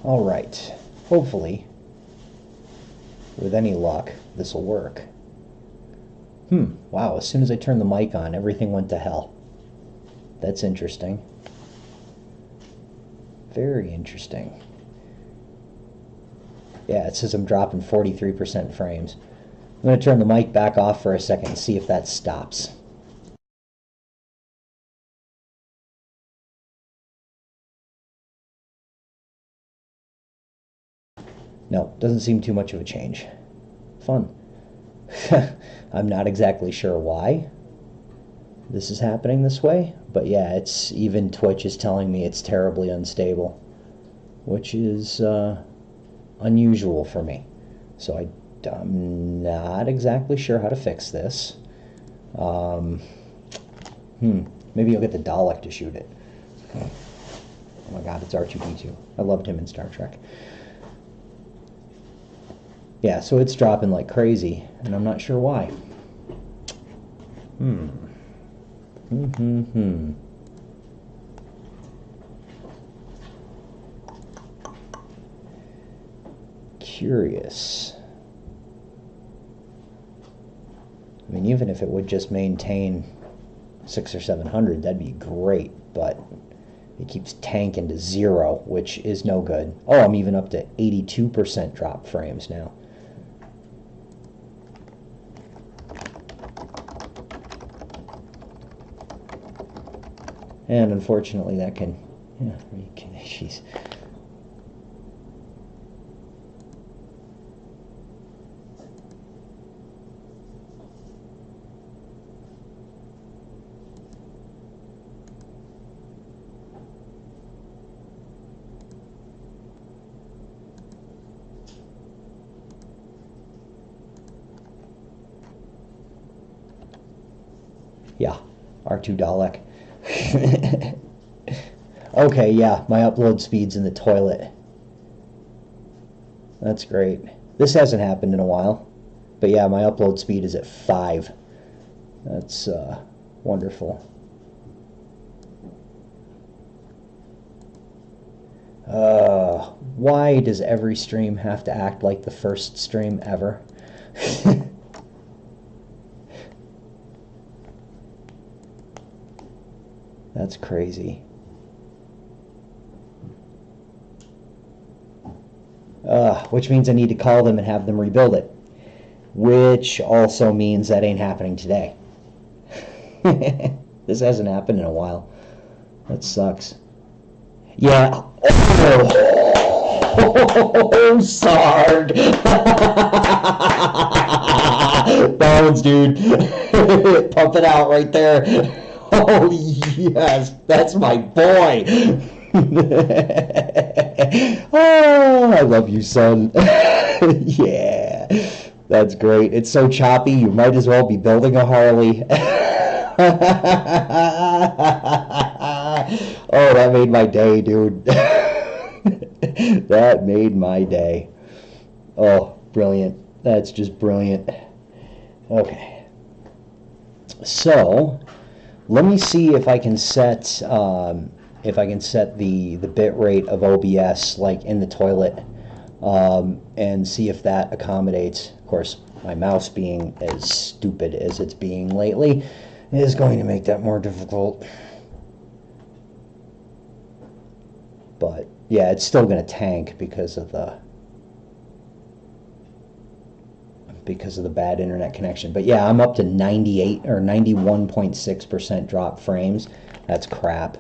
All right. Hopefully, with any luck, this will work. Wow, as soon as I turned the mic on, everything went to hell. That's interesting. Very interesting. Yeah, it says I'm dropping 43% frames. I'm going to turn the mic back off for a second and see if that stops. No, doesn't seem too much of a change. Fun. I'm not exactly sure why this is happening this way, but yeah, it's even Twitch is telling me it's terribly unstable, which is unusual for me. So I'm not exactly sure how to fix this. Maybe you'll get the Dalek to shoot it. Oh my god, it's R2-D2. I loved him in Star Trek. Yeah, so it's dropping like crazy, and I'm not sure why. Curious. I mean, even if it would just maintain 600 or 700, that'd be great, but it keeps tanking to 0, which is no good. Oh, I'm even up to 82% drop frames now. And unfortunately that can, yeah, jeez. Yeah, R2 Dalek. Okay, yeah, my upload speed's in the toilet. That's great. This hasn't happened in a while. But yeah, my upload speed is at 5. That's wonderful. Why does every stream have to act like the first stream ever? That's crazy. Which means I need to call them and have them rebuild it. Which also means that ain't happening today. This hasn't happened in a while. That sucks. Yeah. Oh, Sarg. Bones, dude. Pump it out right there. Oh, yes. That's my boy. Oh, I love you, son. Yeah. That's great. It's so choppy, you might as well be building a Harley. Oh, that made my day, dude. That made my day. Oh, brilliant. That's just brilliant. Okay. So, let me see if I can set the bit rate of OBS like in the toilet, and see if that accommodates. Of course, my mouse being as stupid as it's being lately is going to make that more difficult. But yeah, it's still going to tank because of the bad internet connection. But yeah, I'm up to 98 or 91.6% drop frames. That's crap.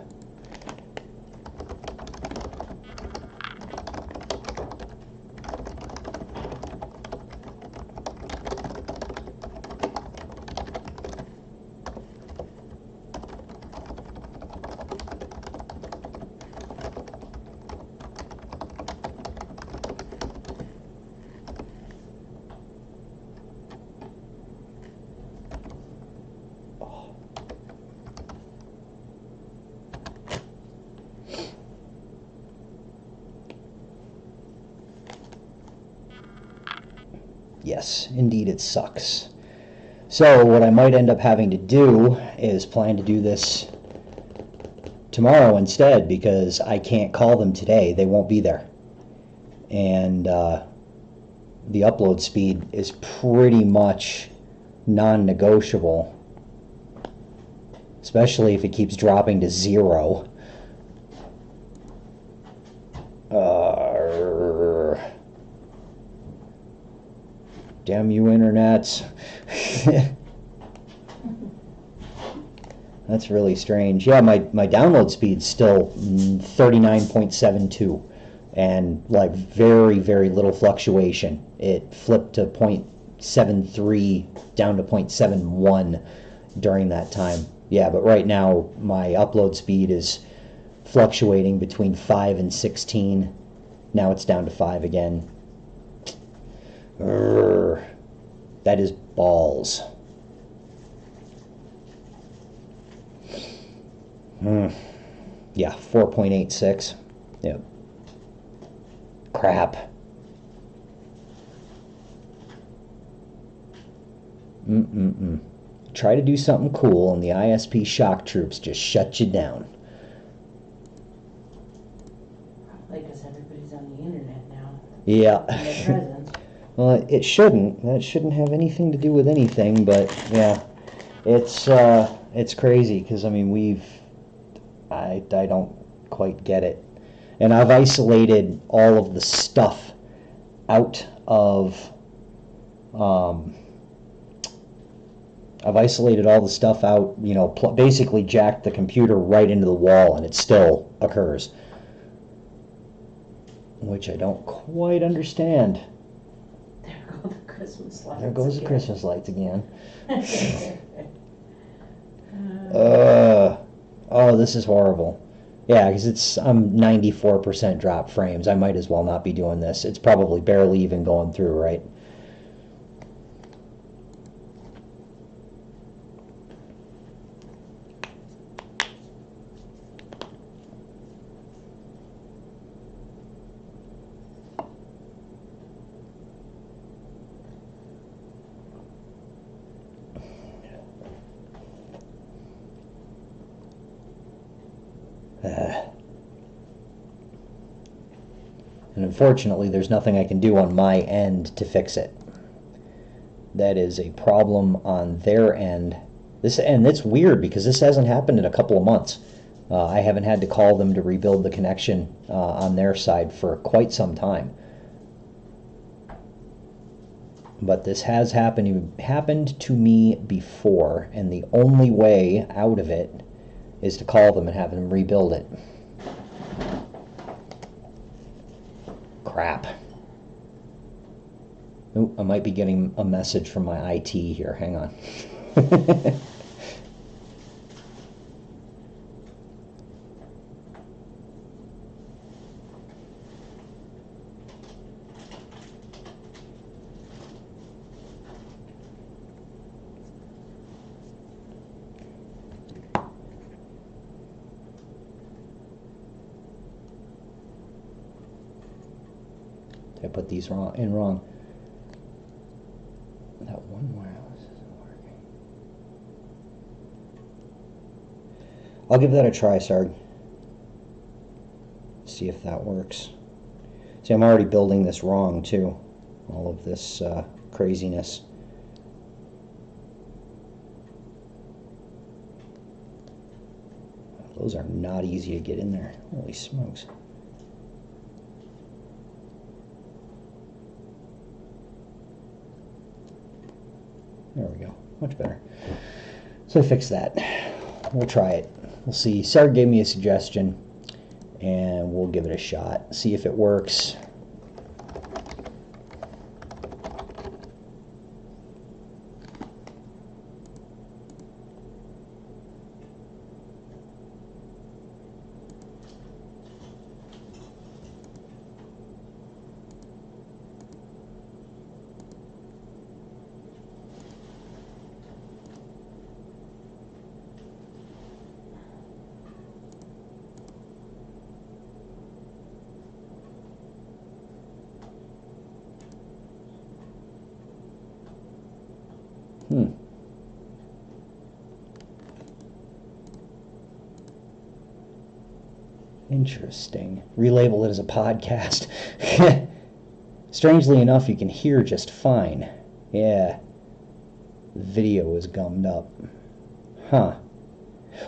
Yes, indeed it sucks. So what I might end up having to do is plan to do this tomorrow instead, because I can't call them today. They won't be there. and the upload speed is pretty much non-negotiable, especially if it keeps dropping to 0. Damn you, internets. That's really strange. Yeah, my download speed's still 39.72, and like very, very little fluctuation. It flipped to 0.73 down to 0.71 during that time. Yeah, but right now my upload speed is fluctuating between 5 and 16. Now it's down to 5 again. That is balls. Yeah, 4.86. Yep. Crap. Try to do something cool, and the ISP shock troops just shut you down. Probably because everybody's on the internet now. Yeah. Their presence. Well, it shouldn't. That shouldn't have anything to do with anything, but yeah, it's crazy because I mean I don't quite get it, and I've isolated all of the stuff out of you know, basically jacked the computer right into the wall, and it still occurs, which I don't quite understand. There go the Christmas lights. There goes the Christmas lights again. Oh, this is horrible. Yeah, because I'm 94% drop frames. I might as well not be doing this. It's probably barely even going through, right? And unfortunately, there's nothing I can do on my end to fix it. That is a problem on their end. And it's weird because this hasn't happened in a couple of months. I haven't had to call them to rebuild the connection on their side for quite some time. But this has happened to me before, and the only way out of it is to call them and have them rebuild it. Crap. Ooh, I might be getting a message from my IT here. Hang on. I put these wrong. That one wireless isn't working. I'll give that a try, Sarg. See if that works. See, I'm already building this wrong too. All of this craziness. Those are not easy to get in there. Holy smokes. There we go. Much better. So I fixed that. We'll try it. We'll see. Sarg gave me a suggestion, and we'll give it a shot. See if it works. Interesting. Relabel it as a podcast. Strangely enough, you can hear just fine. Yeah, the video is gummed up. Huh.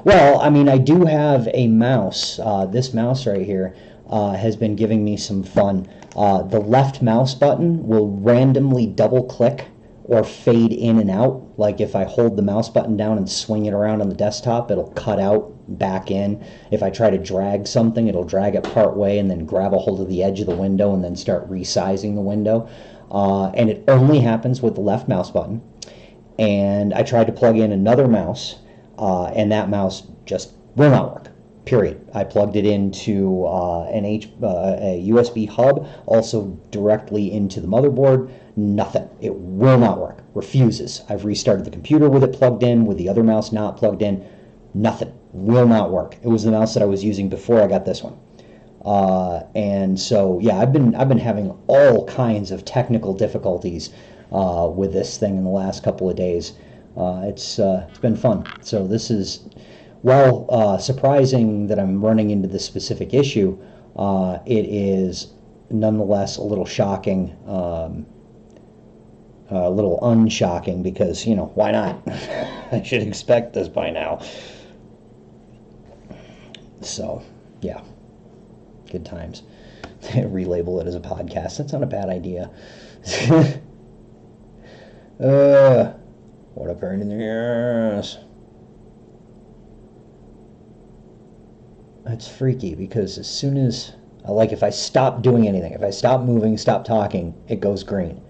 Well, I mean, I do have a mouse. This mouse right here has been giving me some fun. The left mouse button will randomly double click or fade in and out. Like if I hold the mouse button down and swing it around on the desktop, it'll cut out, back in. If I try to drag something, it'll drag it part way and then grab a hold of the edge of the window and then start resizing the window. And it only happens with the left mouse button. And I tried to plug in another mouse, and that mouse just will not work. Period. I plugged it into a USB hub, also directly into the motherboard. Nothing. It will not work. Refuses. I've restarted the computer with it plugged in, with the other mouse not plugged in. Nothing. Will not work. It was the mouse that I was using before I got this one. And so, yeah, I've been having all kinds of technical difficulties with this thing in the last couple of days. It's been fun. So this is, while surprising that I'm running into this specific issue, it is nonetheless a little shocking, a little unshocking, because, you know, why not? I should expect this by now. So, yeah, good times. Relabel it as a podcast. That's not a bad idea. What a pain in the ass. It's freaky because as soon as, like, if I stop doing anything, if I stop moving, stop talking, it goes green.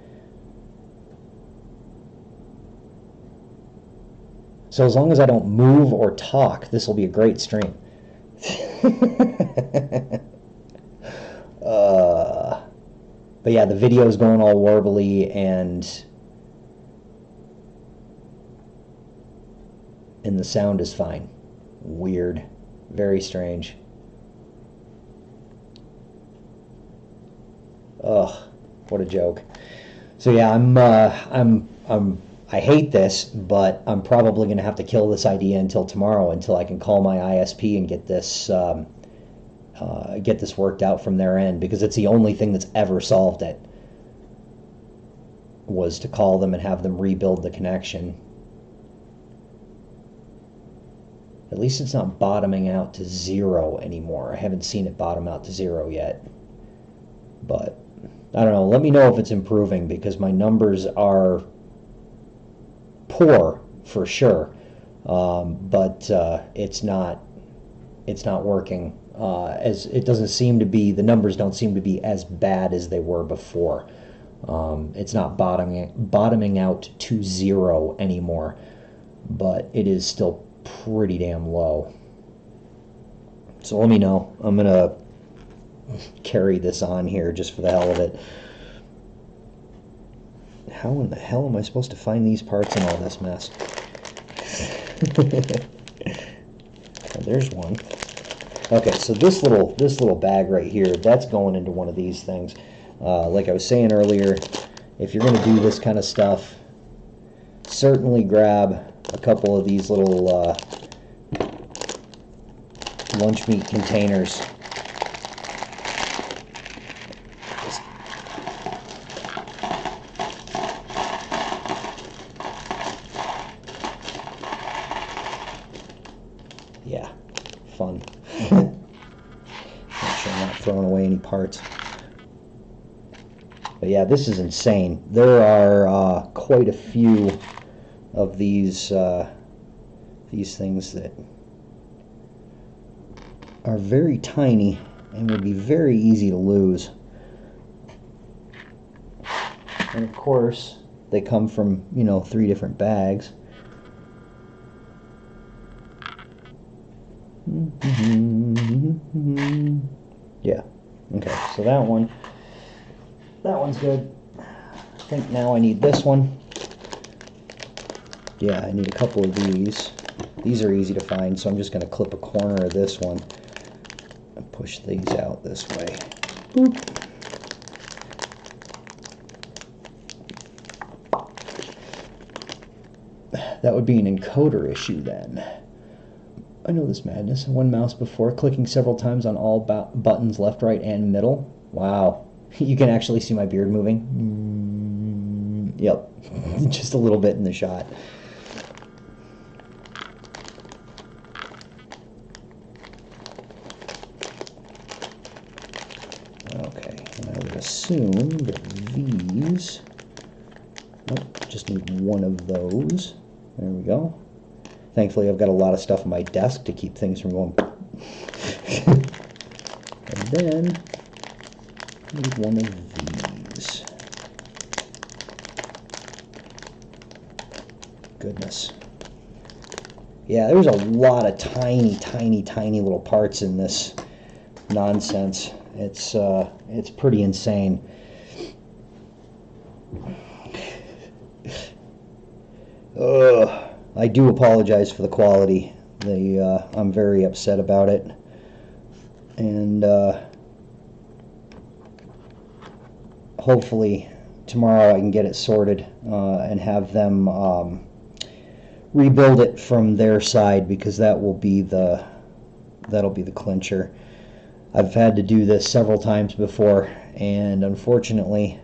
So as long as I don't move or talk, this will be a great stream. But yeah, the video is going all warbly, and the sound is fine. Weird. Very strange. Ugh, what a joke. So yeah, I hate this, but I'm probably going to have to kill this idea until tomorrow, until I can call my ISP and get this worked out from their end, because it's the only thing that's ever solved it, was to call them and have them rebuild the connection. At least it's not bottoming out to 0 anymore. I haven't seen it bottom out to 0 yet. But I don't know. Let me know if it's improving, because my numbers are poor for sure. But it's not working. As it doesn't seem to be, the numbers don't seem to be as bad as they were before. It's not bottoming out to 0 anymore, but it is still pretty damn low. So let me know. I'm gonna carry this on here just for the hell of it. How in the hell am I supposed to find these parts in all this mess? Oh, there's one. Okay, so this little bag right here, that's going into one of these things. Like I was saying earlier, if you're gonna do this kind of stuff, certainly grab a couple of these little lunch meat containers. Yeah, fun. Make sure I'm not throwing away any parts. But yeah, this is insane. There are quite a few of these things that are very tiny and would be very easy to lose. And of course, they come from, 3 different bags. Yeah. Okay, so that one's good. I think now I need this one. Yeah, I need a couple of these. These are easy to find, so I'm just going to clip a corner of this one and push these out this way. Boop. That would be an encoder issue then. I know this madness. One mouse before, clicking several times on all buttons, left, right, and middle. Wow. You can actually see my beard moving. Yep, just a little bit in the shot. Okay, and I would assume that these, nope, just need one of those. There we go. Thankfully, I've got a lot of stuff on my desk to keep things from going. And then, need one of these. Goodness. Yeah, there's a lot of tiny, tiny, tiny little parts in this nonsense. It's pretty insane. I do apologize for the quality. I'm very upset about it. And hopefully tomorrow I can get it sorted and have them rebuild it from their side, because that'll be the clincher. I've had to do this several times before, and unfortunately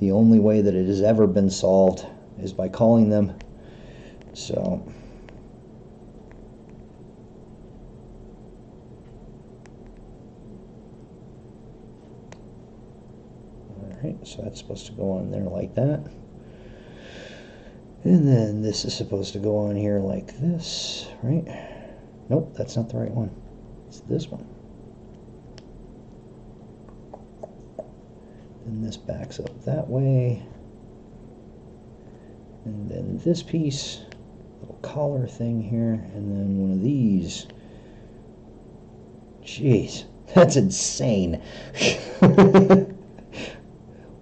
the only way that it has ever been solved is by calling them. So alright, so that's supposed to go on there like that. And then this is supposed to go on here like this, right? Nope, that's not the right one. It's this one. Then this backs up that way. And then this piece, little collar thing here, and then one of these. Jeez, that's insane.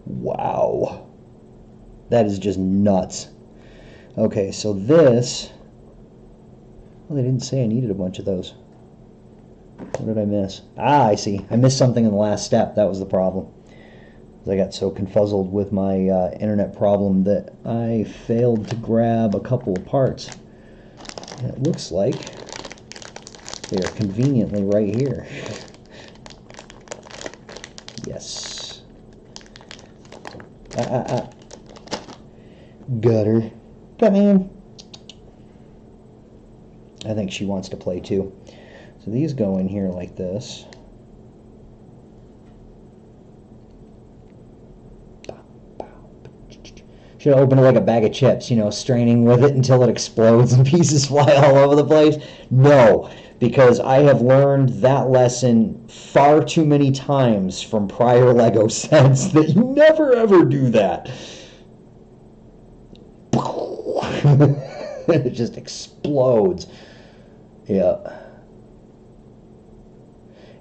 Wow. That is just nuts. Okay, so this, well, they didn't say I needed a bunch of those. What did I miss? Ah, I see. I missed something in the last step. That was the problem. I got so confuzzled with my internet problem that I failed to grab a couple of parts. And it looks like they are conveniently right here. Yes. Gutter. Come in. I think she wants to play too. So these go in here like this. Should open it like a bag of chips, you know, straining with it until it explodes and pieces fly all over the place. No, because I have learned that lesson far too many times from prior Lego sets that you never ever do that. It just explodes. Yeah.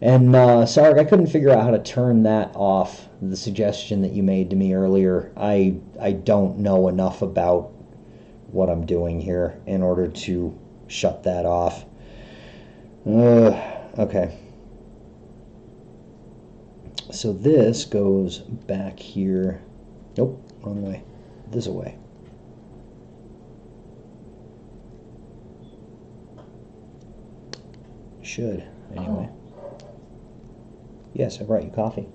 And sorry, I couldn't figure out how to turn that off, the suggestion that you made to me earlier. I don't know enough about what I'm doing here in order to shut that off. Okay. So this goes back here. Nope, wrong way. This way. Should, anyway. Yes, I brought you coffee.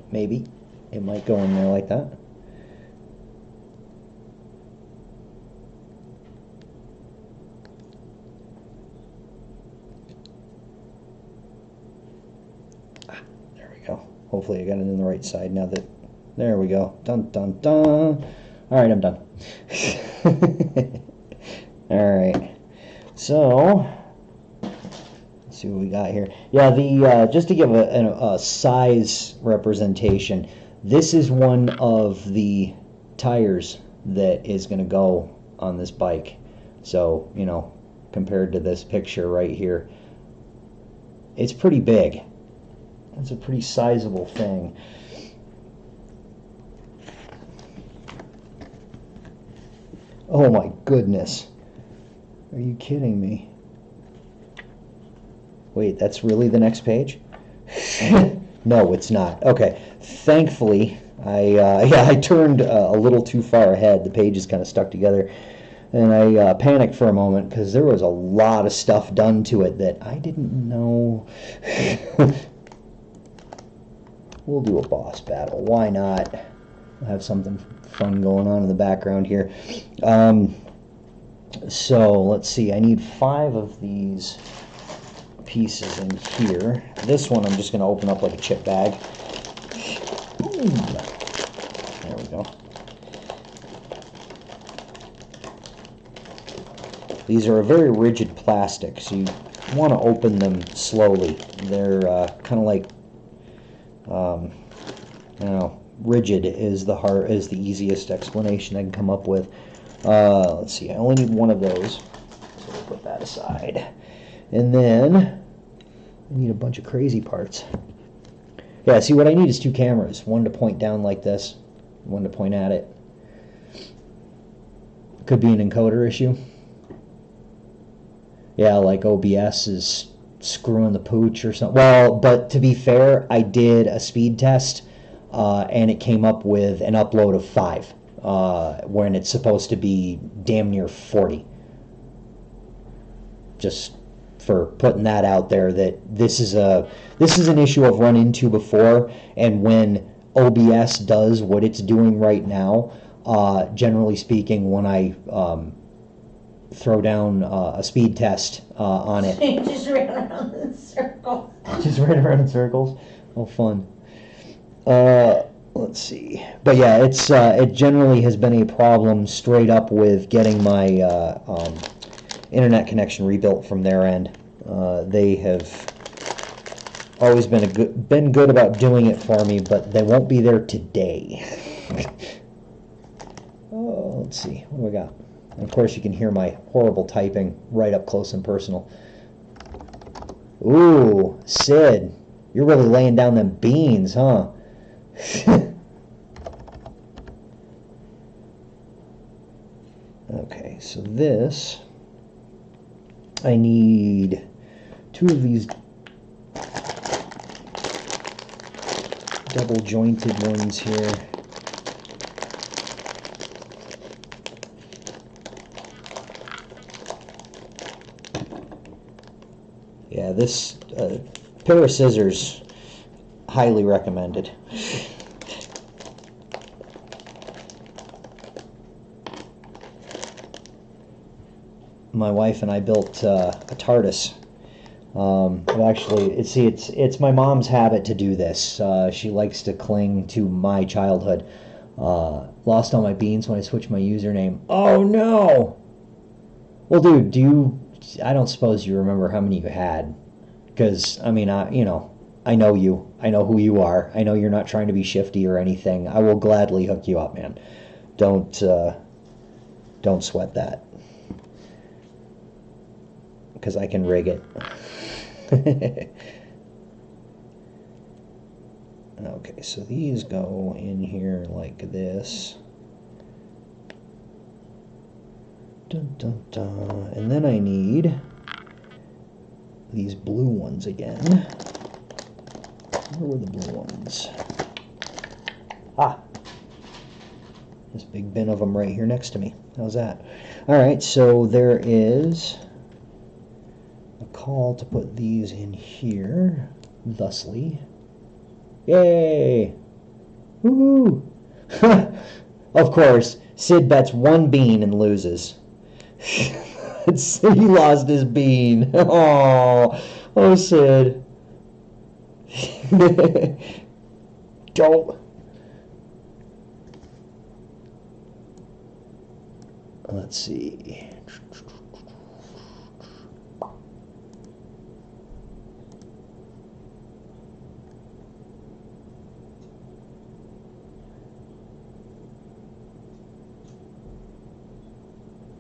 Maybe. It might go in there like that. There we go. Hopefully I got it in the right side now that... There we go. Dun, dun, dun. Alright, I'm done. Alright. So... see what we got here. Yeah, the just to give a size representation, this is one of the tires that is going to go on this bike. So, you know, compared to this picture right here, it's pretty big. It's a pretty sizable thing. Oh my goodness. Are you kidding me? Wait, that's really the next page? No, it's not. Okay, thankfully, I turned a little too far ahead. The pages kind of stuck together, and I panicked for a moment because there was a lot of stuff done to it that I didn't know. We'll do a boss battle. Why not? We'll have something fun going on in the background here. So let's see. I need 5 of these pieces in here. This one I'm just going to open up like a chip bag. Boom. There we go. These are a very rigid plastic, so you want to open them slowly. They're kind of like, I don't know, rigid is the easiest explanation I can come up with. Let's see, I only need 1 of those, so we'll put that aside. And then I need a bunch of crazy parts. Yeah, see, what I need is 2 cameras, one to point down like this, one to point at it. Could be an encoder issue. Yeah, like OBS is screwing the pooch or something. Well, but to be fair, I did a speed test, and it came up with an upload of 5, when it's supposed to be damn near 40. Just for putting that out there, that this is an issue I've run into before, and when OBS does what it's doing right now, generally speaking, when I throw down a speed test on it. You just ran around in circles. Just ran around in circles? Oh, fun. Let's see. But yeah, it generally has been a problem straight up with getting my internet connection rebuilt from their end. They have always been good about doing it for me, but they won't be there today. Oh, let's see. What do we got? And of course, you can hear my horrible typing right up close and personal. Ooh, Sid, you're really laying down them beans, huh? Okay, so this, I need 2 of these double jointed ones here. Yeah, this pair of scissors, highly recommended. My wife and I built a TARDIS. Actually, it's my mom's habit to do this. She likes to cling to my childhood. Lost all my beans when I switched my username. Oh no! Well, dude, I don't suppose you remember how many you had, because I mean, I know you. I know who you are. I know you're not trying to be shifty or anything. I will gladly hook you up, man. Don't sweat that, because I can rig it. Okay, so these go in here like this. Dun, dun, dun. And then I need these blue ones again. Where were the blue ones? Ah! This big bin of them right here next to me. How's that? Alright, so there is a call to put these in here, thusly. Yay! Woohoo! Of course, Sid bets 1 bean and loses. He lost his bean. Oh, Sid. Don't. Let's see.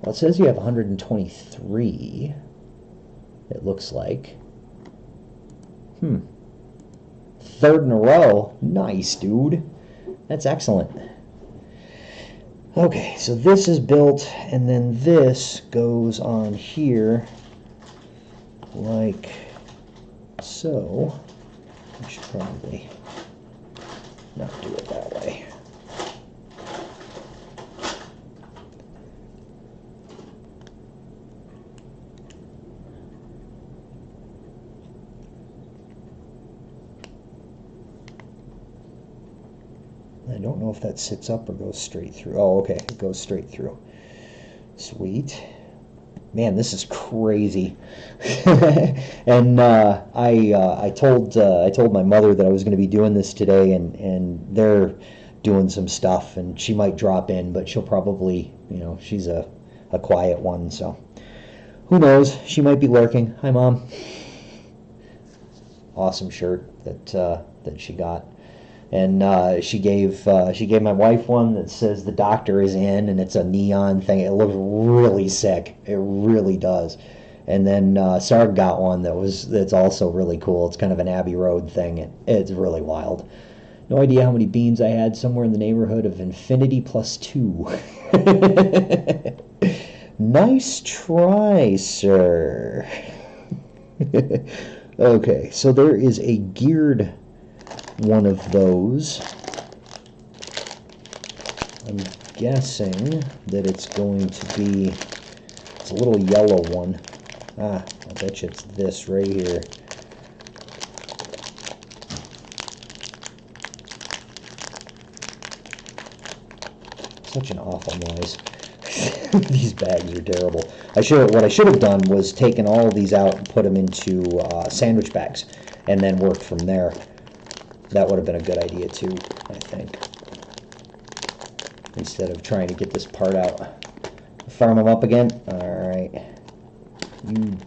Well, it says you have 123, it looks like. 3rd in a row. Nice, dude. That's excellent. Okay, so this is built, and then this goes on here like so. I should probably not do it that way. I don't know if that sits up or goes straight through. Oh, okay, it goes straight through. Sweet. Man, this is crazy. And I told my mother that I was going to be doing this today, and they're doing some stuff, and she might drop in, but she'll probably, she's a quiet one, so who knows? She might be lurking. Hi, Mom. Awesome shirt that she got. And she gave my wife one that says the doctor is in, and it's a neon thing. It looks really sick. It really does. And then Sarg got one that's also really cool. It's kind of an Abbey Road thing. It's really wild. No idea how many beans I had. Somewhere in the neighborhood of infinity plus 2. Nice try, sir. Okay, so there is a geared one of those. I'm guessing that it's going to be, it's a little yellow one. I bet you it's this right here. Such an awful noise. These bags are terrible. What I should have done was taken all of these out and put them into sandwich bags and then worked from there. That would have been a good idea too, I think. Instead of trying to get this part out. Farm them up again? Alright. You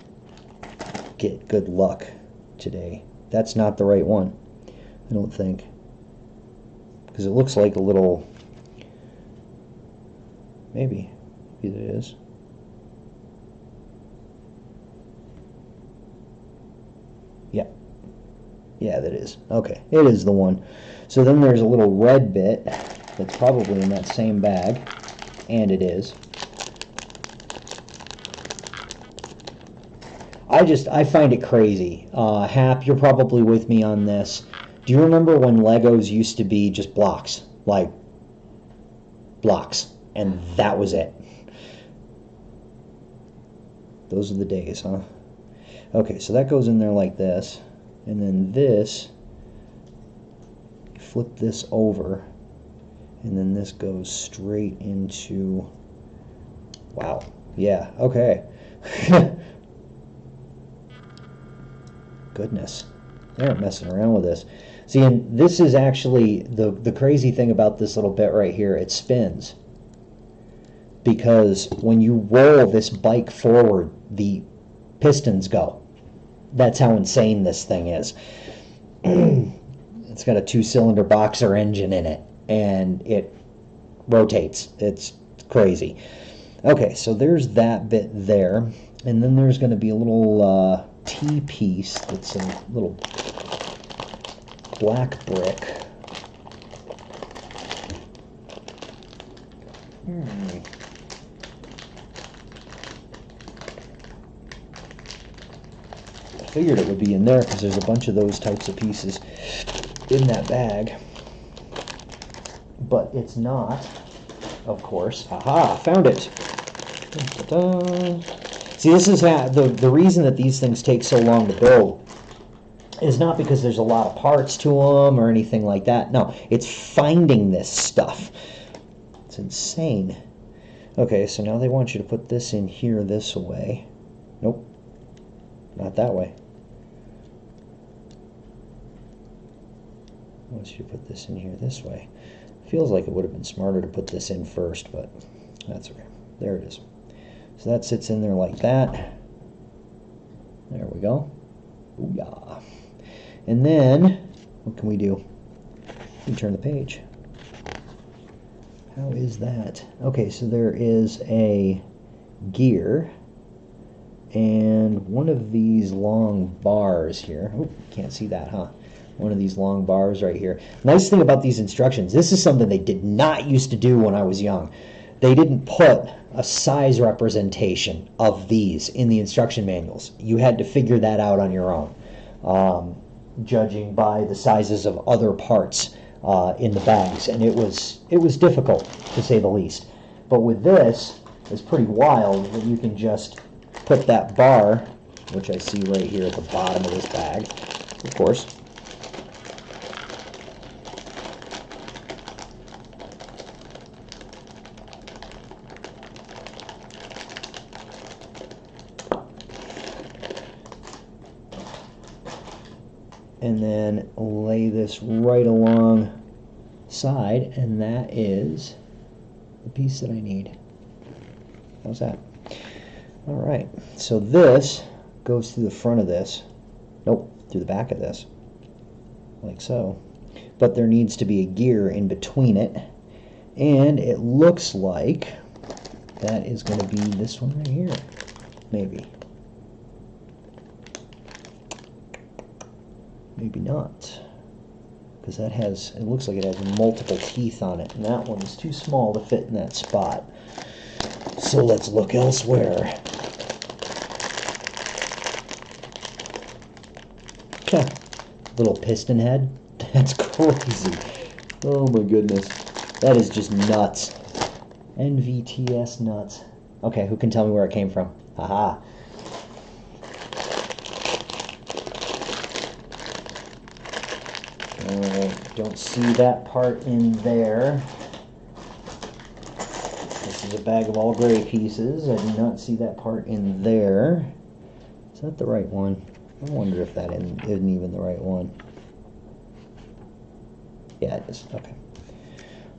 get good luck today. That's not the right one, I don't think. Because it looks like a little... Maybe it is. Yeah. Yeah, that is. Okay, it is the one. So then there's a little red bit that's probably in that same bag, and it is. I find it crazy. Hap, you're probably with me on this. Do you remember when Legos used to be just blocks? Like, blocks. And that was it. Those are the days, huh? Okay, so that goes in there like this. And then this, flip this over, and then this goes straight into, wow, yeah, okay. Goodness, they aren't messing around with this. See, and this is actually, the crazy thing about this little bit right here, it spins. Because when you roll this bike forward, the pistons go. That's how insane this thing is. It's got a 2-cylinder boxer engine in it, and it rotates. It's crazy. Okay, so there's that bit there, and then there's going to be a little T-piece that's a little black brick. Figured it would be in there because there's a bunch of those types of pieces in that bag, but it's not, of course. Aha, found it. Da-da-da. See, this is the reason that these things take so long to build is not because there's a lot of parts to them or anything like that. No, it's finding this stuff. It's insane. Okay, so now they want you to put this in here this way. Nope, not that way. Once you put this in here this way. Feels like it would have been smarter to put this in first, but that's okay. There it is. So that sits in there like that. There we go. Booyah. And then, what can we do? We turn the page. How is that? Okay, so there is a gear and one of these long bars here. Oh, can't see that, huh? One of these long bars right here. Nice thing about these instructions, this is something they did not used to do when I was young. They didn't put a size representation of these in the instruction manuals. You had to figure that out on your own, judging by the sizes of other parts in the bags, and it was difficult, to say the least. But with this, it's pretty wild that you can just put that bar, which I see right here at the bottom of this bag, of course, and then lay this right alongside, and that is the piece that I need. How's that? All right, so this goes through the front of this. Nope, through the back of this, like so. But there needs to be a gear in between it, and it looks like that is going to be this one right here, maybe. Maybe not, because that has, it looks like it has multiple teeth on it, and that one is too small to fit in that spot. So let's look elsewhere. Little piston head. That's crazy. Oh my goodness. That is just nuts. NVTS nuts. Okay, who can tell me where it came from? Haha. Alright, don't see that part in there. This is a bag of all gray pieces. I do not see that part in there. Is that the right one? I wonder if that isn't even the right one. Yeah, it is. Okay.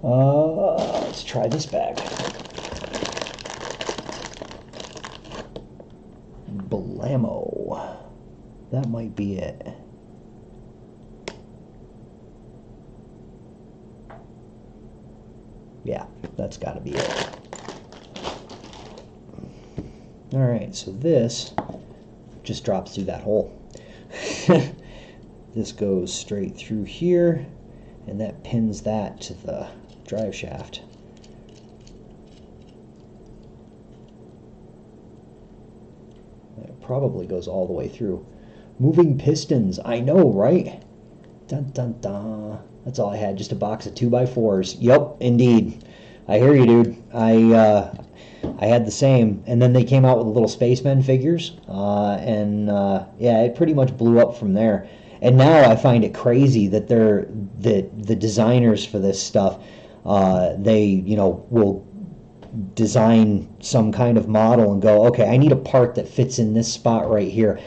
Let's try this bag. Blammo. That might be it. Yeah, that's got to be it. Alright, so this just drops through that hole. This goes straight through here, and that pins that to the drive shaft. It probably goes all the way through. Moving pistons, I know, right? Dun dun dun. That's all I had, just a box of 2x4s. Yep, indeed. I hear you, dude. I had the same, and then they came out with the little spacemen figures, yeah, it pretty much blew up from there. And now I find it crazy that the designers for this stuff, they will design some kind of model and go, okay, I need a part that fits in this spot right here.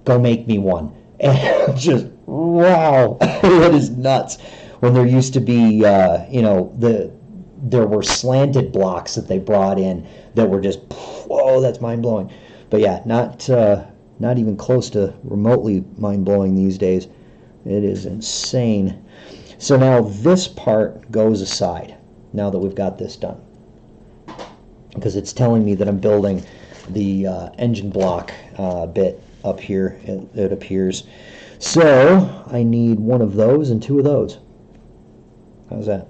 Go make me one. And just wow, that is nuts. When there used to be, there were slanted blocks that they brought in that were just, whoa, that's mind-blowing. But yeah, not even close to remotely mind-blowing these days. It is insane. So now this part goes aside, now that we've got this done. Because it's telling me that I'm building the engine block bit up here, it appears. So I need one of those and two of those. How's that?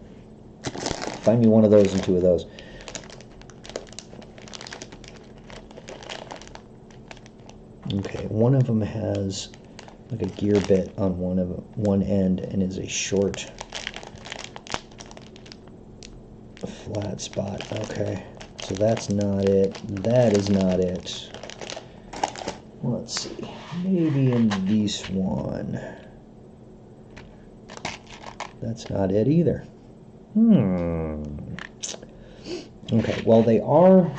Find me one of those and two of those. Okay, one of them has like a gear bit on one end and is a short flat spot. Okay, so that's not it. That is not it. Let's see. Maybe in this one. That's not it either. Okay, well they are.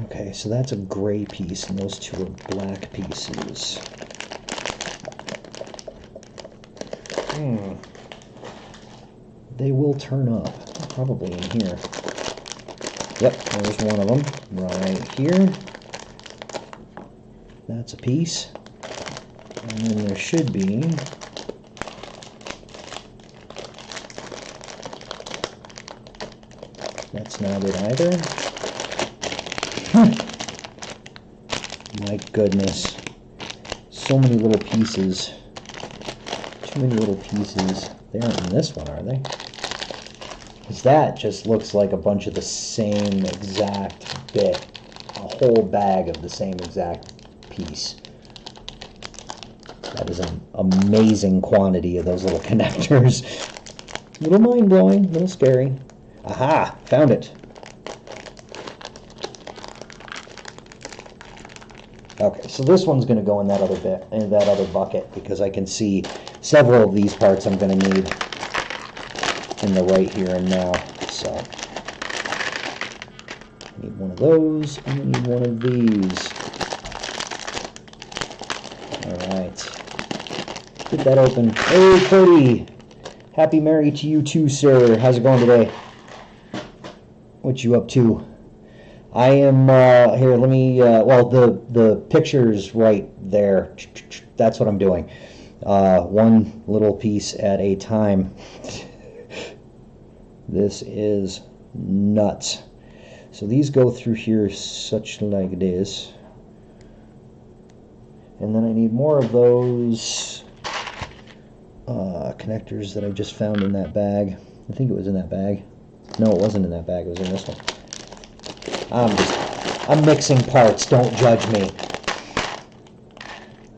Okay, so that's a gray piece, and those two are black pieces. They will turn up, probably in here. Yep, there's one of them, right here. That's a piece. And then there should be that's not it either. My goodness. So many little pieces. Too many little pieces. They aren't in this one, are they? Because that just looks like a bunch of the same exact bit. A whole bag of the same exact piece. That is an amazing quantity of those little connectors. A little mind-blowing, a little scary. Aha! Found it. Okay, so this one's going to go in that other bit, in that other bucket, because I can see several of these parts I'm going to need in the right here and now. So I need one of those, and I need one of these. Alright. Get that open. Hey, Cody! Happy Mary to you too, sir. How's it going today? What you up to? I am, here, let me, well, the picture's right there. That's what I'm doing. One little piece at a time. This is nuts. So these go through here such like this. And then I need more of those connectors that I just found in that bag. I think it was in that bag. No, it wasn't in that bag. It was in this one. I'm mixing parts. Don't judge me.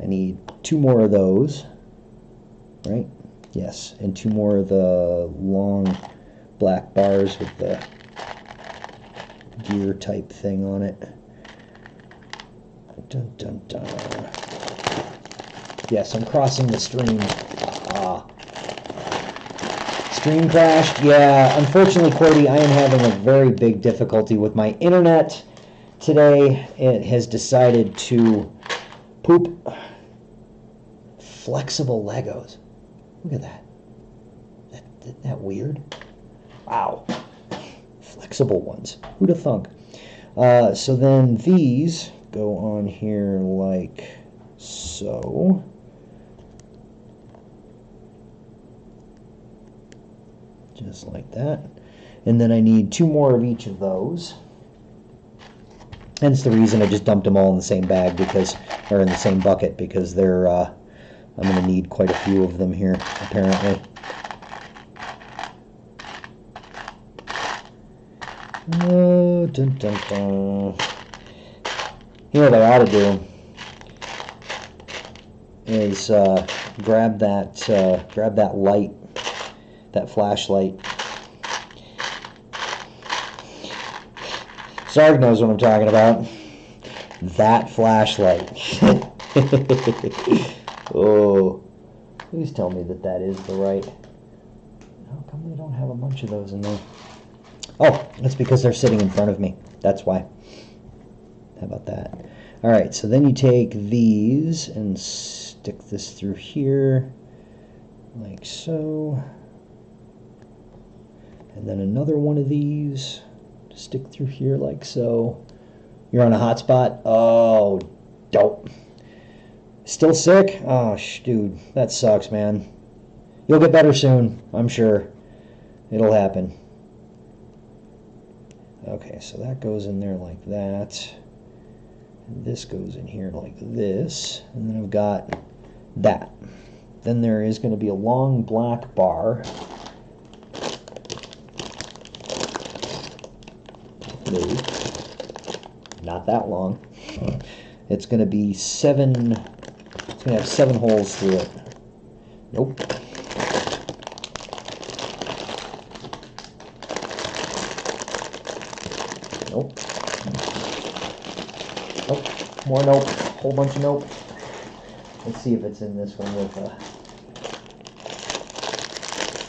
I need 2 more of those. Right? Yes. And 2 more of the long black bars with the gear type thing on it. Dun, dun, dun. Yes, I'm crossing the stream. Stream crashed. Yeah, unfortunately, Cordy, I am having a very big difficulty with my internet today. It has decided to poop flexible Legos. Look at that. Isn't that weird? Wow. Flexible ones. Who'd have thunk? So then these go on here like so. Just like that. And then I need 2 more of each of those. Hence the reason I just dumped them all in the same bag, because, or in the same bucket, because they're, I'm going to need quite a few of them here, apparently. Oh, dun, dun, dun. You know what I ought to do is grab that light, that flashlight. Sarg knows what I'm talking about. That flashlight. Oh, please tell me that that is the right. How come we don't have a bunch of those in there? Oh, that's because they're sitting in front of me. That's why. How about that? All right, so then you take these and stick this through here, like so. And then another one of these, stick through here like so. You're on a hot spot? Oh, dope. Still sick? Oh, dude, that sucks, man. You'll get better soon, I'm sure. It'll happen. Okay, so that goes in there like that. And this goes in here like this. And then I've got that. Then there is going to be a long black bar. Not that long. It's going to be 7. It's going to have 7 holes through it. Nope. Nope. Nope. More nope. Whole bunch of nope. Let's see if it's in this one with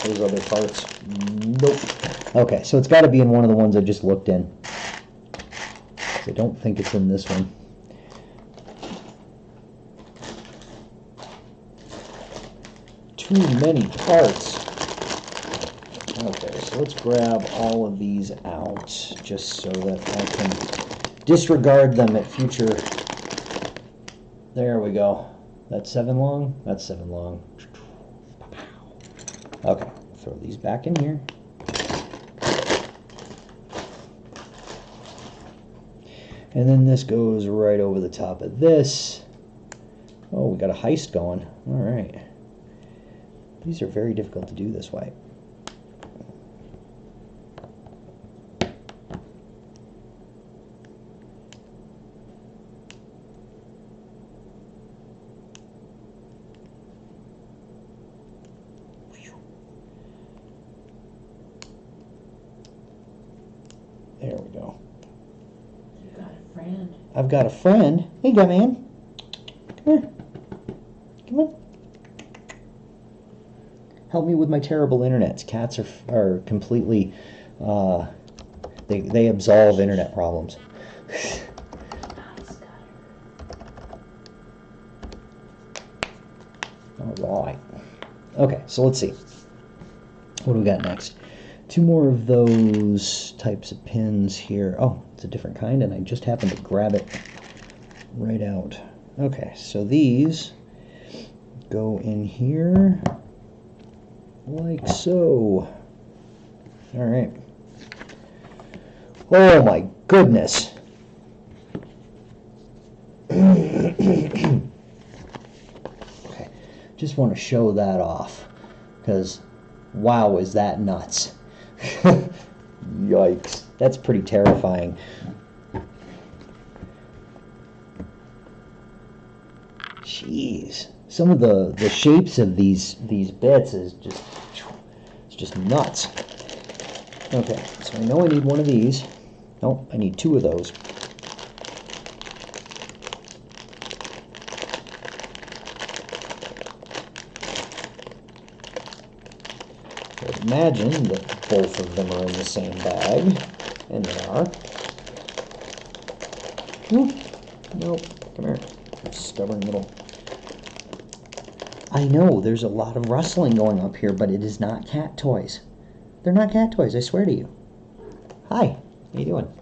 those other parts. Nope. Okay, so it's got to be in one of the ones I just looked in. I don't think it's in this one. Too many parts. Okay, so let's grab all of these out just so that I can disregard them at future. There we go. That's 7 long? That's 7 long. Okay, throw these back in here. And then this goes right over the top of this. Oh, we got a heist going. All right. These are very difficult to do this way. There we go. You got a friend. I've got a friend. Hey, come in. Come here. Come on. Help me with my terrible internets. Cats are completely, they absolve internet problems. All right. Okay, so let's see. What do we got next? Two more of those types of pins here. Oh, it's a different kind, and I just happened to grab it right out. Okay, so these go in here like so. All right. Oh my goodness. Okay, just want to show that off because wow, is that nuts. Yikes, that's pretty terrifying. Jeez, some of the shapes of these bits is just, it's just nuts. Okay, so I know I need one of these. Nope, I need two of those. I imagine that both of them are in the same bag, and they are. Nope, nope, come here, stubborn little... I know, there's a lot of rustling going up here, but it is not cat toys. They're not cat toys, I swear to you. Hi, how you doing?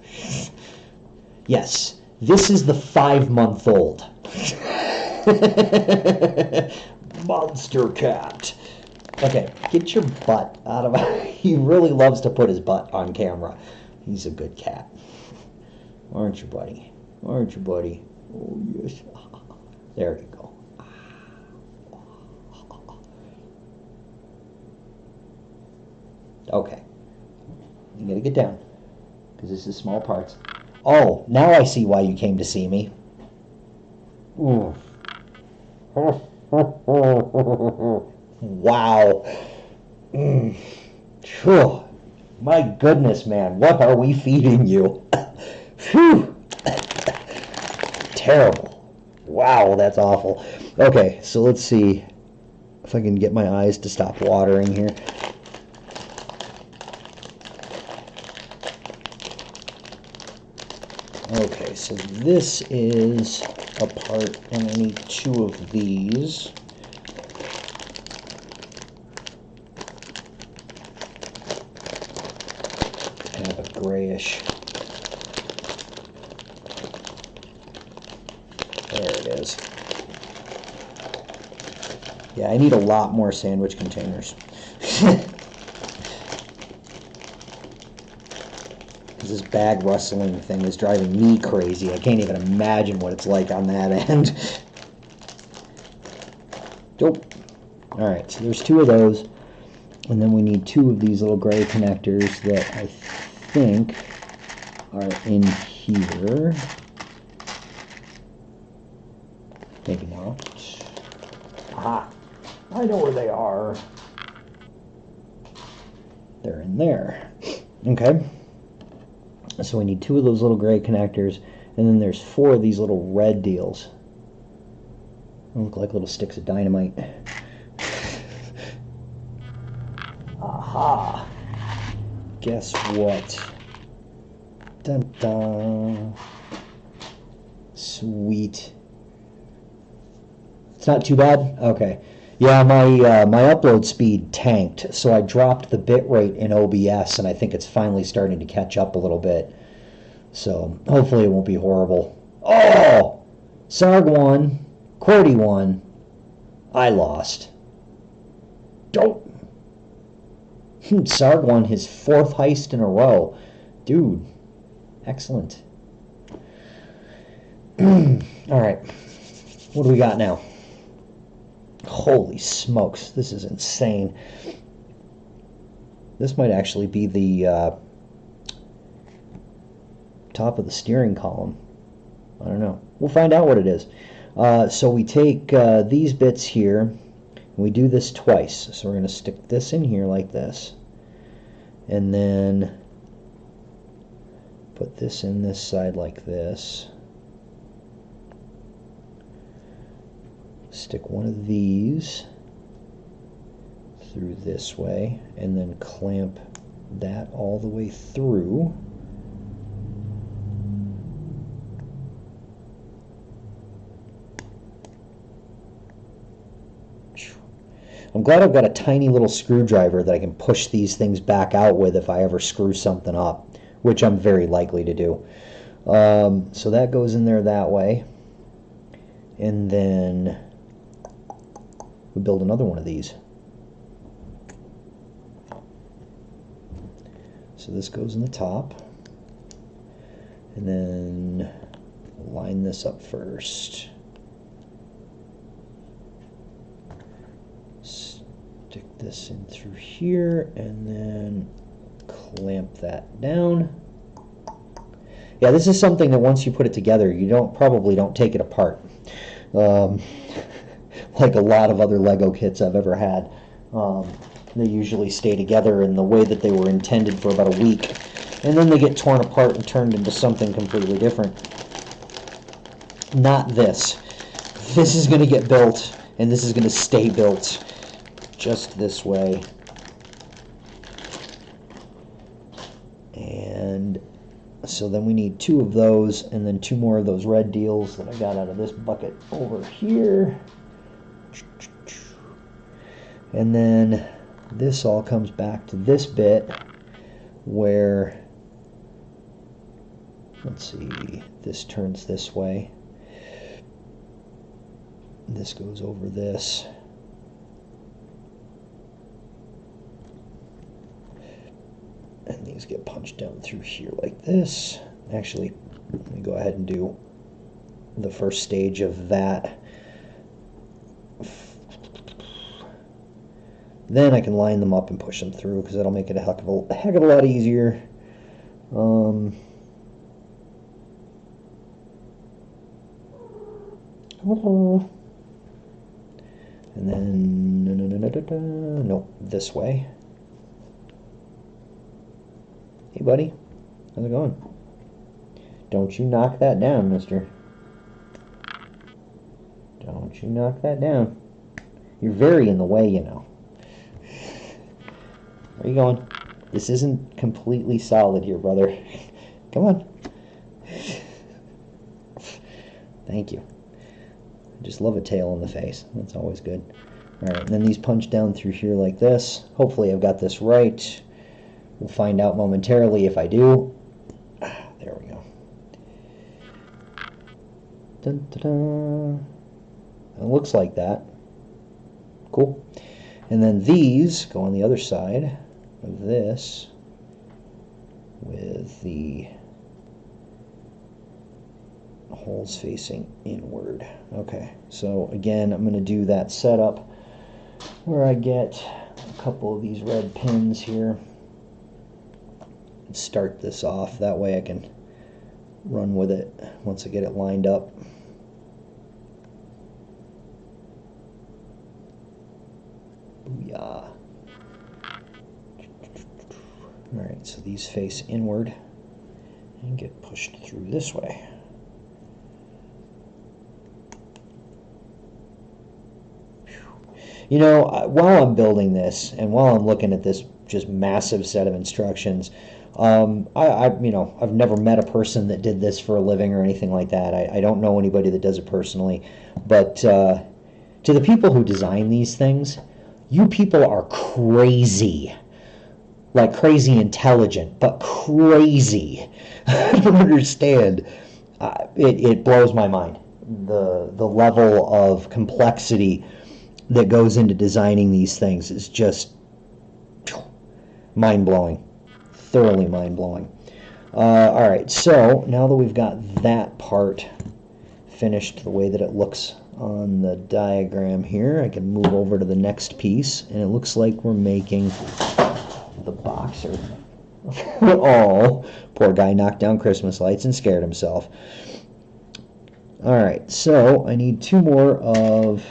Yes, this is the 5-month-old. Monster cat. Okay, get your butt out of it. He really loves to put his butt on camera. He's a good cat. Aren't you, buddy? Aren't you, buddy? Oh, yes. There you go. Okay. You gotta get down, because this is small parts. Oh, now I see why you came to see me. Ooh. Wow. Phew. My goodness, man. What are we feeding you? Phew. Terrible. Wow, that's awful. Okay, so let's see if I can get my eyes to stop watering here. Okay, so this is a part, and I need two of these. Kind of a grayish. There it is. Yeah, I need a lot more sandwich containers. This bag rustling thing is driving me crazy. I can't even imagine what it's like on that end. Dope. Alright, so there's two of those. And then we need two of these little gray connectors that I think are in here. Maybe not. Aha! I know where they are. They're in there. Okay. So we need two of those little gray connectors, and then there's four of these little red deals. They look like little sticks of dynamite. Aha! Guess what? Dun dun. Sweet. It's not too bad? Okay. Yeah, my upload speed tanked, so I dropped the bit rate in OBS, and I think it's finally starting to catch up a little bit. So hopefully it won't be horrible. Oh! Sarg won. Cordy won. I lost. Dope. Sarg won his 4th heist in a row. Dude. Excellent. Alright. What do we got now? Holy smokes, this is insane. This might actually be the top of the steering column. I don't know. We'll find out what it is. So we take these bits here, and we do this twice. So we're going to stick this in here like this, and then put this in this side like this. Stick one of these through this way, and then clamp that all the way through. I'm glad I've got a tiny little screwdriver that I can push these things back out with if I ever screw something up, which I'm very likely to do. So that goes in there that way. And then we build another one of these. So this goes in the top. And then line this up first. Stick this in through here and then clamp that down. Yeah, this is something that once you put it together, you probably don't take it apart. Like a lot of other Lego kits I've ever had. They usually stay together in the way that they were intended for about a week. And then they get torn apart and turned into something completely different. Not this. This is going to get built, and this is going to stay built just this way. And so then we need 2 of those, and then 2 more of those red deals that I got out of this bucket over here. And then this all comes back to this bit where, let's see, this turns this way. This goes over this. And these get punched down through here like this. Actually, let me go ahead and do the first stage of that. Then I can line them up and push them through, because that'll make it a heck of a lot easier. And then, nope, this way. Hey, buddy. How's it going? Don't you knock that down, mister. Don't you knock that down. You're very in the way, you know. Where are you going? This isn't completely solid here, brother. Come on. Thank you. I just love a tail in the face. That's always good. Alright, and then these punch down through here like this. Hopefully I've got this right. We'll find out momentarily if I do. There we go. Dun, dun, dun. It looks like that. Cool. And then these go on the other side of this with the holes facing inward. Okay, so again, I'm going to do that setup where I get a couple of these red pins here and start this off. That way I can run with it once I get it lined up. Booyah. Alright, so these face inward and get pushed through this way. You know, while I'm building this and while I'm looking at this just massive set of instructions, I've never met a person that did this for a living or anything like that. I don't know anybody that does it personally, but to the people who design these things, you people are crazy. Like crazy intelligent, but crazy. I don't understand. It blows my mind. The level of complexity that goes into designing these things is just mind-blowing. Thoroughly mind-blowing. Alright, so now that we've got that part finished the way that it looks on the diagram here, I can move over to the next piece, and it looks like we're making the boxer. Oh, poor guy knocked down Christmas lights and scared himself. Alright, so I need 2 more of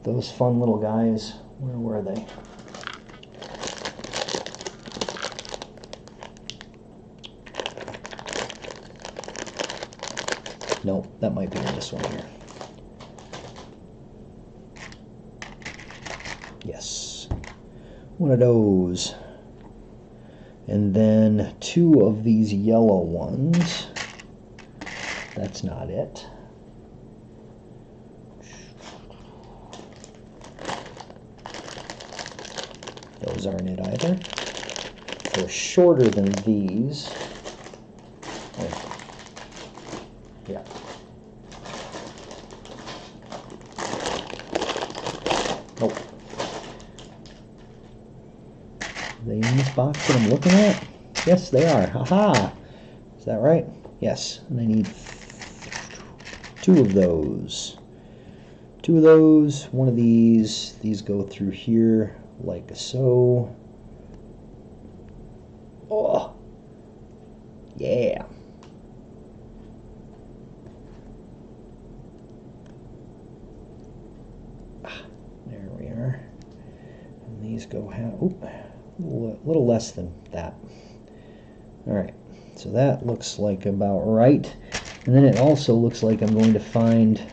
those fun little guys. Where were they? Nope, that might be in this one here. Yes. One of those. And then 2 of these yellow ones. That's not it. those aren't it either. They're shorter than these. Oh. Yeah. Nope. Are they in this box that I'm looking at? Yes, they are. Haha! Is that right? Yes. And I need 2 of those. 2 of those. One of these. These go through here like so. Oh! Yeah! There we are. And these go a little less than that. Alright, so that looks like about right. And then it also looks like I'm going to find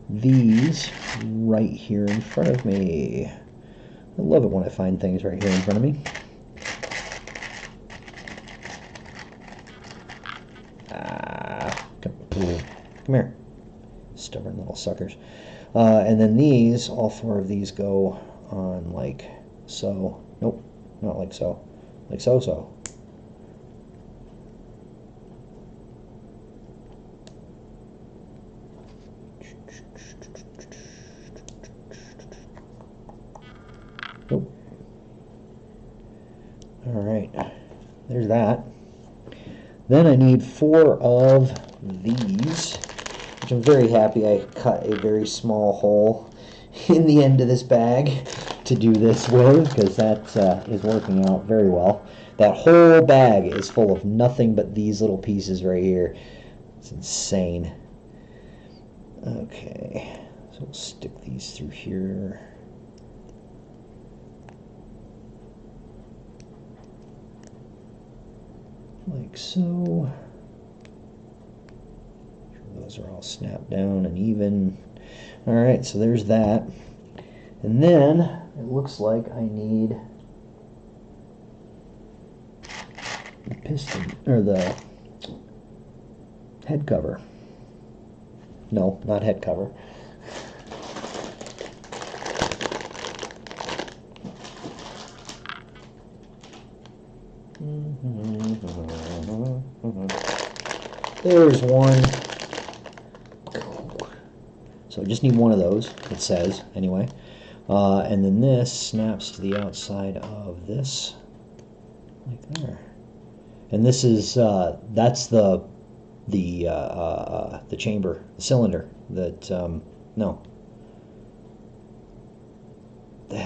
these right here in front of me. I love it when I find things right here in front of me. Come here, stubborn little suckers. And then these, all 4 of these go on like so. Nope, not like so. Like so. Nope. Alright, there's that. Then I need 4 of these, which I'm very happy I cut a very small hole in the end of this bag to do this with, because that is working out very well. That whole bag is full of nothing but these little pieces right here. It's insane. Okay, so we'll stick these through here. Like so. Those are all snapped down and even. Alright, so there's that. And then it looks like I need the piston, or the head cover. No, not head cover. There's one. So I just need one of those, it says, anyway. And then this snaps to the outside of this, like there. And this is, that's the chamber, the cylinder that, no.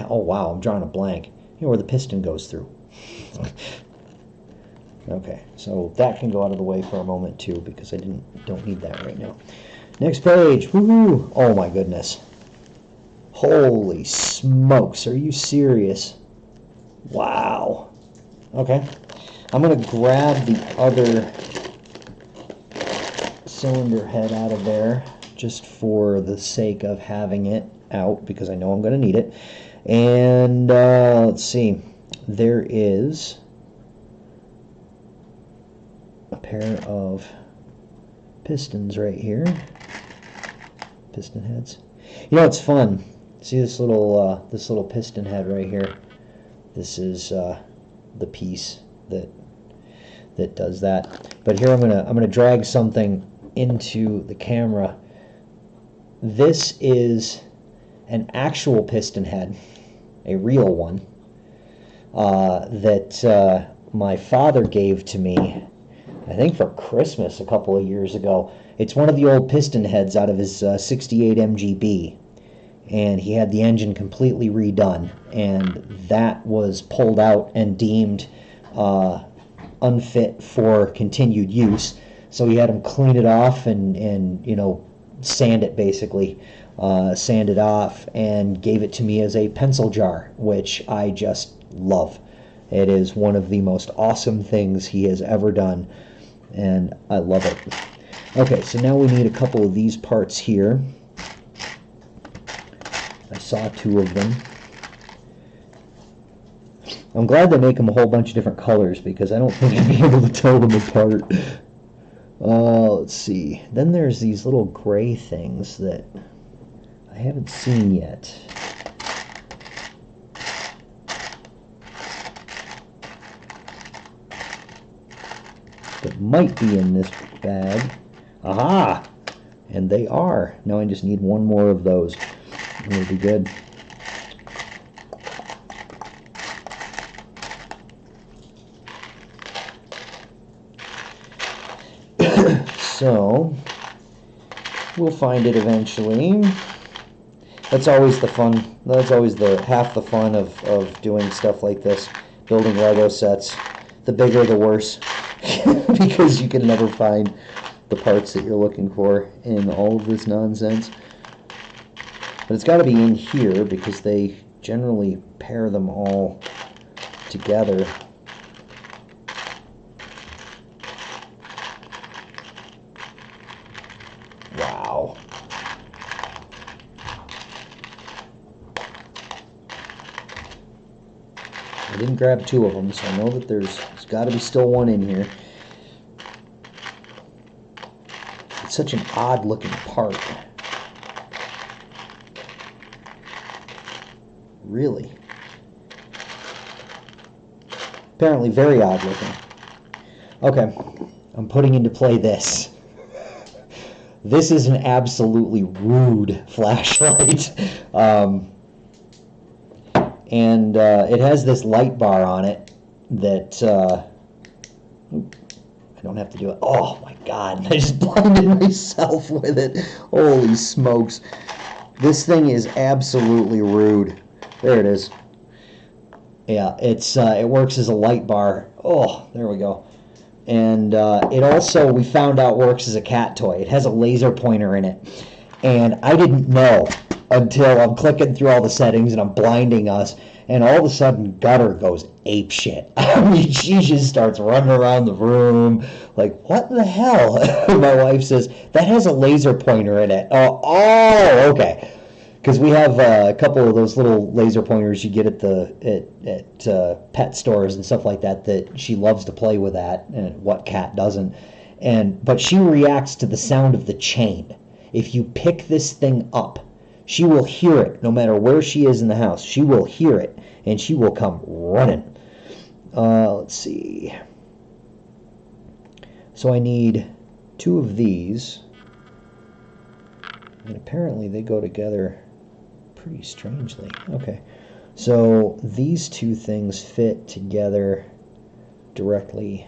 Oh wow, I'm drawing a blank. You know where the piston goes through. Okay, so that can go out of the way for a moment too, because I don't need that right now. Next page. Woohoo! Oh my goodness. Holy smokes, are you serious? Wow. Okay. I'm going to grab the other cylinder head out of there just for the sake of having it out, because I know I'm going to need it. And let's see. There is a pair of pistons right here. Piston heads. You know, it's fun. See this little piston head right here? This is the piece that does that. But here I'm gonna drag something into the camera. This is an actual piston head, a real one, that my father gave to me, I think for Christmas a couple of years ago. It's one of the old piston heads out of his 68 MGB, and he had the engine completely redone, and that was pulled out and deemed unfit for continued use. So he had him clean it off and you know, sand it basically, sand it off, and gave it to me as a pencil jar, which I just love. It is one of the most awesome things he has ever done, and I love it. Okay, so now we need a couple of these parts here. I saw 2 of them. I'm glad they make them a whole bunch of different colors, because I don't think I'd be able to tell them apart. Let's see. Then there's these little gray things that I haven't seen yet. that might be in this bag. Aha! And they are. Now I just need one more of those. It'll be good. So, we'll find it eventually. That's always the fun. That's always the half the fun of doing stuff like this, building Lego sets. The bigger, the worse, because you can never find the parts that you're looking for in all of this nonsense. But it's got to be in here because they generally pair them all together. Wow. I didn't grab two of them, so I know that there's got to be still one in here. It's such an odd looking part. Really. Apparently very odd looking. Okay, I'm putting into play this. This is an absolutely rude flashlight. And it has this light bar on it that I don't have to do it. Oh my god, I just blinded myself with it. Holy smokes. This thing is absolutely rude. There it is. Yeah, it works as a light bar. Oh, there we go. And it also, we found out, works as a cat toy. It has a laser pointer in it. And I didn't know until I'm clicking through all the settings and I'm blinding us, and all of a sudden Gutter goes ape shit. I mean, she just starts running around the room like, what the hell? My wife says, that has a laser pointer in it. Oh, okay. Because we have a couple of those little laser pointers you get at pet stores and stuff like that, that she loves to play with that, and what cat doesn't? But she reacts to the sound of the chain. If you pick this thing up, she will hear it no matter where she is in the house. She will hear it, and she will come running. Let's see. So I need two of these, and apparently they go together pretty strangely. Okay, so these two things fit together directly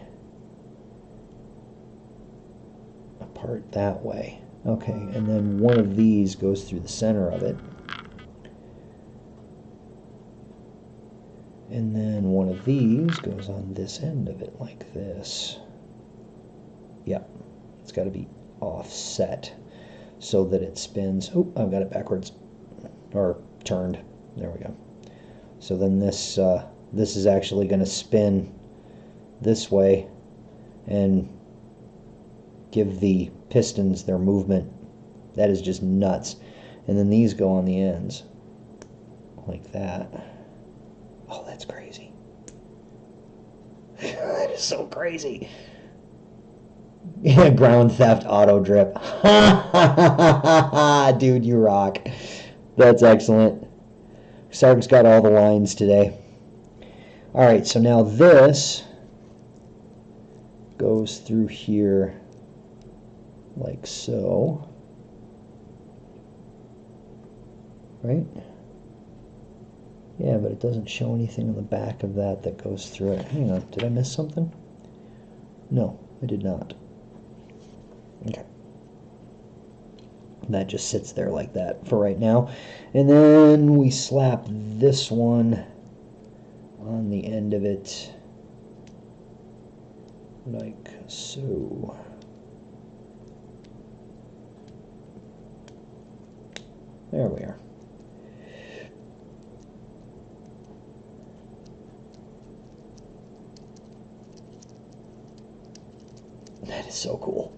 apart that way. Okay, and then one of these goes through the center of it. And then one of these goes on this end of it like this. Yep, it's got to be offset so that it spins. Oh, I've got it backwards. Or turned. There we go. So then this is actually going to spin this way and give the pistons their movement. That is just nuts. And then these go on the ends like that. Oh, that's crazy. That is so crazy. Yeah, ground theft auto drip. Dude, you rock. That's excellent. Sark's got all the lines today. Alright, so now this goes through here like so. Right? Yeah, but it doesn't show anything on the back of that that goes through it. Hang on, did I miss something? No, I did not. Okay. That just sits there like that for right now. And then we slap this one on the end of it like so. There we are. That is so cool.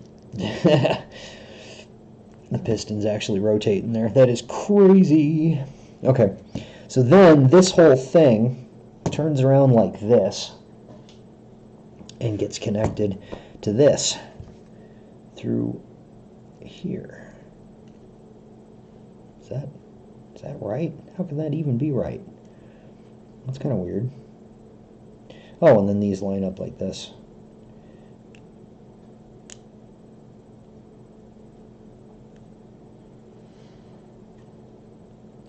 The pistons actually rotate in there. That is crazy. Okay, so then this whole thing turns around like this and gets connected to this through here. Is that right? How can that even be right? That's kind of weird. Oh, and then these line up like this.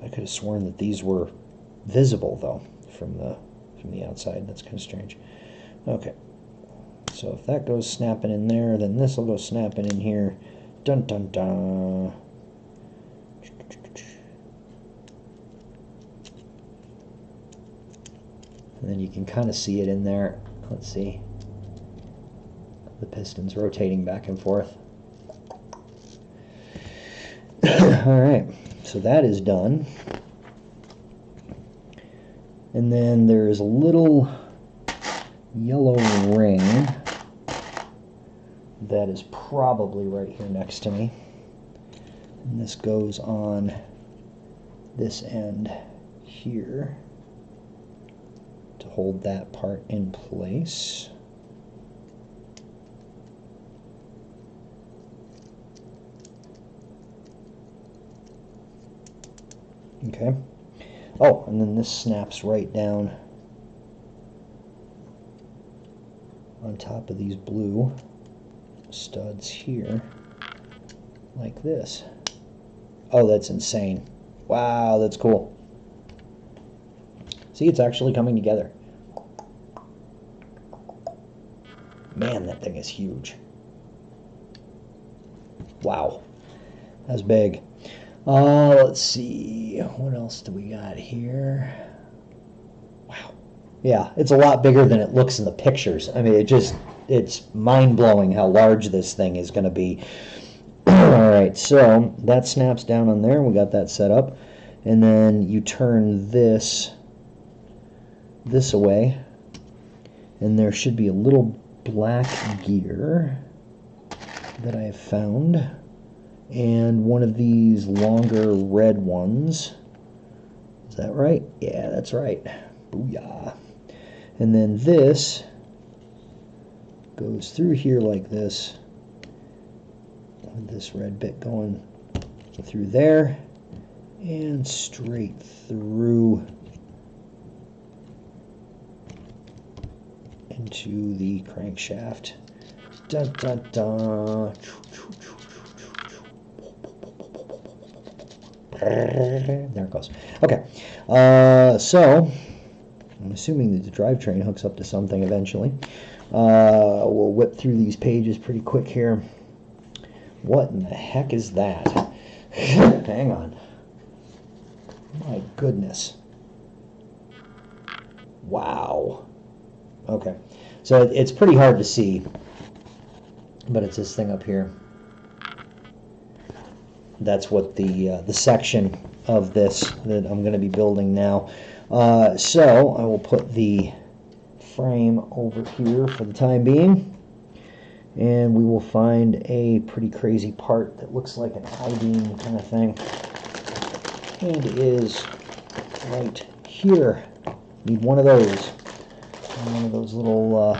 I could have sworn that these were visible though from the outside. That's kind of strange. Okay, so if that goes snapping in there, then this will go snapping in here. Dun dun dun. And then you can kind of see it in there. Let's see. The piston's rotating back and forth. Alright, so that is done. And then there's a little yellow ring that is probably right here next to me. And this goes on this end here to hold that part in place. Okay. Oh, and then this snaps right down on top of these blue studs here, like this. Oh, that's insane. Wow, that's cool. See, it's actually coming together. Man, that thing is huge. Wow, that's big. Let's see, what else do we got here? Wow. Yeah, it's a lot bigger than it looks in the pictures. I mean, it's mind-blowing how large this thing is going to be. Alright, so that snaps down on there. We got that set up. And then you turn this away. And there should be a little black gear that I have found. And one of these longer red ones. Is that right? Yeah, that's right. Booyah. And then this goes through here like this. With this red bit going through there and straight through into the crankshaft. Dun, dun, dun. There it goes. Okay, so I'm assuming that the drivetrain hooks up to something eventually. We'll whip through these pages pretty quick here. What in the heck is that? Hang on. My goodness. Wow. Okay, so it's pretty hard to see, but it's this thing up here. That's what the section of this that I'm going to be building now. So I will put the frame over here for the time being, and we will find a pretty crazy part that looks like an I-beam kind of thing, and it is right here. Need one of those. One of those little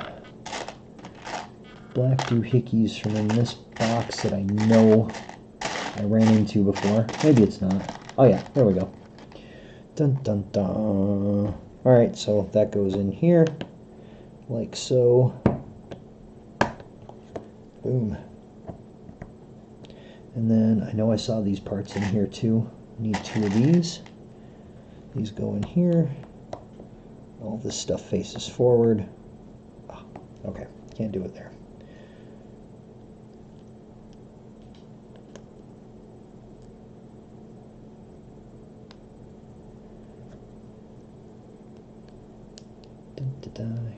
black doohickeys from in this box that I know I ran into before. Maybe it's not. Oh yeah, there we go. Dun dun dun. Alright, so that goes in here, like so. Boom. And then I know I saw these parts in here too. Need two of these. These go in here. All this stuff faces forward. Oh, okay, can't do it there.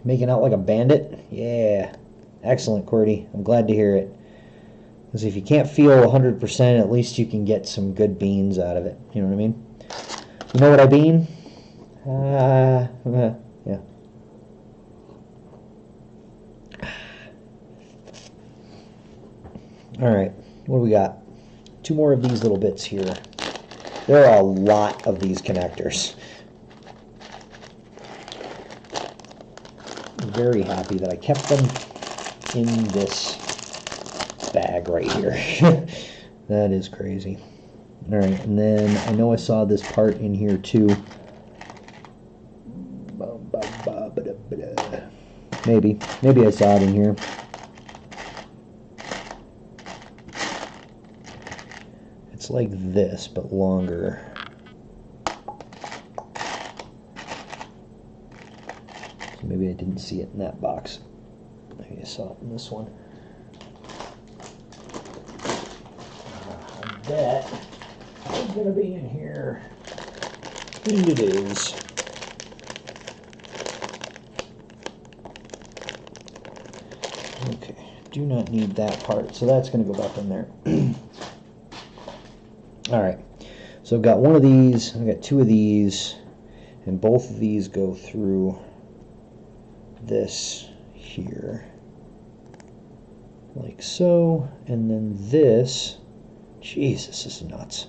Making out like a bandit? Yeah. Excellent, Cordy. I'm glad to hear it. Because if you can't feel 100%, at least you can get some good beans out of it. You know what I mean? You know what I bean? Yeah. Alright, what do we got? Two more of these little bits here. There are a lot of these connectors. I'm very happy that I kept them in this bag right here. That is crazy. Alright, and then I know I saw this part in here too. Maybe I saw it in here. It's like this, but longer. So maybe I didn't see it in that box. Maybe I saw it in this one. I bet it's gonna be in here. And it is. Okay, do not need that part, so that's gonna go back in there. All right, so I've got one of these, I've got two of these, and both of these go through this here, like so, and then this, Jesus, this is nuts.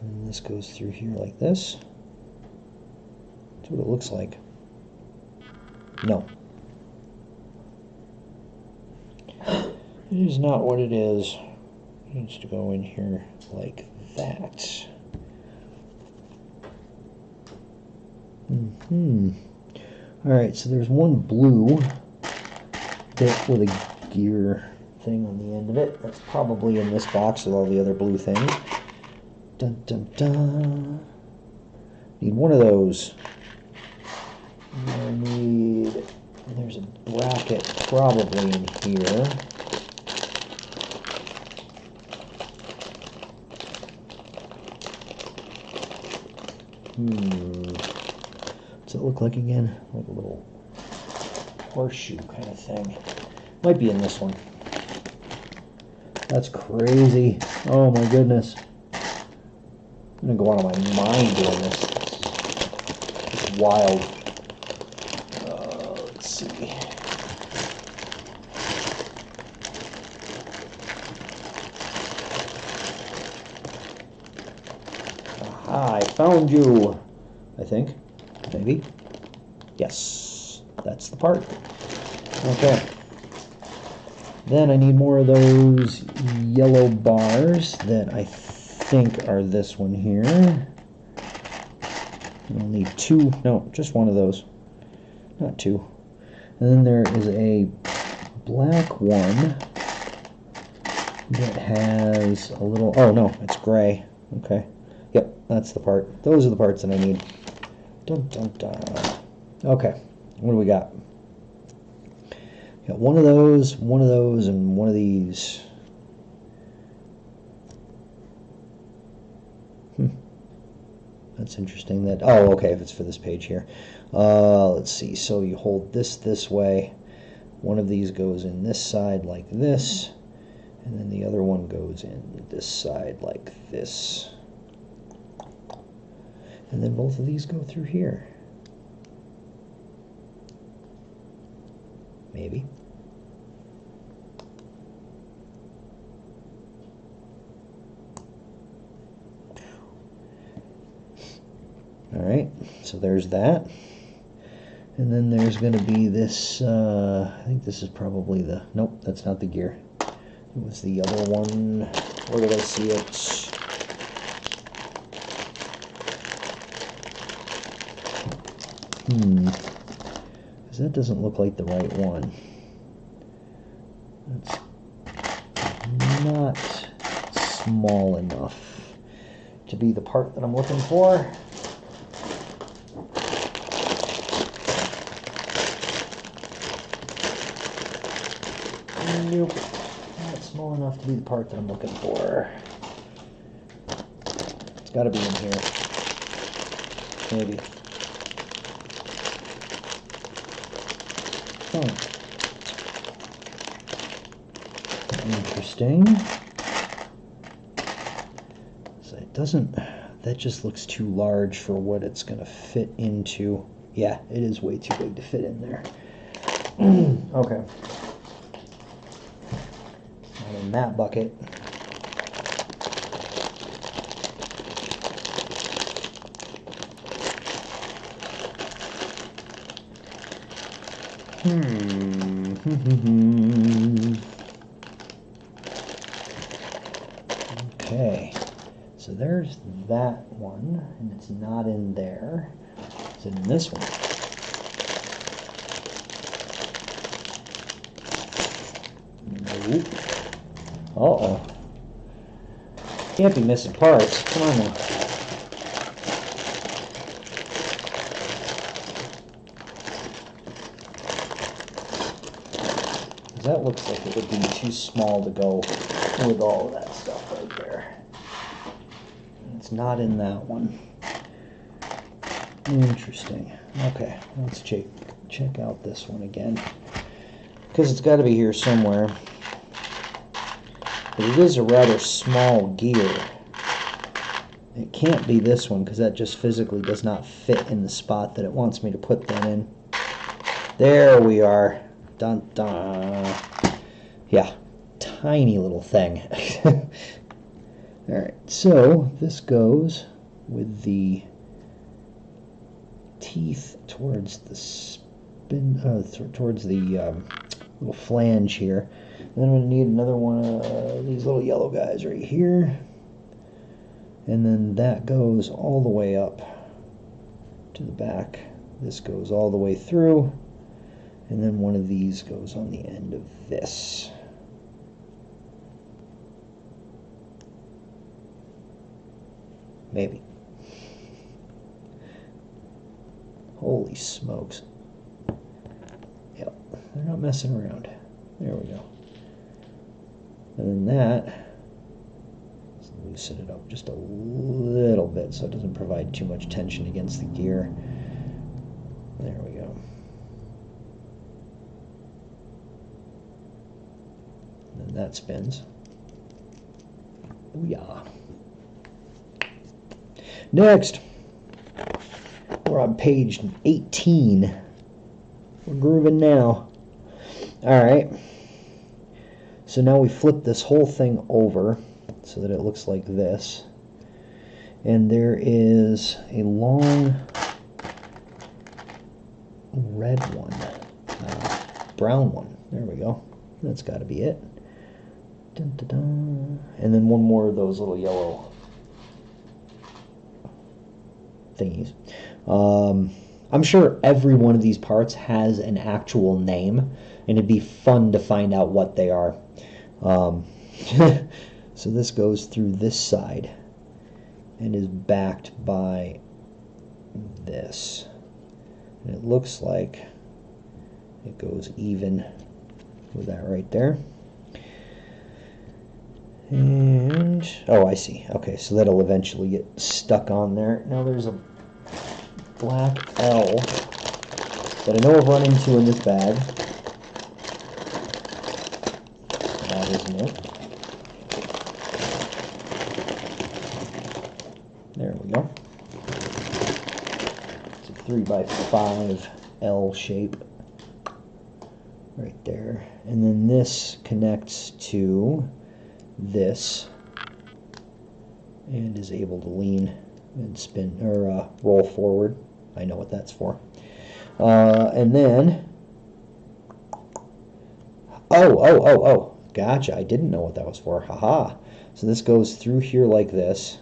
And this goes through here like this. That's what it looks like. No. It is not what it is. It needs to go in here like that. Alright, so there's one blue bit with a gear thing on the end of it. That's probably in this box with all the other blue things. Dun dun dun. Need one of those. I need, there's a bracket probably in here. What's it look like again? Like a little horseshoe kind of thing. Might be in this one. That's crazy. Oh my goodness. I'm gonna go out of my mind doing this. It's wild. Let's see. Aha, I found you. I think. Maybe. Yes. That's the part. Okay. Then I need more of those yellow bars that I think are this one here. I'll need two. No, just one of those. Not two. And then there is a black one that has a little... Oh, no, it's gray. Okay. Yep, that's the part. Those are the parts that I need. Dun, dun, dun. Okay, what do we got? Got one of those, and one of these. That's interesting. That oh, okay, if it's for this page here. Let's see. So you hold this way. One of these goes in this side like this, and then the other one goes in this side like this. And then both of these go through here. Maybe. All right, so there's that. And then there's going to be this, I think this is probably the, nope, that's not the gear. It was the other one. Where did I see it? Because that doesn't look like the right one. That's not small enough to be the part that I'm looking for. Nope, not small enough to be the part that I'm looking for. It's got to be in here. Maybe. Interesting. So it doesn't, that just looks too large for what it's going to fit into. Yeah, it is way too big to fit in there. Okay. Not in that bucket. Okay, so there's that one, and it's not in there. It's in this one. Nope. Uh-oh. Can't be missing parts. Come on now. because that looks like it would be too small to go with all of that stuff right there. It's not in that one. Interesting. Okay, let's check out this one again, because it's got to be here somewhere. But it is a rather small gear. It can't be this one, because that just physically does not fit in the spot that it wants me to put that in. There we are. Dun dun. Yeah, tiny little thing. Alright, so this goes with the teeth towards the spin, towards the little flange here. Then I'm going to need another one of these little yellow guys right here. And then that goes all the way up to the back. This goes all the way through. And then one of these goes on the end of this. Maybe. Holy smokes. Yep, they're not messing around. There we go. And then that, let's loosen it up just a little bit so it doesn't provide too much tension against the gear. There we go. And then that spins. Booyah. Next, we're on page 18. We're grooving now. Alright. So now we flip this whole thing over so that it looks like this. And there is a long red one. Brown one. There we go. That's got to be it. Dun, dun, dun. And then one more of those little yellow thingies. I'm sure every one of these parts has an actual name, and it'd be fun to find out what they are. So this goes through this side and is backed by this. And it looks like it goes even with that right there. And, oh, I see. Okay, so that'll eventually get stuck on there. Now there's a black L that I know I've run into in this bag. That isn't it. There we go. It's a 3x5 L shape right there. And then this connects to this and is able to lean and spin or roll forward. I know what that's for. And then oh, gotcha, I didn't know what that was for. Haha. So this goes through here like this,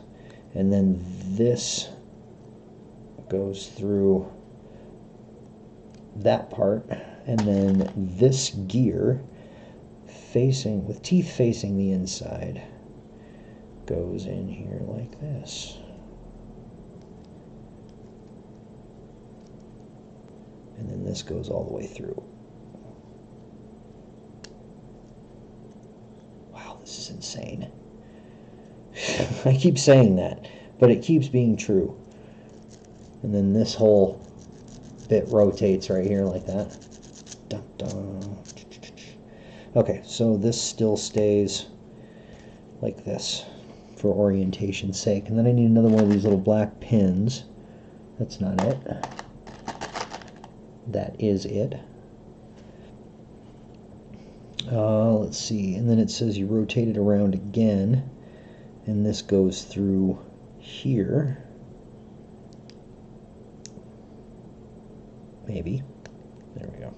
and then this goes through that part, and then this gear facing, with teeth facing the inside, goes in here like this. And then this goes all the way through. Wow, this is insane. I keep saying that, but it keeps being true. And then this whole bit rotates right here like that. Dun, dun. Okay, so this still stays like this for orientation's sake. And then I need another one of these little black pins. That's not it. That is it. Let's see. And then it says you rotate it around again. And this goes through here. Maybe. There we go.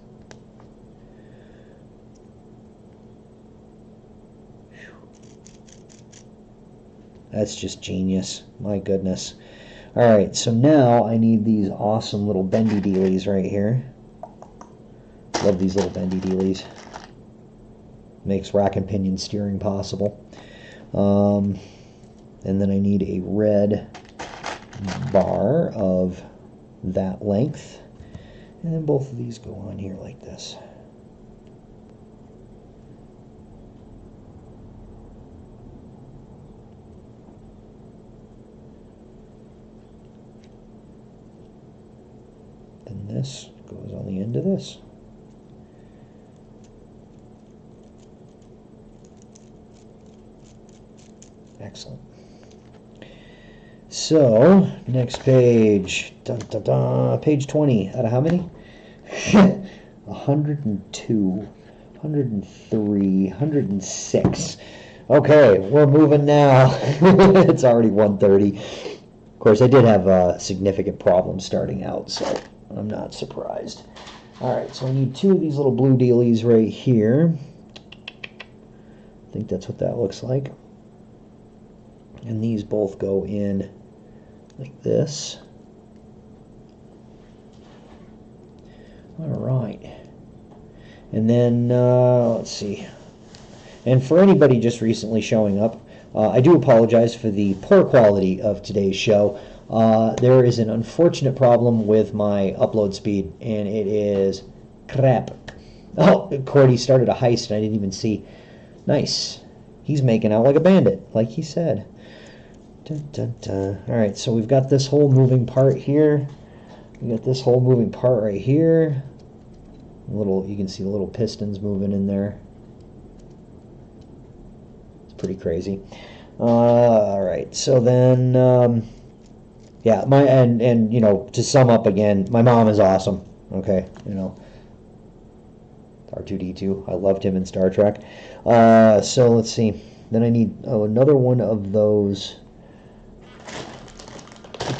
That's just genius. My goodness. Alright, so now I need these awesome little bendy dealies right here. Love these little bendy dealies. Makes rack and pinion steering possible. And then I need a red bar of that length. And then both of these go on here like this. this goes on the end of this. Excellent. So, next page. Dun, dun, dun. Page 20. Out of how many? 102, 103, 106. Okay, we're moving now. It's already 1:30. Of course, I did have a significant problem starting out, so I'm not surprised. All right, so I need two of these little blue dealies right here. I think that's what that looks like. And these both go in like this. All right. And then, let's see. And for anybody just recently showing up, I do apologize for the poor quality of today's show. There is an unfortunate problem with my upload speed, and it is crap. Oh, Cordy started a heist, and I didn't even see. Nice. He's making out like a bandit, like he said. Dun, dun, dun. All right, so we've got this whole moving part here. We got this whole moving part right here. You can see the little pistons moving in there. It's pretty crazy. All right, so then, yeah, and you know, to sum up again, my mom is awesome. Okay, you know, R2-D2. I loved him in Star Trek. So let's see. Then I need another one of those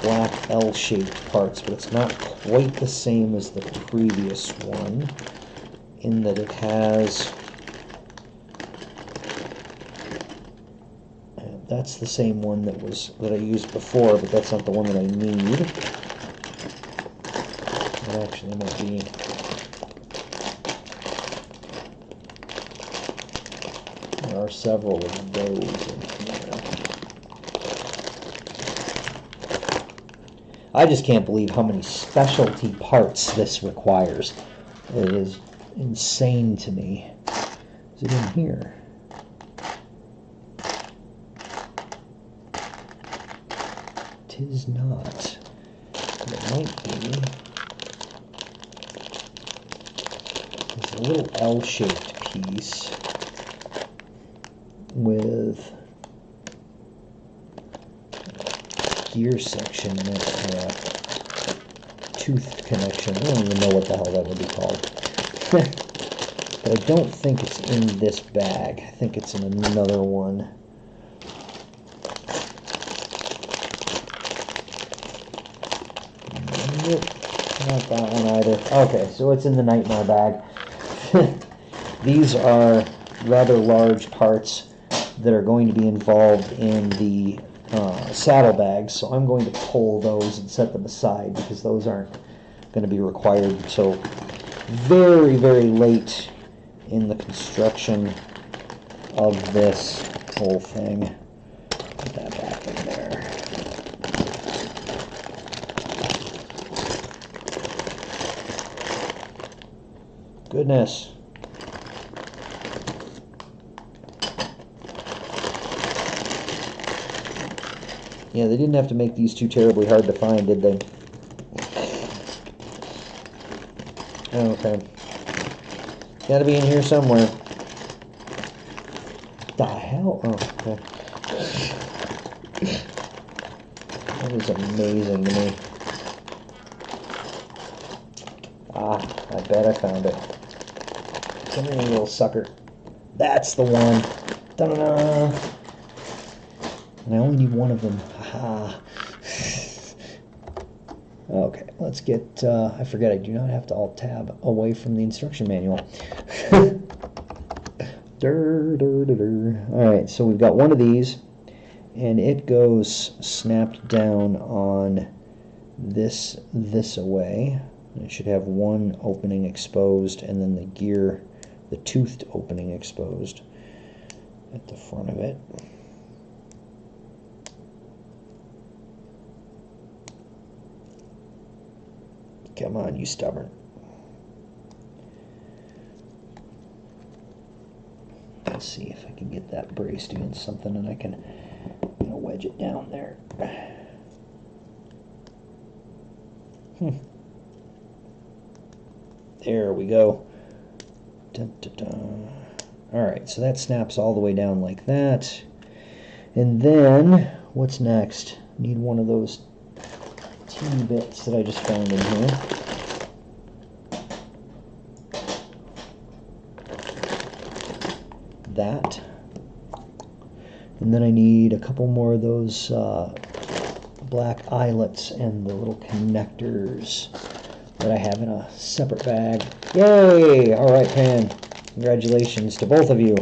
black L-shaped parts, but it's not quite the same as the previous one in that it has, that's the same one that I used before, but that's not the one that I need. It actually might be, there are several of those in here. I just can't believe how many specialty parts this requires. It is insane to me. Is it in here? Tis not. It might be. It's a little L-shaped piece with gear section that tooth connection. I don't even know what the hell that would be called. But I don't think it's in this bag. I think it's in another one. Nope, not that one either. Okay, so it's in the Nightmare bag. These are rather large parts that are going to be involved in the saddlebags, so I'm going to pull those and set them aside because those aren't going to be required until very, very late in the construction of this whole thing. Put that back in there. Goodness. Yeah, they didn't have to make these too terribly hard to find, did they? Okay. Gotta be in here somewhere. The hell? Oh, okay. That is amazing to me. Ah, I bet I found it. Come here, you little sucker. That's the one. Da-da-da. And I only need one of them. Haha. Okay, let's get, I forget I do not have to Alt-Tab away from the instruction manual. Alright, so we've got one of these, and it goes snapped down on this away. It should have one opening exposed, and then the gear, the toothed opening exposed at the front of it. Come on, you stubborn. Let's see if I can get that braced against something and I can, you know, wedge it down there. There we go. Dun, dun, dun. All right, so that snaps all the way down like that. And then, what's next? Need one of those teeny bits that I just found in here. That. And then I need a couple more of those black eyelets and the little connectors that I have in a separate bag. Yay! All right, Pan. Congratulations to both of you.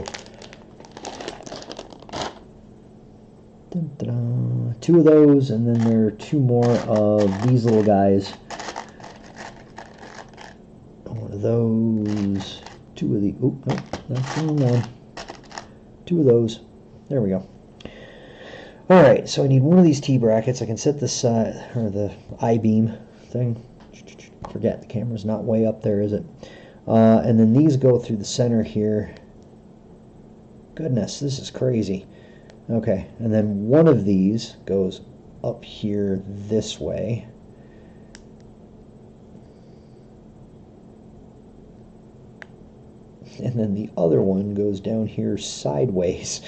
Dun, dun, dun. 2 of those, and then there are 2 more of these little guys. One of those. 2 of the. Oop, nope, that's the wrong one. 2 of those. There we go. All right, so I need one of these T-brackets. I can set this or the I-beam thing. Forget the camera's not way up there, is it? And then these go through the center here. Goodness, this is crazy. Okay, and then one of these goes up here this way. And then the other one goes down here sideways.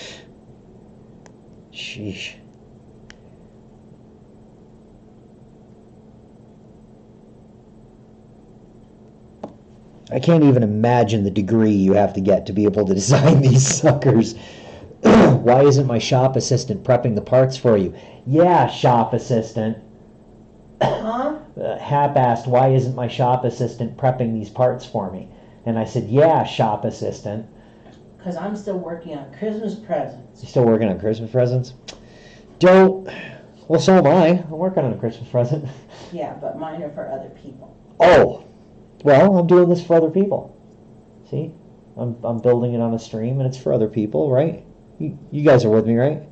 Sheesh. I can't even imagine the degree you have to get to be able to design these suckers. Why isn't my shop assistant prepping the parts for you? Yeah, shop assistant. Huh? Hap asked, why isn't my shop assistant prepping these parts for me? And I said, yeah, shop assistant. Because I'm still working on Christmas presents. You still working on Christmas presents? Don't. Well, so am I. I'm working on a Christmas present. Yeah, but mine are for other people. Oh. Well, I'm doing this for other people. See? I'm building it on a stream, and it's for other people, right? You guys are with me, right?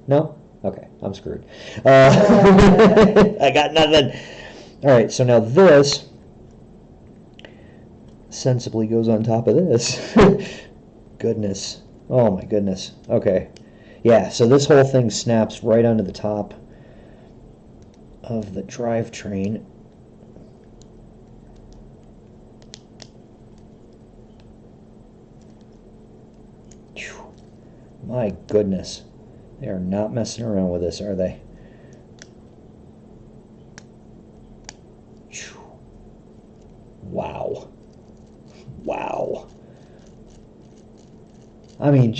No? Okay, I'm screwed. I got nothing. All right, so now this sensibly goes on top of this. Goodness. Oh, my goodness. Okay. Yeah, so this whole thing snaps right onto the top of the drivetrain. My goodness. They are not messing around with this, are they? Wow. Wow. I mean,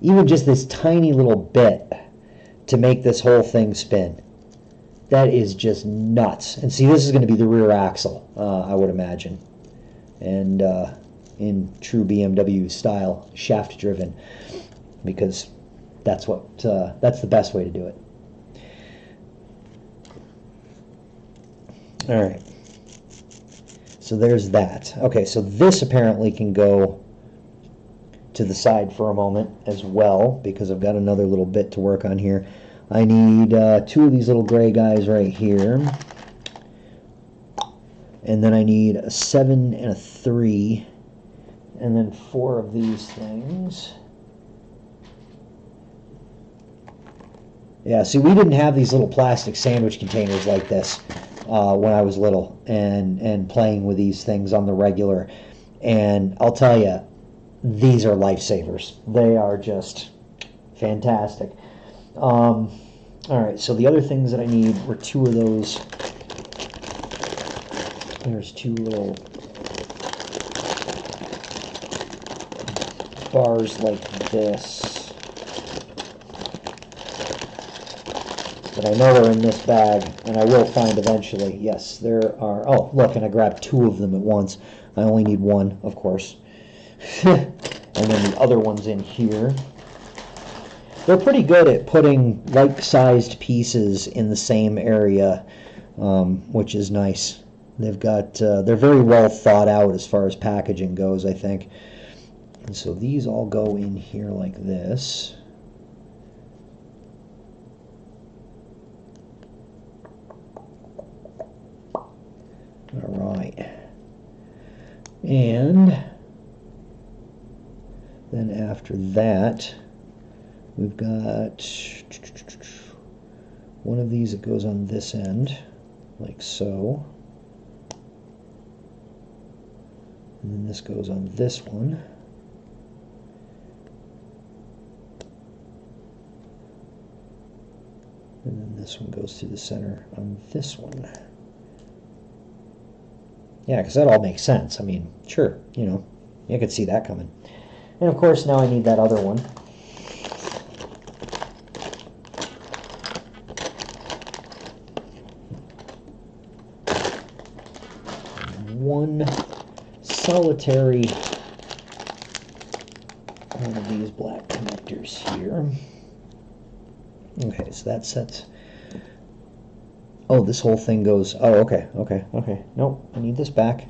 even just this tiny little bit to make this whole thing spin. That is just nuts. And see, this is going to be the rear axle, I would imagine. And in true BMW style, shaft driven, because that's the best way to do it. All right. So there's that. Okay, so this apparently can go to the side for a moment as well, because I've got another little bit to work on here. I need 2 of these little gray guys right here. And then I need a 7 and a 3. And then 4 of these things. Yeah, see, we didn't have these little plastic sandwich containers like this when I was little and playing with these things on the regular. And I'll tell you, these are lifesavers. They are just fantastic. All right, so the other things that I need were 2 of those. There's 2 little bars like this that I know are in this bag, and I will find eventually. Yes, there are. Oh, look, and I grabbed 2 of them at once. I only need 1, of course. And then the other one's in here. They're pretty good at putting like-sized pieces in the same area, which is nice. They've got, they're very well thought out as far as packaging goes, I think. And so these all go in here like this. All right. And then after that, we've got one of these that goes on this end, like so. And then this goes on this one. And then this one goes through the center on this one. Yeah, because that all makes sense. I mean, sure, you know, you could see that coming. And of course, now I need that other one. One solitary one of these black connectors here. Okay, so that sets. Oh, this whole thing goes. Oh, okay. Nope, I need this back.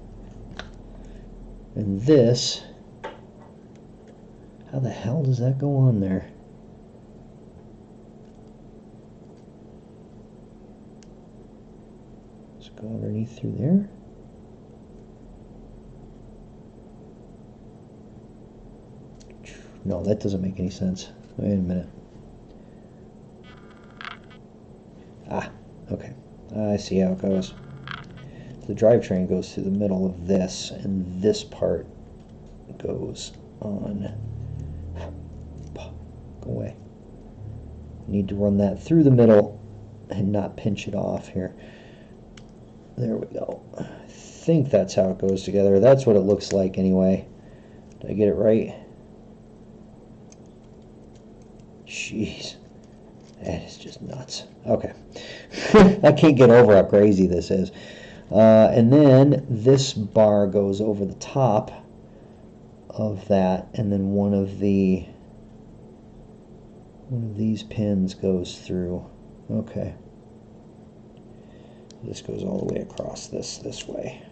And this. How the hell does that go on there? Let's go underneath through there. No, that doesn't make any sense. Wait a minute. Ah, okay. I see how it goes. The drivetrain goes through the middle of this, and this part goes on. Go away. Need to run that through the middle and not pinch it off here. There we go. I think that's how it goes together. That's what it looks like anyway. Did I get it right? Jeez. That is just nuts. Okay. I can't get over how crazy this is. And then this bar goes over the top of that, and then one of these pins goes through. Okay. This goes all the way across this way.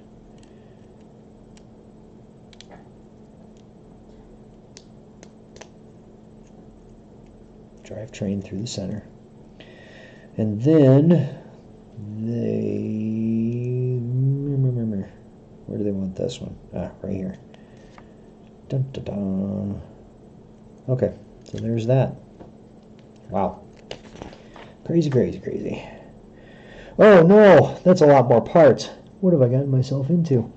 Drivetrain through the center. And then where do they want this one? Ah, right here. Dun, dun, dun. Okay, so there's that. Wow. Crazy. Oh no, that's a lot more parts. What have I gotten myself into?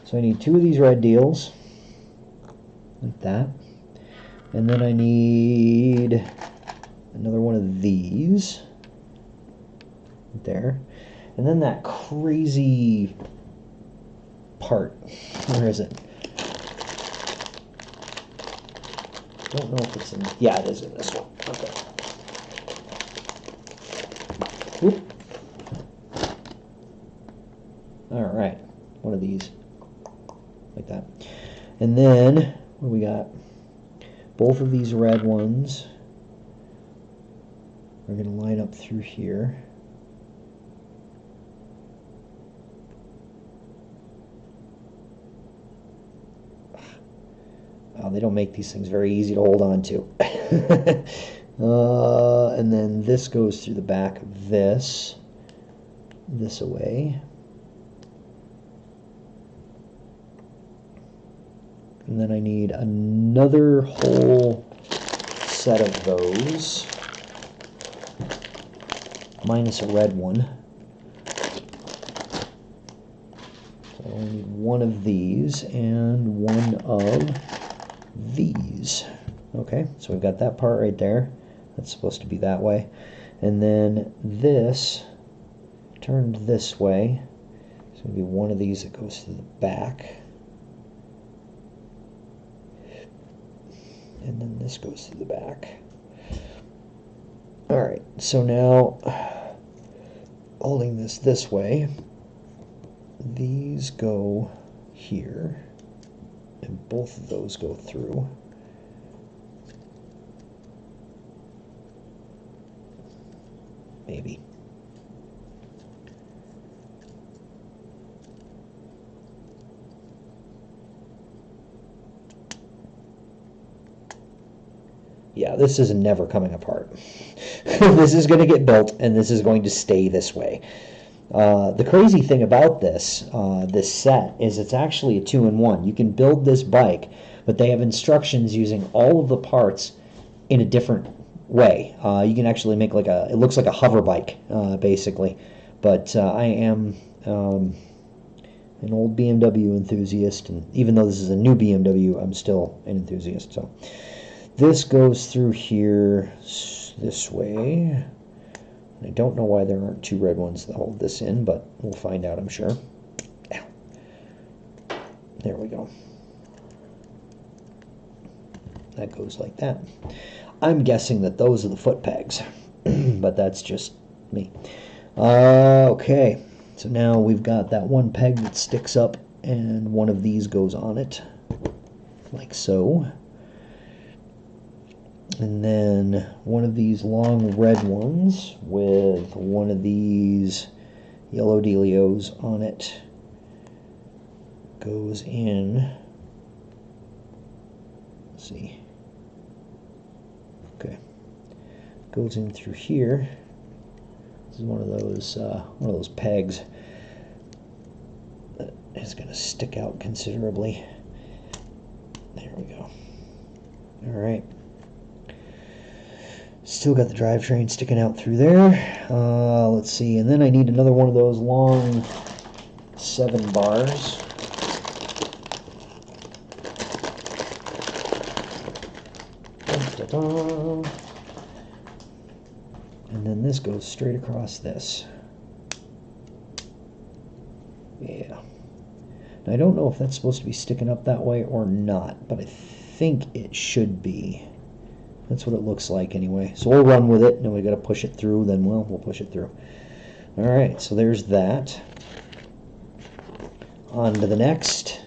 So I need 2 of these red deals, like that. And then I need another one of these, right there. And then that crazy part. Where is it? Don't know if it's in. Yeah, it is in this one. Okay. Oop. All right. One of these, like that. And then what do we got? Both of these red ones are going to line up through here. Oh, they don't make these things very easy to hold on to. And then this goes through the back of this away. And then I need another whole set of those, minus a red one. So I only need one of these and one of these. Okay, so we've got that part right there. That's supposed to be that way. And then this, turned this way, it's going to be one of these that goes to the back. And then this goes to the back. Alright, so now, holding this way, these go here, and both of those go through. Maybe. Yeah, this is never coming apart. This is going to get built, and this is going to stay this way. The crazy thing about this set is it's actually a 2-in-1. You can build this bike, but they have instructions using all of the parts in a different way. You can actually make like it looks like a hover bike, basically. But I am an old BMW enthusiast, and even though this is a new BMW, I'm still an enthusiast. So this goes through here this way. I don't know why there aren't two red ones that hold this in, but we'll find out, I'm sure. Ow. There we go. That goes like that. I'm guessing that those are the foot pegs, but that's just me. Okay, so now we've got that one peg that sticks up, and one of these goes on it, like so. And then one of these long red ones with one of these yellow dealios on it goes in. Let's see. Okay, goes in through here. This is one of those pegs that is going to stick out considerably. There we go. All right. Still got the drivetrain sticking out through there. Let's see, and then I need another one of those long 7 bars. Da-da-da. And then this goes straight across this. Yeah. Now, I don't know if that's supposed to be sticking up that way or not, but I think it should be. That's what it looks like anyway. So we'll run with it, and we got to push it through, then we'll push it through. All right, so there's that. On to the next.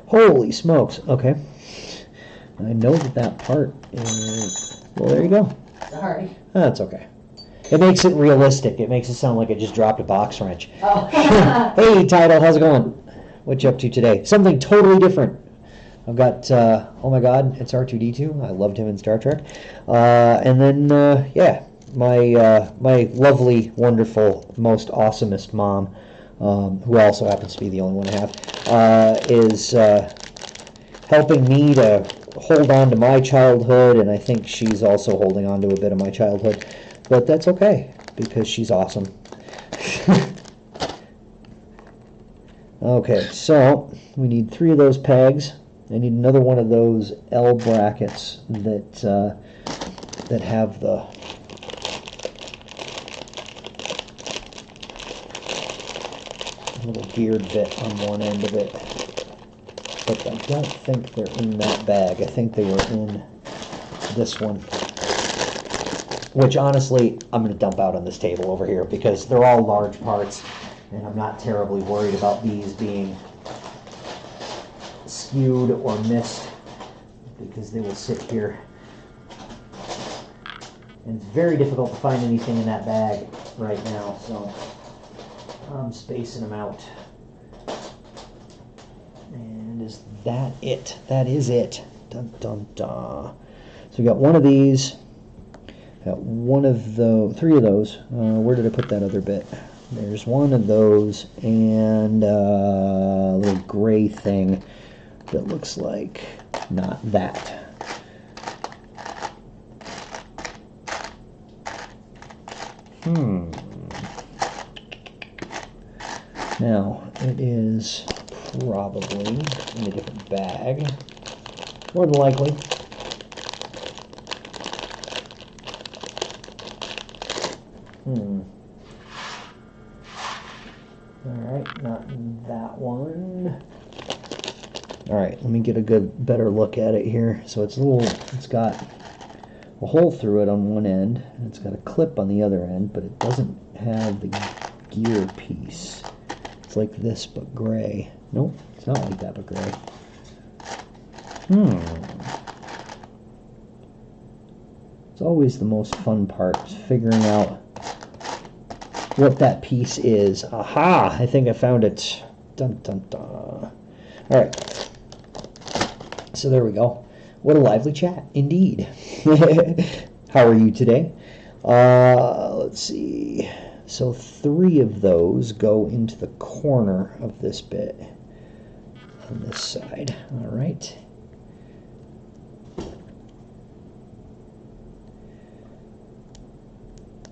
Holy smokes. Okay. I know that part is... Well, there you go. Sorry. That's okay. It makes it realistic. It makes it sound like I just dropped a box wrench. Oh. Hey, Tidal, how's it going? What you up to today? Something totally different. I've got, oh my god, it's R2-D2. I loved him in Star Trek. And then, yeah, my lovely, wonderful, most awesomest mom, who also happens to be the only one I have, is helping me to hold on to my childhood, and I think she's also holding on to a bit of my childhood. But that's okay, because she's awesome. Okay, so we need 3 of those pegs. I need another one of those L brackets that that have the little geared bit on one end of it. But I don't think they're in that bag. I think they were in this one. Which, honestly, I'm going to dump out on this table over here because they're all large parts, and I'm not terribly worried about these being skewed or missed because they will sit here. And it's very difficult to find anything in that bag right now, so I'm spacing them out. And is that it? That is it. Dun dun dun. So we got one of these. Got one of the 3 of those. Where did I put that other bit? There's one of those and a little gray thing that looks like not that. Now, it is probably in a different bag. More than likely. Alright, not that one. Alright, let me get a better look at it here. So it's got a hole through it on one end, and it's got a clip on the other end, but it doesn't have the gear piece. It's like this, but gray. Nope, it's not like that, but gray. It's always the most fun part, figuring out what that piece is. Aha! I think I found it. Dun dun dun. Alright. So there we go. What a lively chat, indeed. How are you today? Let's see. So 3 of those go into the corner of this bit on this side. Alright.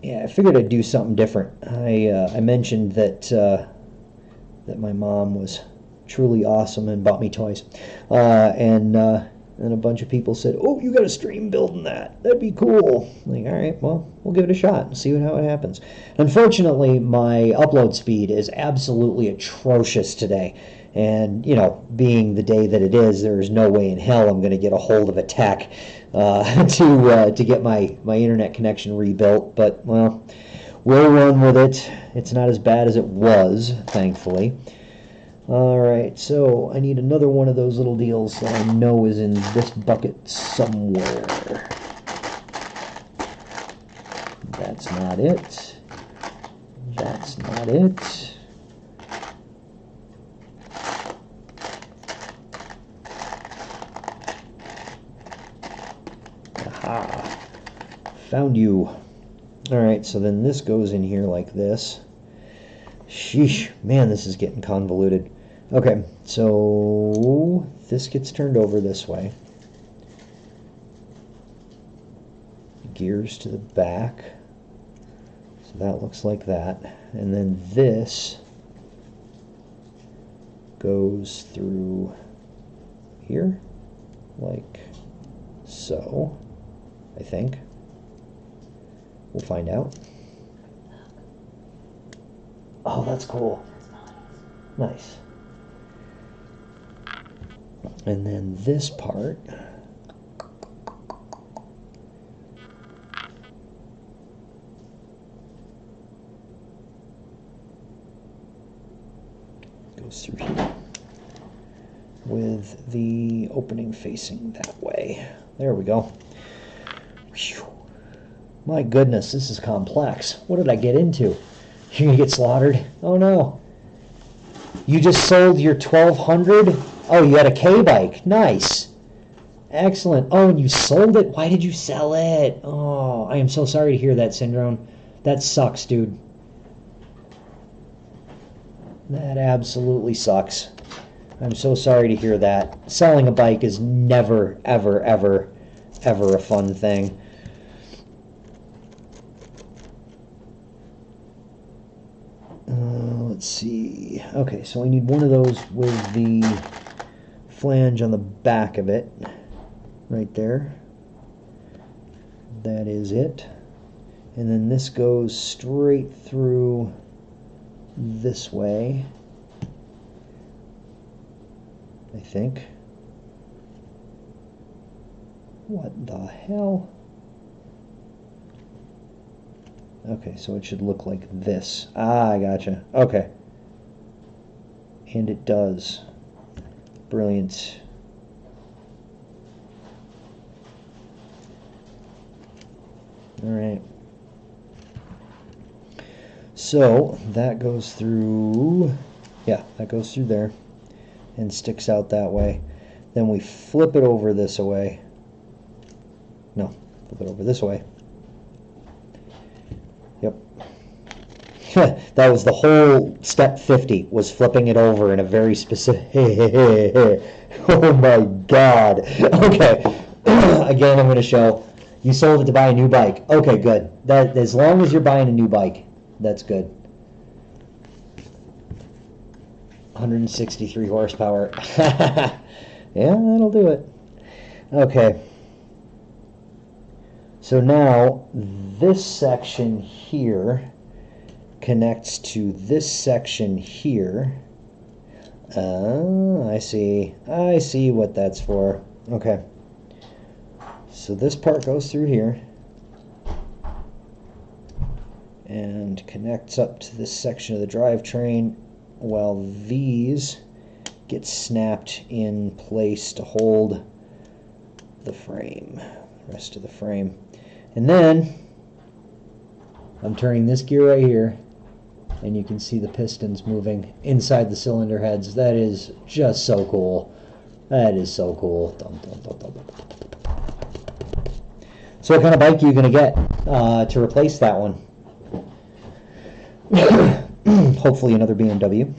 Yeah, I figured I'd do something different. I mentioned that that my mom was truly awesome and bought me toys. And a bunch of people said, "Oh, you got to stream building that. That'd be cool." I'm like, all right, well, we'll give it a shot and see how it happens. Unfortunately, my upload speed is absolutely atrocious today. And, you know, being the day that it is, there is no way in hell I'm going to get a hold of a tech to get my internet connection rebuilt. But, well, we'll run with it. It's not as bad as it was, thankfully. All right, so I need another one of those little deals that I know is in this bucket somewhere. That's not it. That's not it. Aha. Found you. All right, so then this goes in here like this. Sheesh, man, this is getting convoluted. Okay, so this gets turned over this way. Gears to the back. So that looks like that. And then this goes through here, like so, I think. We'll find out. Oh, that's cool. Nice. And then this part goes through here with the opening facing that way. There we go. Whew. My goodness, this is complex. What did I get into? You're gonna get slaughtered? Oh no. You just sold your 1200? Oh, you had a K-bike. Nice. Excellent. Oh, and you sold it? Why did you sell it? Oh, I am so sorry to hear that, Syndrome. That sucks, dude. That absolutely sucks. I'm so sorry to hear that. Selling a bike is never, ever, ever, ever a fun thing. Let's see. Okay, so I need one of those with the flange on the back of it. Right there. That is it. And then this goes straight through this way, I think. What the hell? Okay, so it should look like this. Ah, I gotcha. Okay. And it does. Brilliant. All right. So that goes through, yeah, that goes through there and sticks out that way. Then we flip it over this way. No, flip it over this way. Yep. That was the whole step 50, was flipping it over in a very specific... Oh my God. Okay. Again, I'm going to show. You sold it to buy a new bike. Okay, good. That, as long as you're buying a new bike, that's good. 163 horsepower. Yeah, that'll do it. Okay. So now, this section here connects to this section here. I see. I see what that's for. Okay. So this part goes through here and connects up to this section of the drivetrain, while these get snapped in place to hold the frame, the rest of the frame. And then I'm turning this gear right here, and you can see the pistons moving inside the cylinder heads. That is just so cool. That is so cool. Dun, dun, dun, dun, dun. So what kind of bike are you going to get to replace that one? Hopefully another BMW.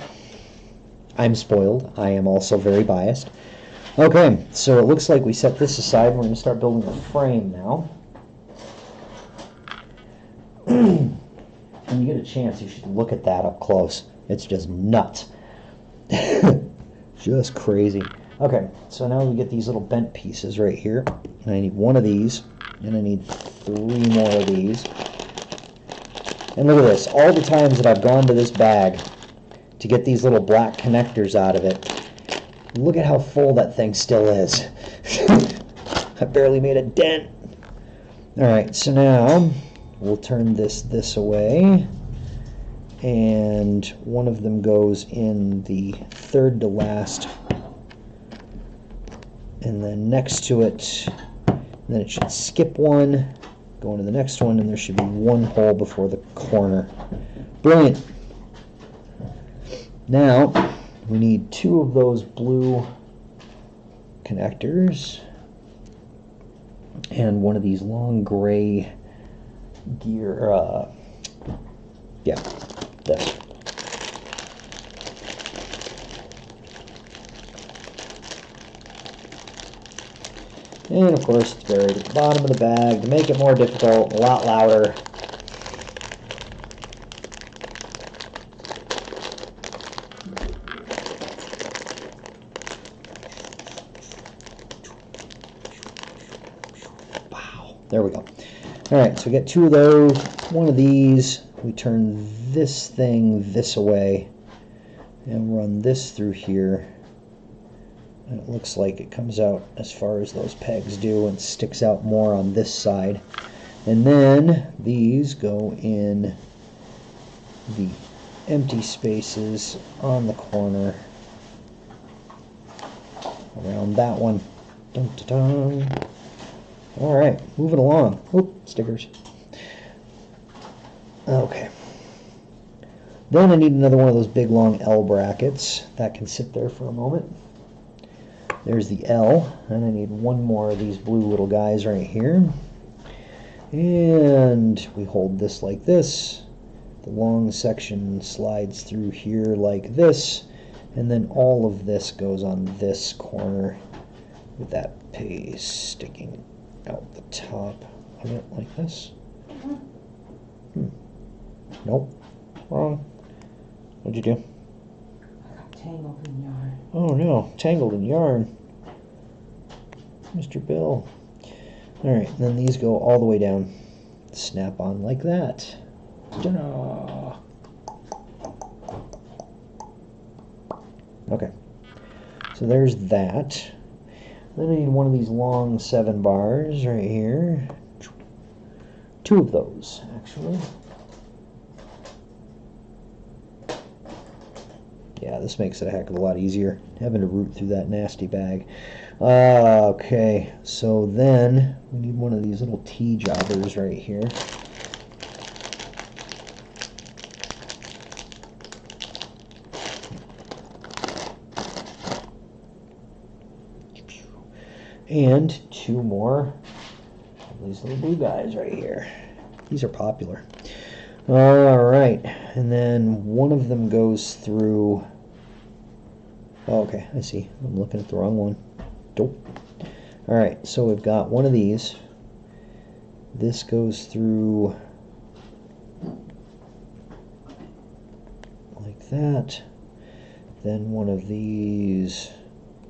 I'm spoiled. I am also very biased. Okay, so it looks like we set this aside. We're going to start building the frame now. When you get a chance, you should look at that up close. It's just nuts. Just crazy. Okay, so now we get these little bent pieces right here. And I need one of these, and I need 3 more of these. And look at this, all the times that I've gone to this bag to get these little black connectors out of it, look at how full that thing still is. I barely made a dent. Alright, so now we'll turn this away. And one of them goes in the third to last. And then next to it, then it should skip one, go into the next one, and there should be one hole before the corner. Brilliant. Now, we need 2 of those blue connectors and one of these long gray gear, yeah, this. And of course, it's buried at the bottom of the bag to make it more difficult, a lot louder. Wow, there we go. All right, so we get 2 of those, one of these. We turn this thing this way and run this through here. And it looks like it comes out as far as those pegs do and sticks out more on this side. And then these go in the empty spaces on the corner around that one. Dun, dun, dun. All right, moving along. Oop, stickers. Okay. Then I need another one of those big long L brackets. That can sit there for a moment. There's the L, and I need one more of these blue little guys right here. And we hold this like this. The long section slides through here like this, and then all of this goes on this corner with that paste sticking out the top of it like this. Nope, wrong. What'd you do? I got tangled in yarn. Oh no, tangled in yarn. Mr. Bill. Alright, then these go all the way down. Snap on like that. Ta-da! Okay, so there's that. Then I need one of these long 7 bars right here. 2 of those, actually. Yeah, this makes it a heck of a lot easier, having to root through that nasty bag. Okay, so then we need one of these little T-jobbers right here. And 2 more of these little blue guys right here. These are popular. Alright, and then one of them goes through... Oh, okay, I see. I'm looking at the wrong one. Dope. Alright, so we've got one of these. This goes through like that. Then one of these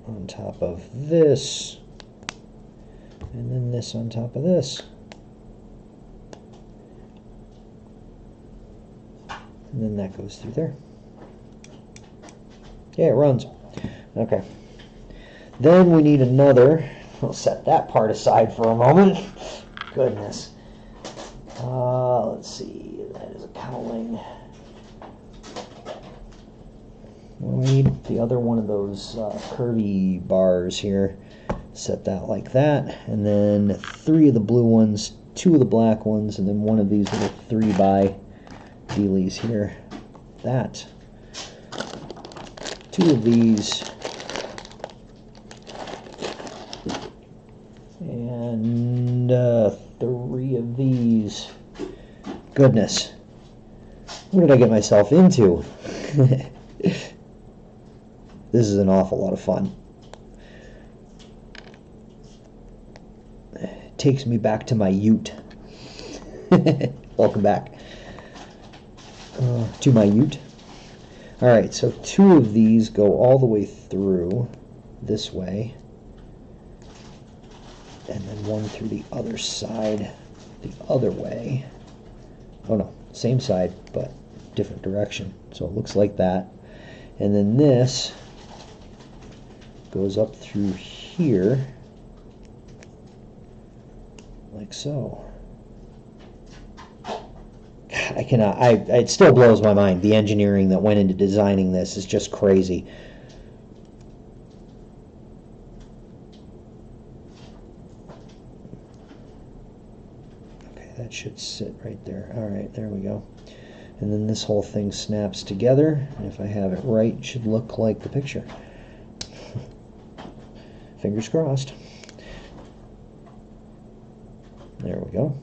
on top of this. And then this on top of this. And then that goes through there. Yeah, it runs. Okay. Then we need another. I'll set that part aside for a moment. Goodness. Let's see. That is a cowling. We need the other one of those curvy bars here. Set that like that. And then 3 of the blue ones, 2 of the black ones, and then one of these little 3x dealies here. That. 2 of these. And 3 of these. Goodness. What did I get myself into? This is an awful lot of fun. It takes me back to my ute. Welcome back to my ute. All right, so two of these go all the way through this way, and then one through the other side the other way. Oh no, same side, but different direction. So it looks like that. And then this goes up through here, like so. God, I cannot, it still blows my mind. The engineering that went into designing this is just crazy. Okay, that should sit right there. All right, there we go. And then this whole thing snaps together, and if I have it right, it should look like the picture. Fingers crossed. There we go.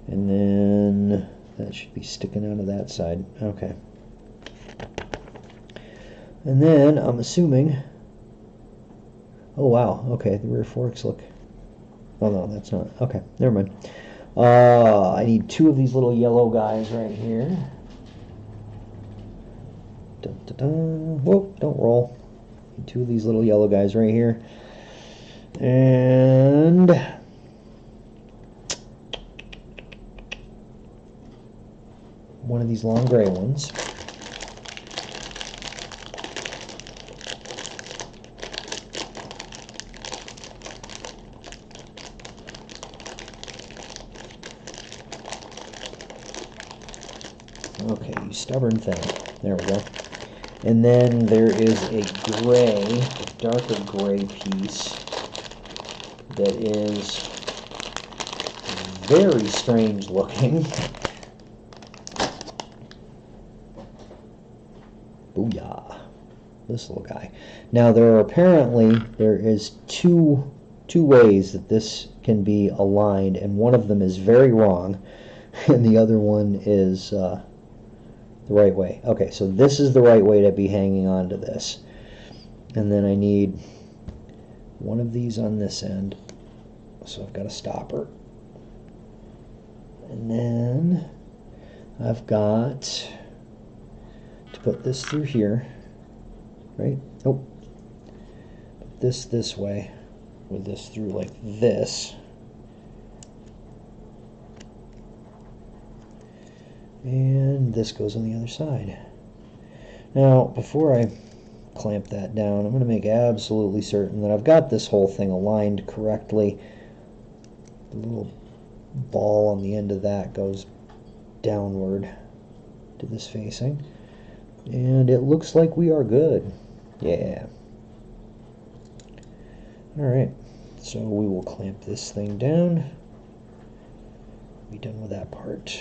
And then that should be sticking out of that side. Okay. And then I'm assuming, oh wow, okay, the rear forks look, oh no, that's not, okay, never mind. I need two of these little yellow guys right here. Dun, dun, dun. Whoa, don't roll. Need two of these little yellow guys right here. And one of these long gray ones. Okay, you stubborn thing. There we go. And then there is a gray, darker gray piece that is very strange looking. Booyah. This little guy. Now there is two ways that this can be aligned, and one of them is very wrong, and the other one is the right way. Okay, so this is the right way to be hanging on to this. And then I need one of these on this end. So I've got a stopper. And then I've got to put this through here. Right? Oh. Put this way. With this through like this. And this goes on the other side. Now, before I clamp that down, I'm going to make absolutely certain that I've got this whole thing aligned correctly. The little ball on the end of that goes downward to this facing. And it looks like we are good. Yeah. Alright, so we will clamp this thing down. Be done with that part.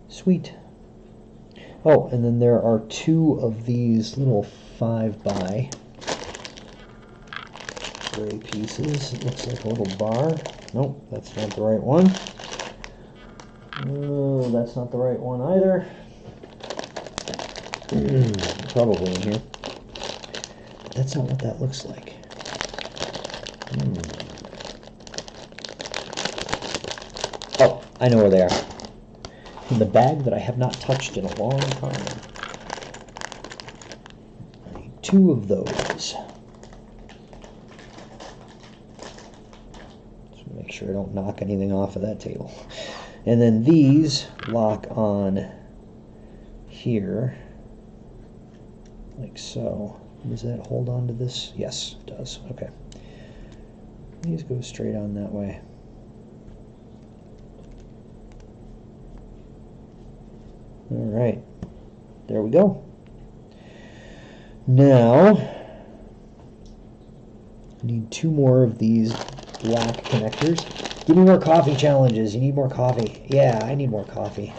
Sweet. Oh, and then there are two of these little 5x gray pieces. It looks like a little bar. Nope, that's not the right one. Oh, that's not the right one either. Probably in here. But that's not what that looks like. Oh, I know where they are. In the bag that I have not touched in a long time. I need two of those. Just make sure I don't knock anything off of that table. And then these lock on here, like so. Does that hold on to this? Yes, it does. Okay. These go straight on that way. All right, there we go. Now, I need two more of these black connectors. Give me more coffee challenges. You need more coffee. Yeah, I need more coffee.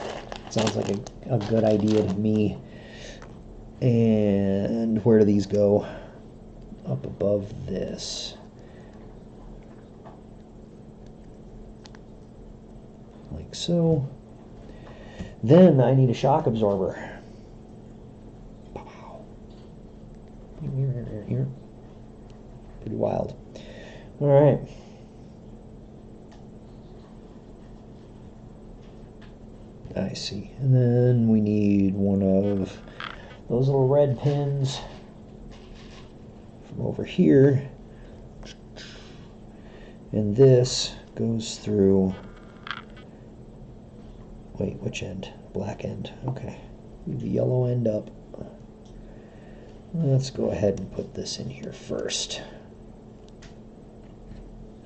Sounds like a good idea to me. And where do these go? Up above this. Like so. Then I need a shock absorber. Pretty wild. All right. I see. And then we need one of those little red pins from over here. And this goes through, wait, which end? Black end. Okay. Leave the yellow end up. Let's go ahead and put this in here first.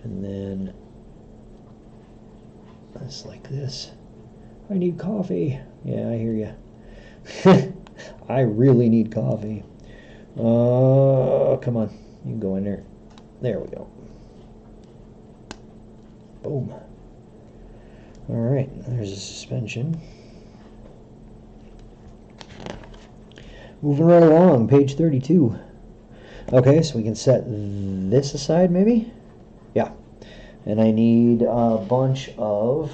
And then this like this. I need coffee. Yeah, I hear you. I really need coffee. Come on. You can go in there. There we go. Boom. All right, there's a suspension. Moving right along, page 32. Okay, so we can set this aside maybe? Yeah. And I need a bunch of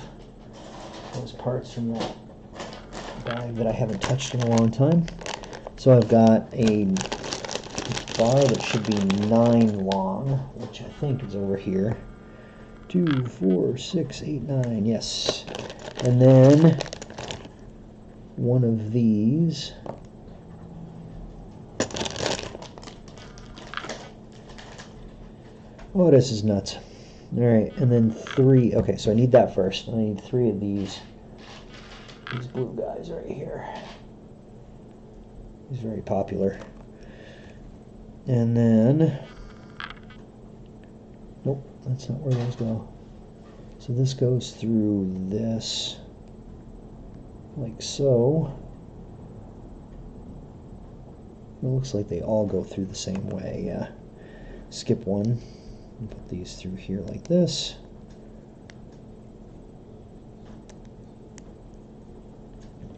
those parts from that bag that I haven't touched in a long time. So I've got a bar that should be 9 long, which I think is over here. 2, 4, 6, 8, 9, yes. And then one of these. Oh, this is nuts. All right, and then 3. Okay, so I need that first. I need 3 of these blue guys right here. He's very popular. And then, nope, that's not where those go. So this goes through this, like so. It looks like they all go through the same way, yeah. Skip one. And put these through here like this.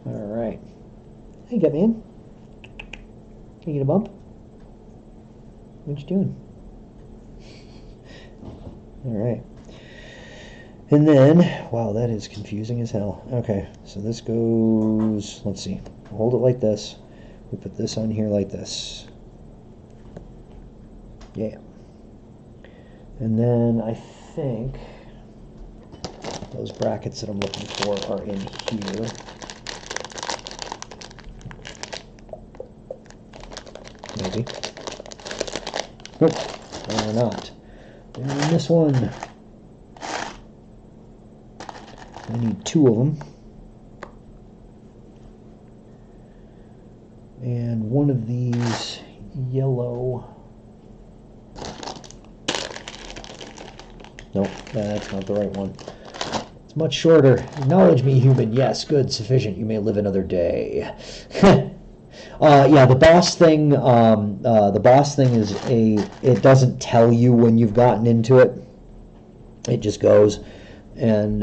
All right. Hey, get man. Can you get a bump? What you doing? All right. And then, wow, that is confusing as hell. Okay, so this goes, let's see, hold it like this. We put this on here like this. Yeah. And then I think those brackets that I'm looking for are in here. Maybe. Nope, they're not. They're in this one. I need 2 of them. And one of these yellow. Nope, that's not the right one. It's much shorter. Acknowledge me, human. Yes, good, sufficient. You may live another day. Yeah, the boss thing. The boss thing is it doesn't tell you when you've gotten into it. It just goes, and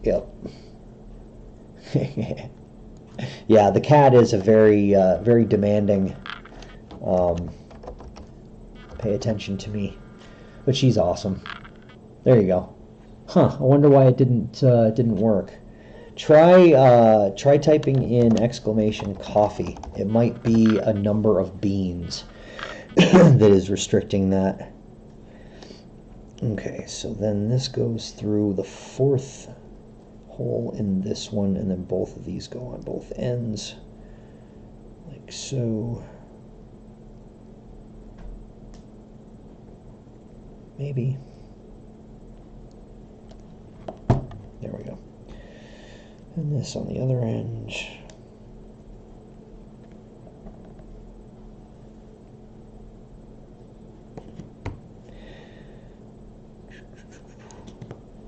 yep. Yeah, the cat is a very very demanding. Pay attention to me, but she's awesome. There you go. Huh, I wonder why it didn't work. Try typing in exclamation coffee. It might be a number of beans that is restricting that. Okay, so then this goes through the 4th hole in this one, and then both of these go on both ends, like so. Maybe. There we go. And this on the other end.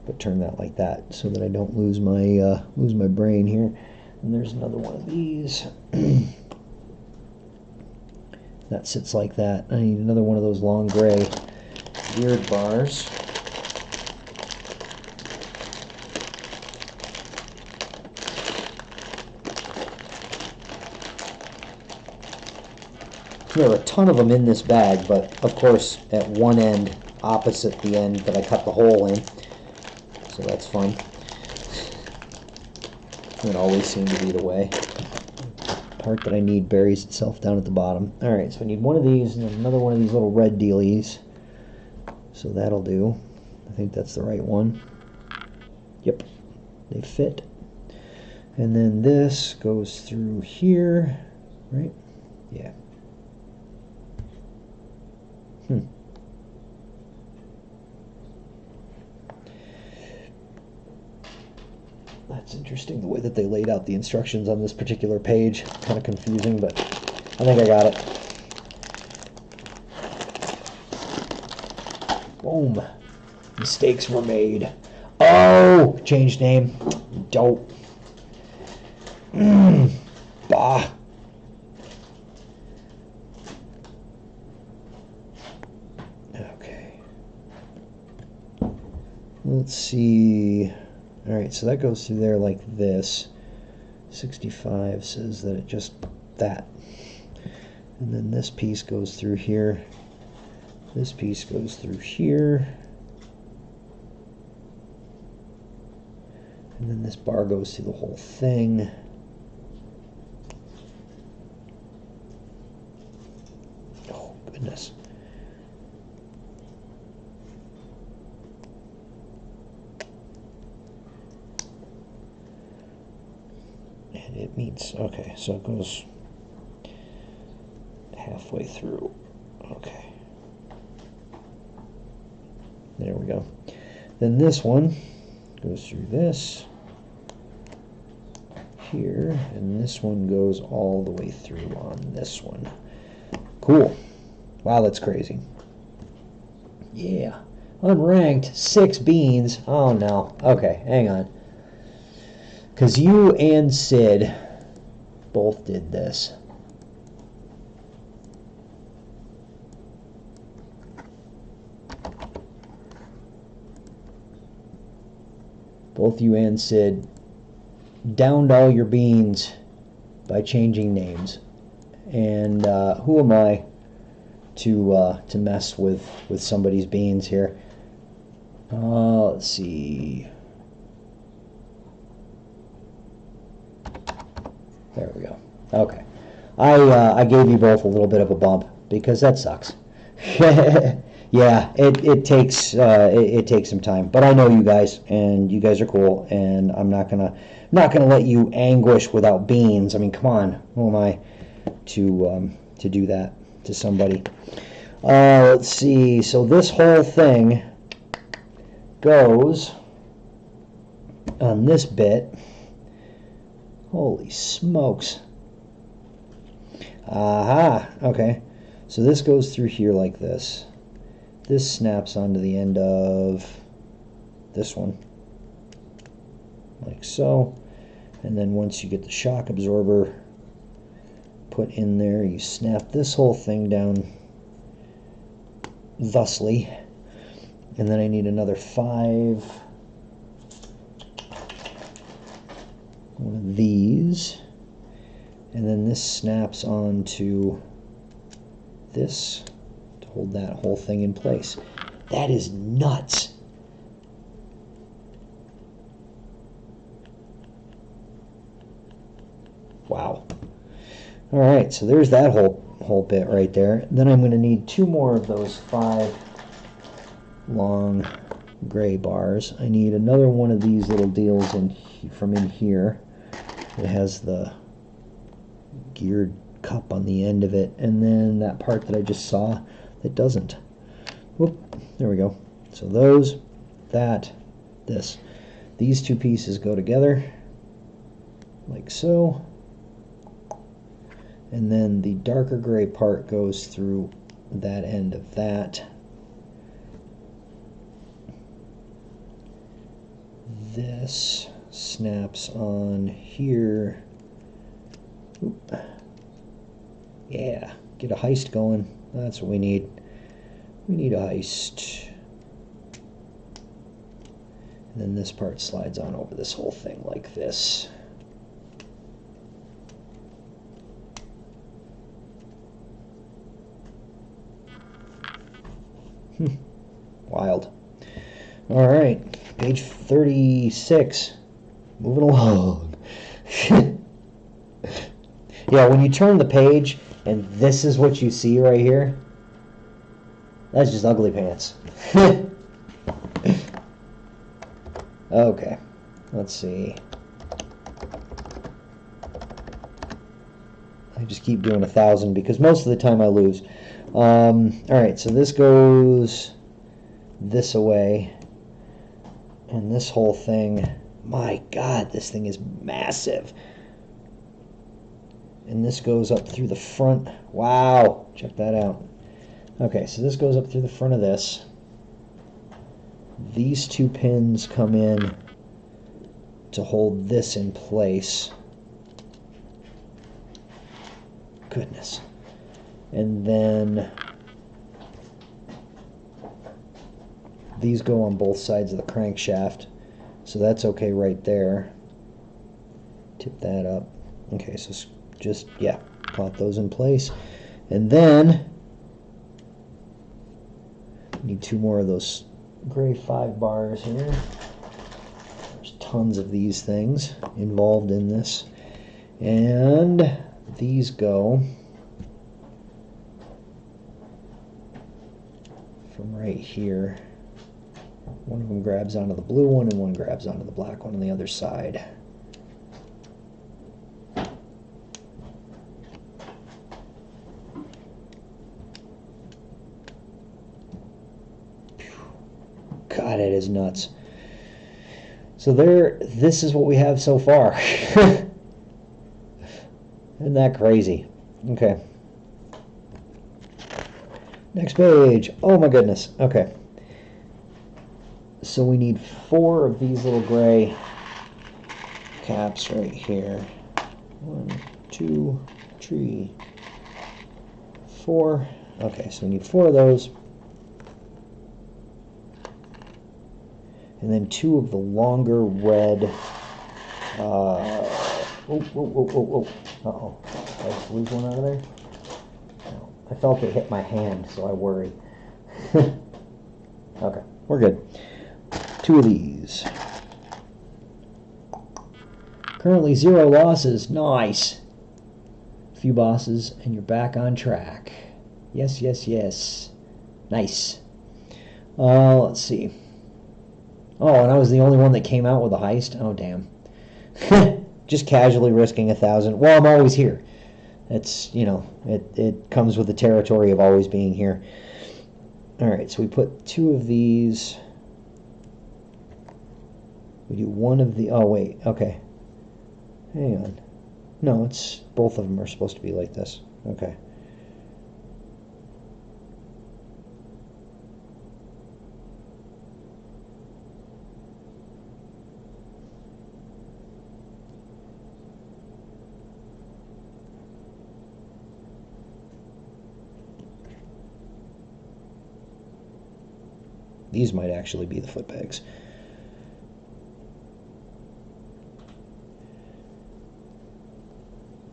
But turn that like that so that I don't lose my brain here. And there's another one of these. That sits like that. I need another one of those long gray geared bars. There are a ton of them in this bag, but of course at one end, opposite the end that I cut the hole in. So that's fun. It always seems to be the way. The part that I need buries itself down at the bottom. Alright, so I need one of these and then another one of these little red dealies. So that'll do. I think that's the right one. Yep, they fit. And then this goes through here, right? Yeah. That's interesting, the way that they laid out the instructions on this particular page. Kind of confusing, but I think I got it. Boom. Mistakes were made. Oh! Changed name. Dope. Bah. Okay. Let's see. Alright, so that goes through there like this. 65 says that it just that. And then this piece goes through here. This piece goes through here. And then this bar goes through the whole thing. Oh, goodness. And it meets, okay, so it goes halfway through. Okay. There we go. Then this one goes through this here, and this one goes all the way through on this one. Cool. Wow, that's crazy. Yeah. Unranked, 6 beans. Oh no. Okay, hang on. Because you and Sid both did this. Both you and Sid downed all your beans by changing names. And who am I to mess with somebody's beans here? Let's see. There we go. Okay. I gave you both a little bit of a bump because that sucks. Yeah, it takes some time, but I know you guys, and you guys are cool, and I'm not gonna let you anguish without beans. I mean, come on, who am I to do that to somebody? Let's see. So this whole thing goes on this bit. Holy smokes! Aha. Okay. So this goes through here like this. This snaps onto the end of this one, like so. And then once you get the shock absorber put in there, you snap this whole thing down thusly. And then I need another 5. One of these. And then this snaps onto this. Hold that whole thing in place. That is nuts. Wow. All right, so there's that whole bit right there. Then I'm going to need 2 more of those 5 long gray bars. I need another one of these little deals from in here. It has the geared cup on the end of it, and then that part that I just saw that doesn't. Whoop, there we go. So those, that, this. These 2 pieces go together like so. And then the darker gray part goes through that end of that. This snaps on here. Oop. Yeah, get a heist going. That's what we need. We need a heist. And then this part slides on over this whole thing like this. Wild. All right, page 36. Moving along. Yeah, when you turn the page and this is what you see right here, that's just ugly pants. Okay, let's see. I just keep doing 1,000 because most of the time I lose. Alright, so this goes this away. And this whole thing, my God, this thing is massive. And this goes up through the front. Wow, check that out. Okay, so this goes up through the front of this. These two pins come in to hold this in place. Goodness. And then these go on both sides of the crankshaft, so that's okay right there. Tip that up. Okay, so just, yeah, plot those in place. And then need 2 more of those gray 5 bars here. There's tons of these things involved in this. And these go from right here. One of them grabs onto the blue one and one grabs onto the black one on the other side. God, it is nuts. So this is what we have so far. Isn't that crazy? Okay. Next page. Oh my goodness. Okay. So we need 4 of these little gray caps right here. 1, 2, 3, 4. Okay, so we need 4 of those. And then 2 of the longer red. Uh-oh. Did I just lose one out of there? No. I felt it hit my hand, so I worry. Okay, we're good. 2 of these. Currently 0 losses. Nice. A few bosses, and you're back on track. Yes, yes, yes. Nice. Let's see. Oh, and I was the only one that came out with a heist? Oh, damn. Just casually risking 1,000. Well, I'm always here. It's, you know, it comes with the territory of always being here. Alright, so we put 2 of these. We do 1 of the... Oh, wait. Okay. Hang on. No, it's... Both of them are supposed to be like this. Okay. These might actually be the foot pegs.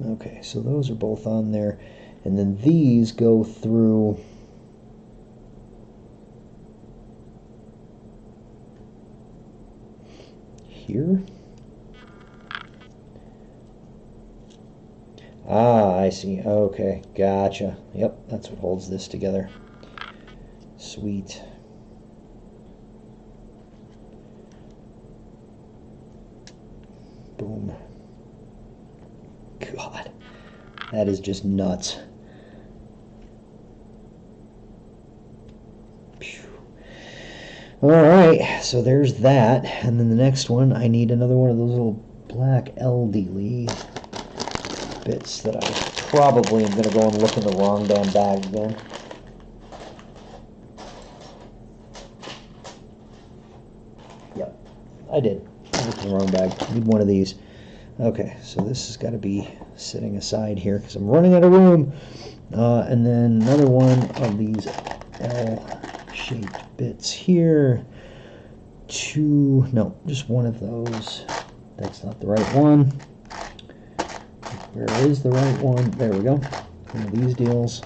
Okay, so those are both on there. And then these go through here. Ah, I see. Okay, gotcha. Yep, that's what holds this together. Sweet. Boom. God, that is just nuts. Alright, so there's that. And then the next one, I need another one of those little black LD bits that I probably am going to go and look in the wrong damn bag again. Yep, I did. I looked in the wrong bag. I need one of these. Okay, so this has got to be sitting aside here because I'm running out of room. And then another one of these L-shaped bits here. 2, no, just one of those. That's not the right one. Where is the right one? There we go. One of these deals.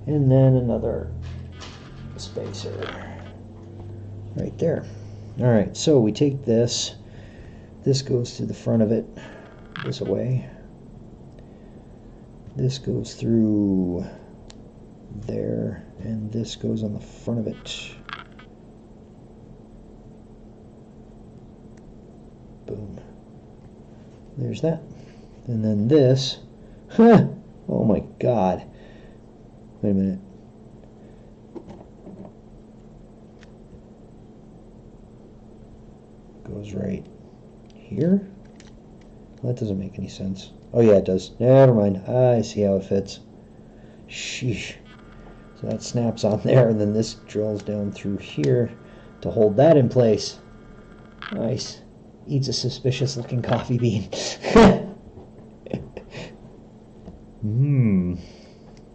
And then another spacer right there. Alright, so we take this. This goes through the front of it, this away. This goes through there, and this goes on the front of it. Boom. There's that. And then this, Oh my God. Wait a minute. Goes right here? Well, that doesn't make any sense. Oh yeah, it does. Never mind. I see how it fits. Sheesh. So that snaps on there, and then this drills down through here to hold that in place. Nice. Eats a suspicious looking coffee bean.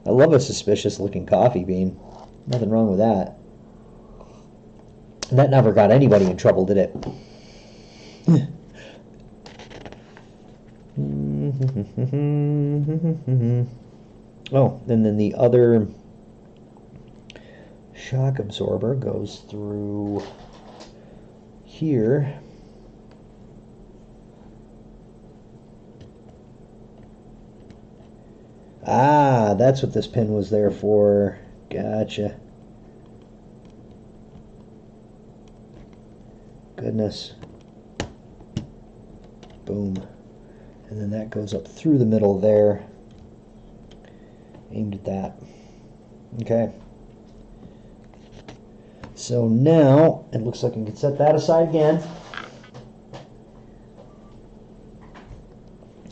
I love a suspicious looking coffee bean. Nothing wrong with that. And that never got anybody in trouble, did it? Oh, and then the other shock absorber goes through here. Ah, that's what this pin was there for. Gotcha. Goodness. Boom. And then that goes up through the middle there. Aimed at that. Okay. So now, it looks like I can set that aside again.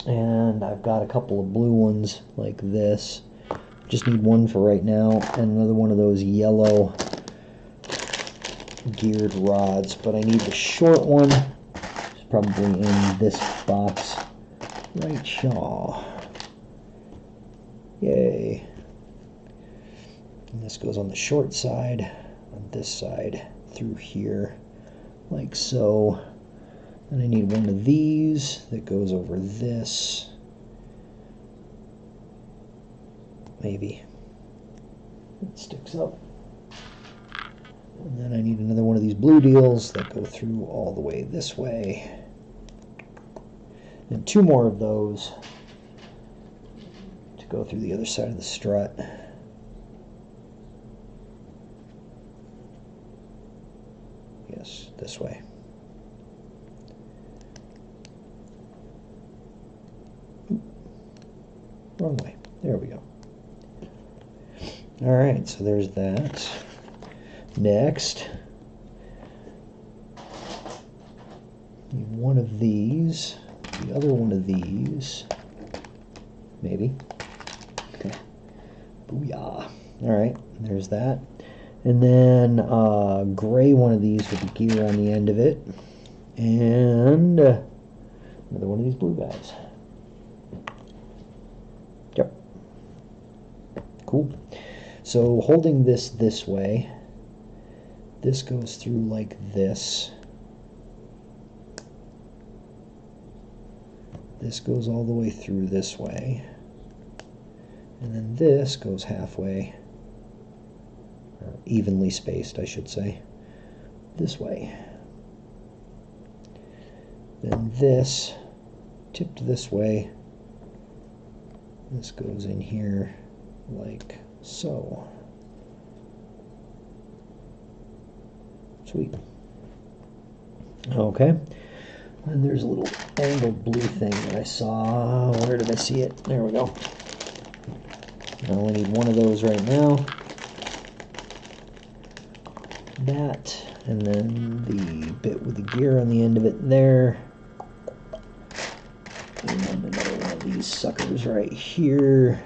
And I've got a couple of blue ones like this. Just need one for right now, and another one of those yellow geared rods. But I need the short one. It's probably in this box. Right, Shaw. Yay. And this goes on the short side, on this side, through here, like so. And I need one of these that goes over this. Maybe. It sticks up. And then I need another one of these blue deals that go through all the way this way. And two more of those to go through the other side of the strut. Yes, this way. Wrong way. There we go. All right, so there's that. Next, need one of these, the other one of these, maybe. Okay. Booyah. All right, there's that. And then gray one of these with the gear on the end of it. And another one of these blue guys. Yep. Cool. So holding this way, this goes through like this. This goes all the way through this way. And then this goes halfway, or evenly spaced, I should say, this way. Then this tipped this way. This goes in here like so. Sweet. Okay. And there's a little angled blue thing that I saw. Where did I see it? There we go. I only need one of those right now. That, and then the bit with the gear on the end of it there. And then another one of these suckers right here.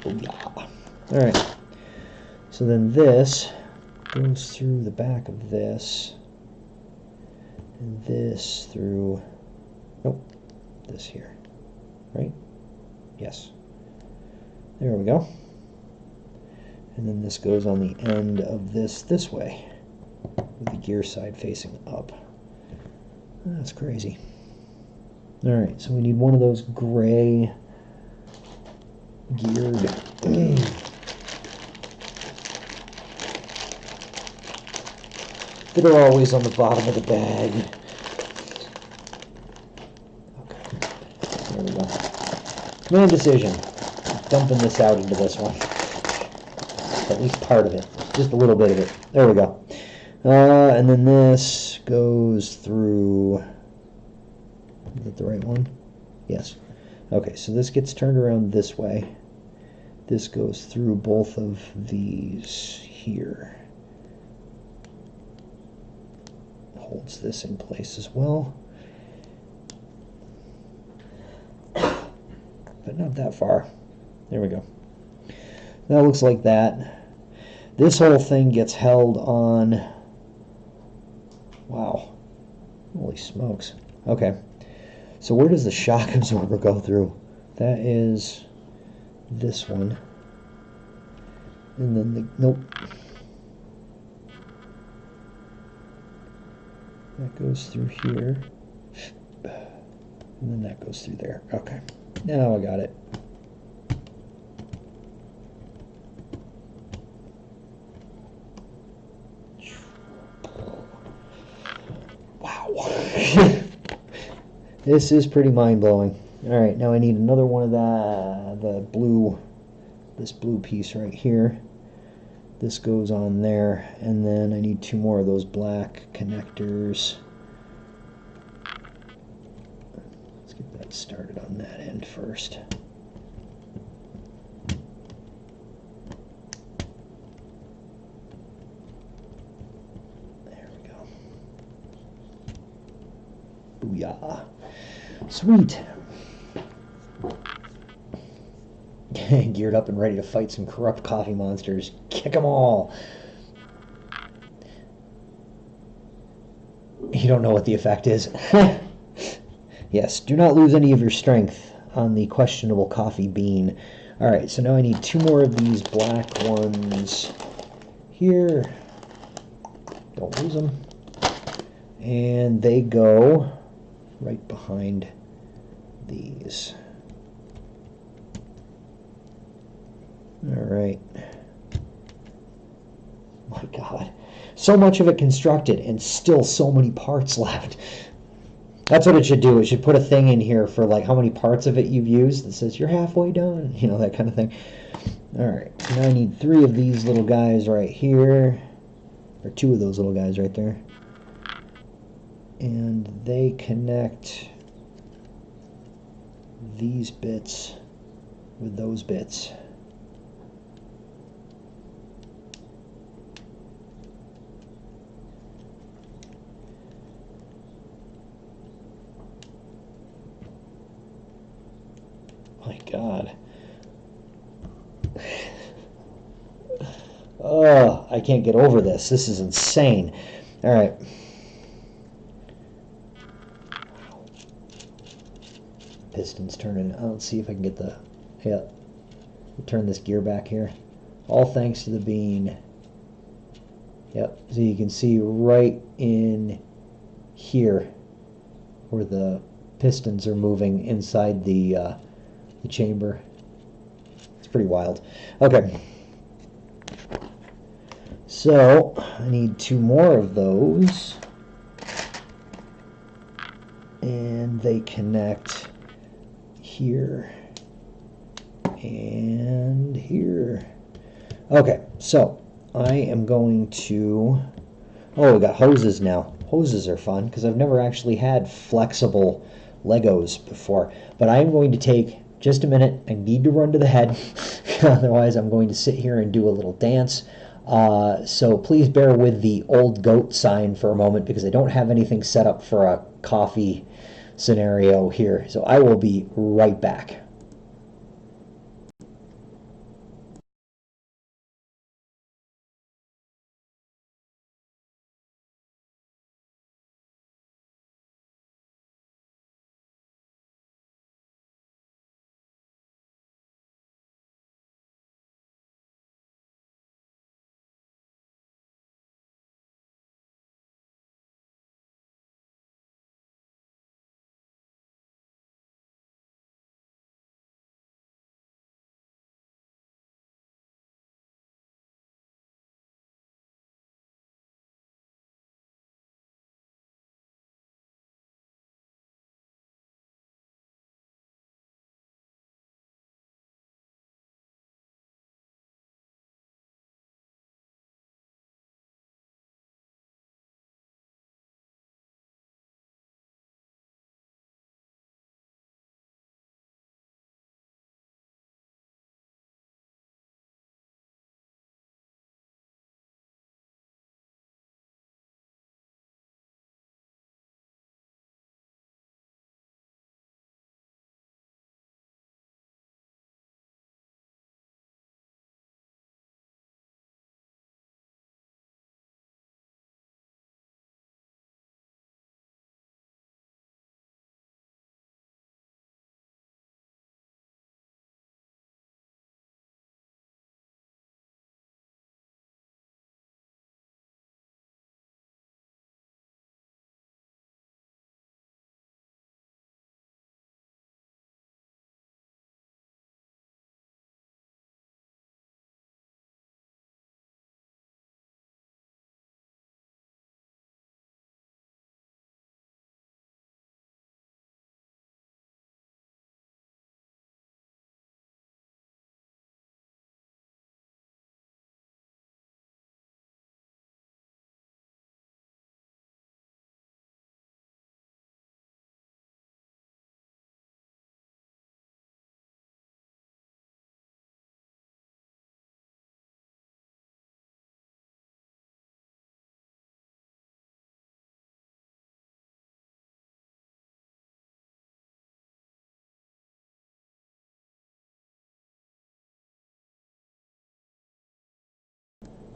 Oh yeah. Alright. So then this goes through the back of this. And this through, nope, this here, right? Yes. There we go. And then this goes on the end of this way, with the gear side facing up. That's crazy. All right, so we need one of those gray geared that are always on the bottom of the bag. Okay, there we go. Command decision. Dumping this out into this one. At least part of it. Just a little bit of it. There we go. And then this goes through... Is that the right one? Yes. Okay, so this gets turned around this way. This goes through both of these here. Holds this in place as well. But not that far. There we go. That looks like that. This whole thing gets held on. Wow. Holy smokes. Okay. So where does the shock absorber go through? That is this one. And then the, nope. That goes through here. And then that goes through there. Okay. Now I got it. Wow. This is pretty mind-blowing. All right, now I need another one of this blue piece right here. This goes on there, and then I need two more of those black connectors. Let's get that started on that end first. There we go. Booyah. Sweet. Geared up and ready to fight some corrupt coffee monsters. Kick them all. You don't know what the effect is. Yes, do not lose any of your strength on the questionable coffee bean. Alright, so now I need two more of these black ones here. Don't lose them. And they go right behind these. Alright. My God. So much of it constructed and still so many parts left. That's what it should do. It should put a thing in here for like how many parts of it you've used that says you're halfway done. You know, that kind of thing. Alright, so now I need three of these little guys right here. Or two of those little guys right there. And they connect these bits with those bits. My God. Oh, I can't get over this. This is insane. All right. Piston's turning. Let's see if I can get the... Yeah. Turn this gear back here. All thanks to the bean. Yep. So you can see right in here where the pistons are moving inside the chamber. It's pretty wild. Okay. So I need two more of those. And they connect here and here. Okay, so I am going to... Oh, we got hoses now. Hoses are fun because I've never actually had flexible Legos before. But I'm going to take just a minute. I need to run to the head. Otherwise, I'm going to sit here and do a little dance. So please bear with the old goat sign for a moment because I don't have anything set up for a coffee scenario here. So I will be right back.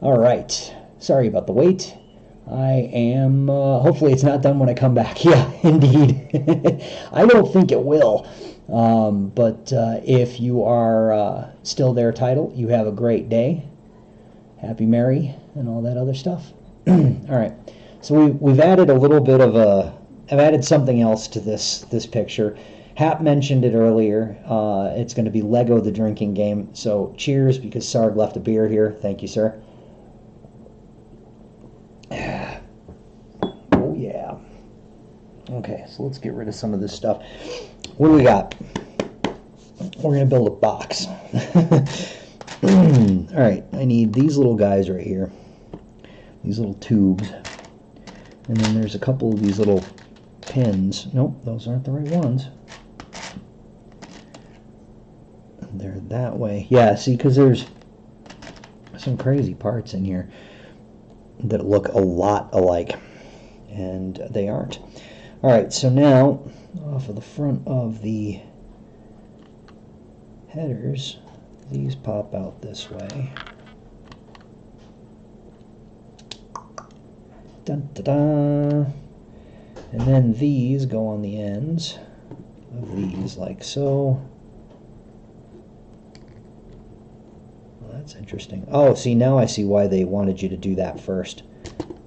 All right. Sorry about the wait. I am, hopefully it's not done when I come back. Yeah, indeed. I don't think it will. But if you are still there, title, you have a great day. Happy Merry and all that other stuff. All right. So we've added a little bit of I've added something else to this picture. Hap mentioned it earlier. It's going to be Lego the drinking game. So cheers, because Sarg left a beer here. Thank you, sir. Oh yeah. Okay, so let's get rid of some of this stuff. What do we got? We're going to build a box. All right, I need these little guys right here. These little tubes. And then there's a couple of these little pins. Nope, those aren't the right ones. They're that way. Yeah, see, because there's some crazy parts in here that look a lot alike, and they aren't. All right, so now off of the front of the headers, these pop out this way. Dun, da, da. And then these go on the ends of these like so. Well, that's interesting. Oh, see, now I see why they wanted you to do that first.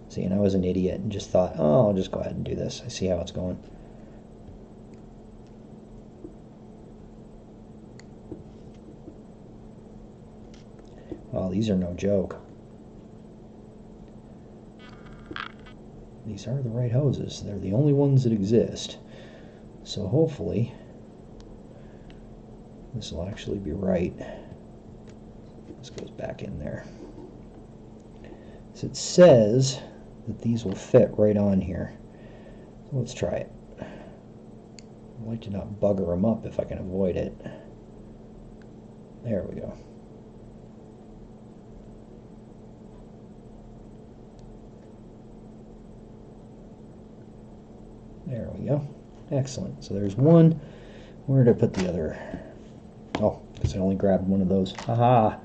See, and I was an idiot and just thought, oh, I'll just go ahead and do this. I see how it's going. Oh, these are no joke. These are the right hoses. They're the only ones that exist. So hopefully this will actually be right. This goes back in there. So it says that these will fit right on here. So let's try it. I'd like to not bugger them up if I can avoid it. There we go. There we go. Excellent. So there's one. Where did I put the other? Oh, because I only grabbed one of those. Haha.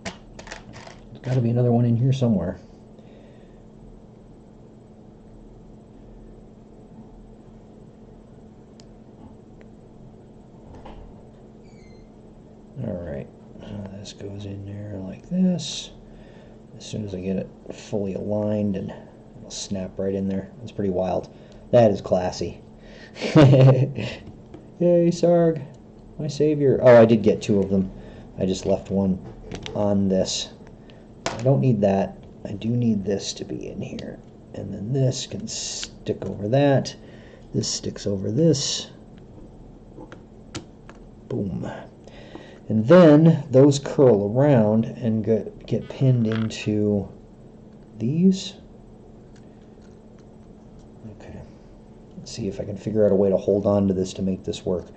There's got to be another one in here somewhere. Alright. This goes in there like this. As soon as I get it fully aligned, and it'll snap right in there. That's pretty wild. That is classy. Yay, Sarg, my savior. Oh, I did get two of them. I just left one on this. I don't need that. I do need this to be in here. And then this can stick over that. This sticks over this. Boom. And then those curl around and get pinned into these. Okay. Let's see if I can figure out a way to hold on to this to make this work.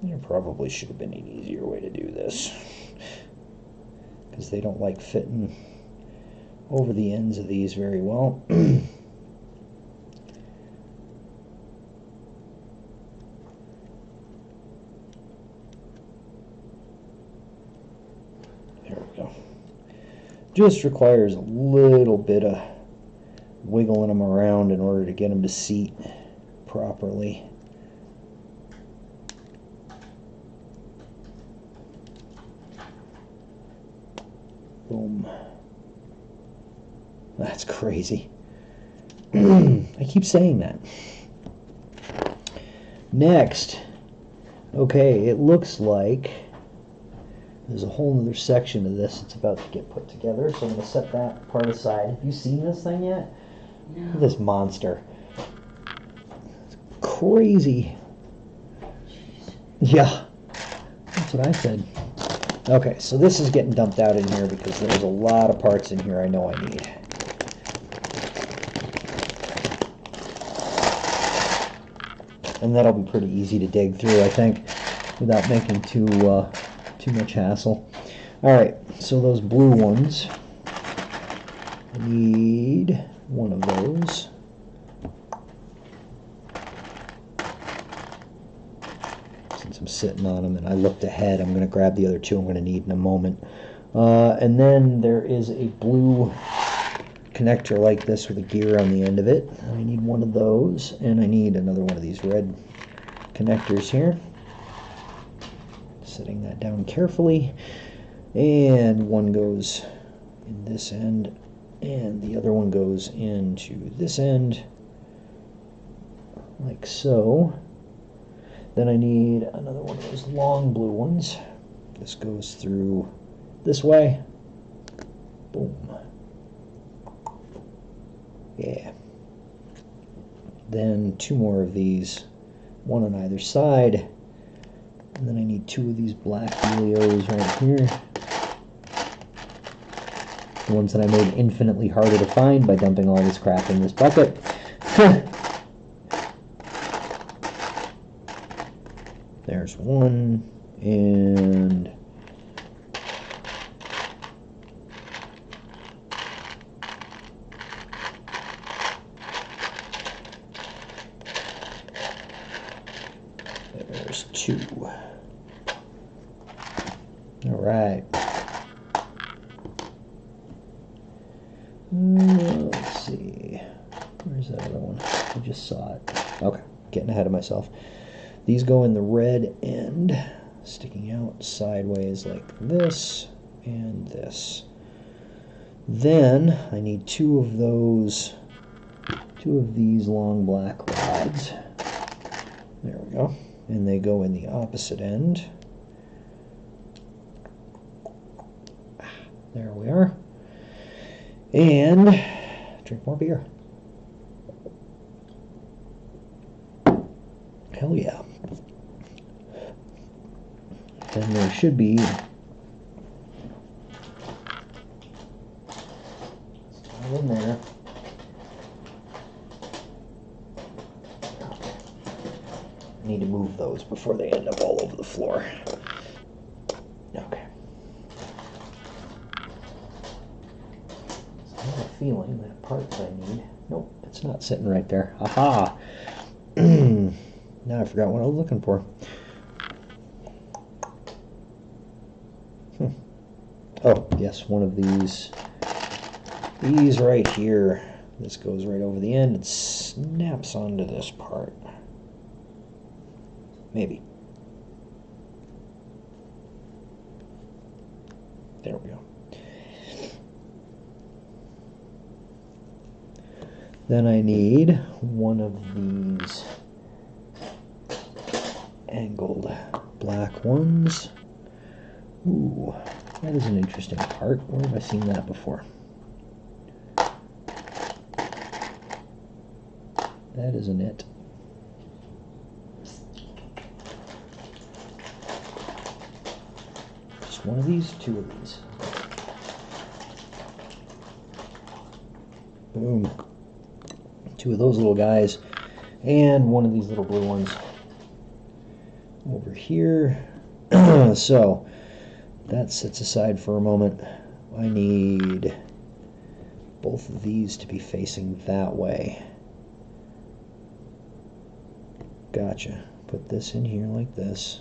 There probably should have been an easier way to do this, because they don't like fitting over the ends of these very well. There we go. Just requires a little bit of wiggling them around in order to get them to seat properly. Boom. That's crazy. I keep saying that. Next. Okay, it looks like there's a whole other section of this that's about to get put together, so I'm going to set that part aside. Have you seen this thing yet? No. Look at this monster. It's crazy. Jeez. Yeah, that's what I said. Okay, so this is getting dumped out in here because there's a lot of parts in here I know I need. And that'll be pretty easy to dig through, I think, without making too much hassle. All right, so those blue ones, I need one of those. Since I'm sitting on them and I looked ahead, I'm going to grab the other two I'm going to need in a moment. And then there is a blue connector like this with a gear on the end of it. I need one of those, and I need another one of these red connectors here. Setting that down carefully, and one goes in this end and the other one goes into this end like so. Then I need another one of those long blue ones. This goes through this way. Boom. Yeah. Then two more of these, one on either side. And then I need two of these black Helios right here. The ones that I made infinitely harder to find by dumping all this crap in this bucket. There's one, and there's two. All right. Let's see. Where's that other one? I just saw it. Okay, getting ahead of myself. These go in the red end, sticking out sideways like this and this. Then I need two of these long black rods. There we go. And they go in the opposite end. There we are. And drink more beer. Hell yeah. Then there should be all in there. I need to move those before they end up all over the floor. Okay. So I have a feeling that part that I need. Nope, it's not sitting right there. Aha! Now I forgot what I was looking for. Oh, yes, one of these. These right here. This goes right over the end. It snaps onto this part. Maybe. There we go. Then I need one of these angled black ones. Ooh, that is an interesting part. Where have I seen that before? That isn't it. Just one of these, two of these. Boom. Two of those little guys, and one of these little blue ones over here. So that sits aside for a moment. I need both of these to be facing that way. Gotcha. Put this in here like this.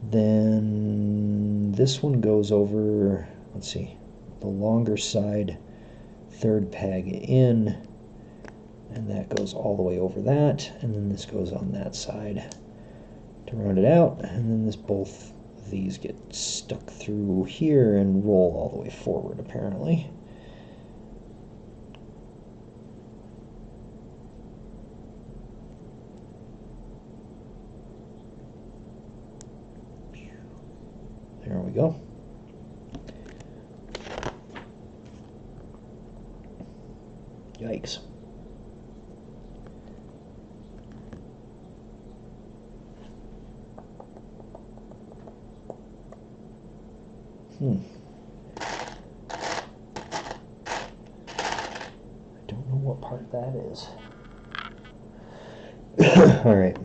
Then this one goes over, let's see, the longer side third peg in, and that goes all the way over that, and then this goes on that side to round it out, and then both of these get stuck through here and roll all the way forward apparently. There we go. Yikes. I don't know what part that is. Alright,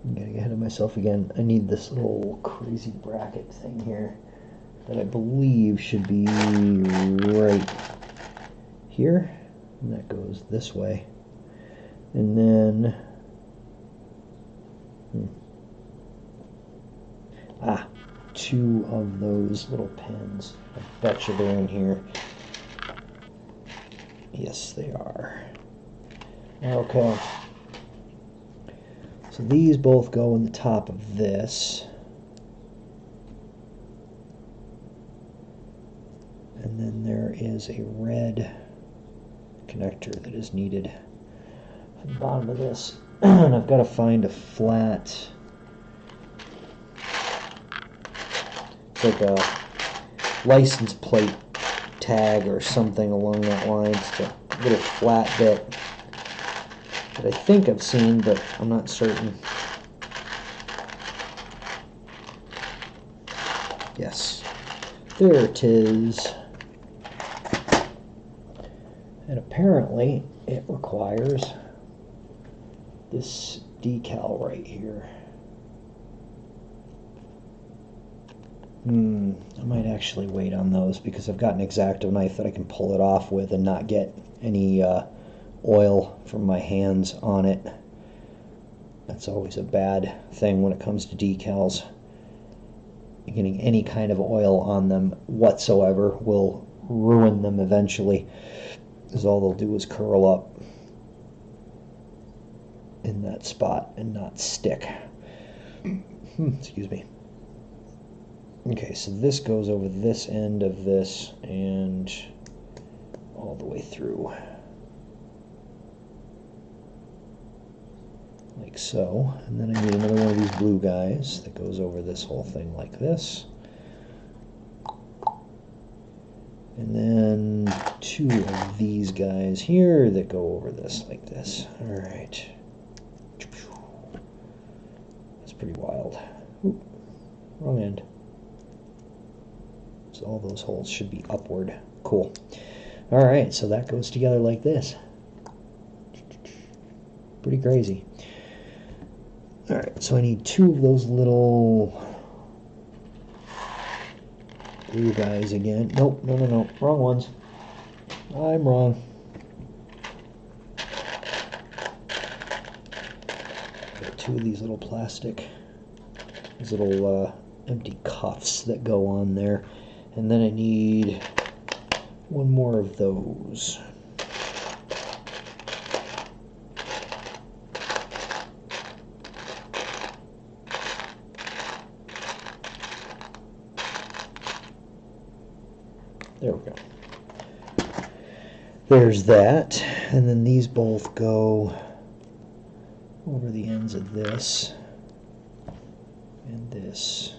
I'm getting ahead of myself again. I need this little crazy bracket thing here that I believe should be right here, and that goes this way. And then, two of those little pins. I bet you they're in here. Yes, they are. Okay. So these both go in the top of this. And then there is a red connector that is needed at the bottom of this. And I've got to find a flat, it's like a license plate tag or something along that line. It's a little flat bit that I think I've seen, but I'm not certain. Yes, there it is. And apparently it requires this decal right here. I might actually wait on those because I've got an X-Acto knife that I can pull it off with and not get any oil from my hands on it. That's always a bad thing when it comes to decals. Getting any kind of oil on them whatsoever will ruin them eventually, because all they'll do is curl up in that spot and not stick. Excuse me. Okay, so this goes over this end of this and all the way through. Like so. And then I need another one of these blue guys that goes over this whole thing like this. And then two of these guys here that go over this like this. Alright. That's pretty wild. Ooh, wrong end. So all those holes should be upward. Cool. Alright, so that goes together like this. Pretty crazy. Alright, so I need two of those little blue guys again. Nope, no. Wrong ones. I'm wrong. Got two of these little plastic, these little empty cuffs that go on there. And then I need one more of those. There we go. There's that. And then these both go over the ends of this and this.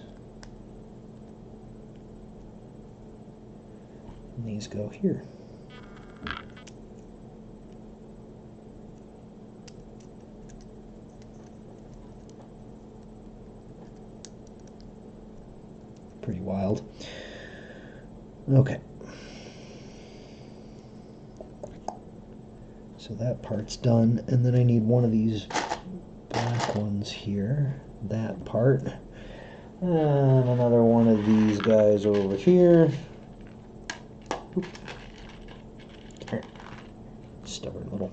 And these go here. Pretty wild. Okay. So that part's done, and then I need one of these black ones here, that part, and another one of these guys over here. Stubborn little.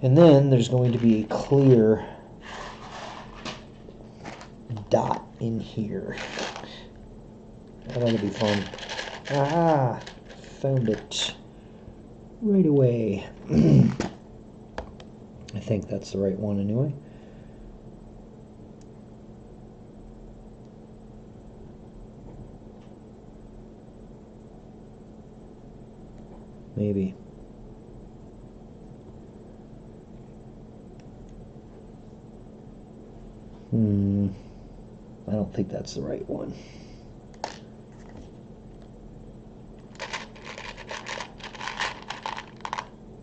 And then there's going to be a clear dot in here. That ought to be fun. Ah, found it right away. I think that's the right one anyway. Maybe. I don't think that's the right one.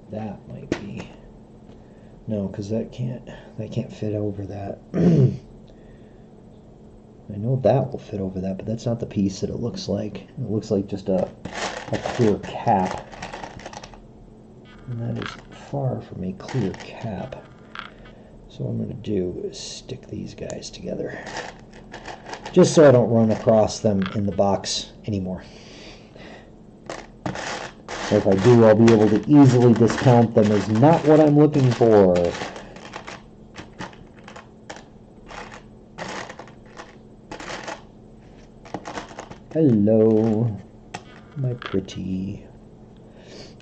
That might be. No, because that can't fit over that. I know that will fit over that, but that's not the piece that it looks like. It looks like just a clear cap. And that is far from a clear cap. So what I'm going to do is stick these guys together. Just so I don't run across them in the box anymore. If I do, I'll be able to easily discount them as not what I'm looking for. Hello, my pretty.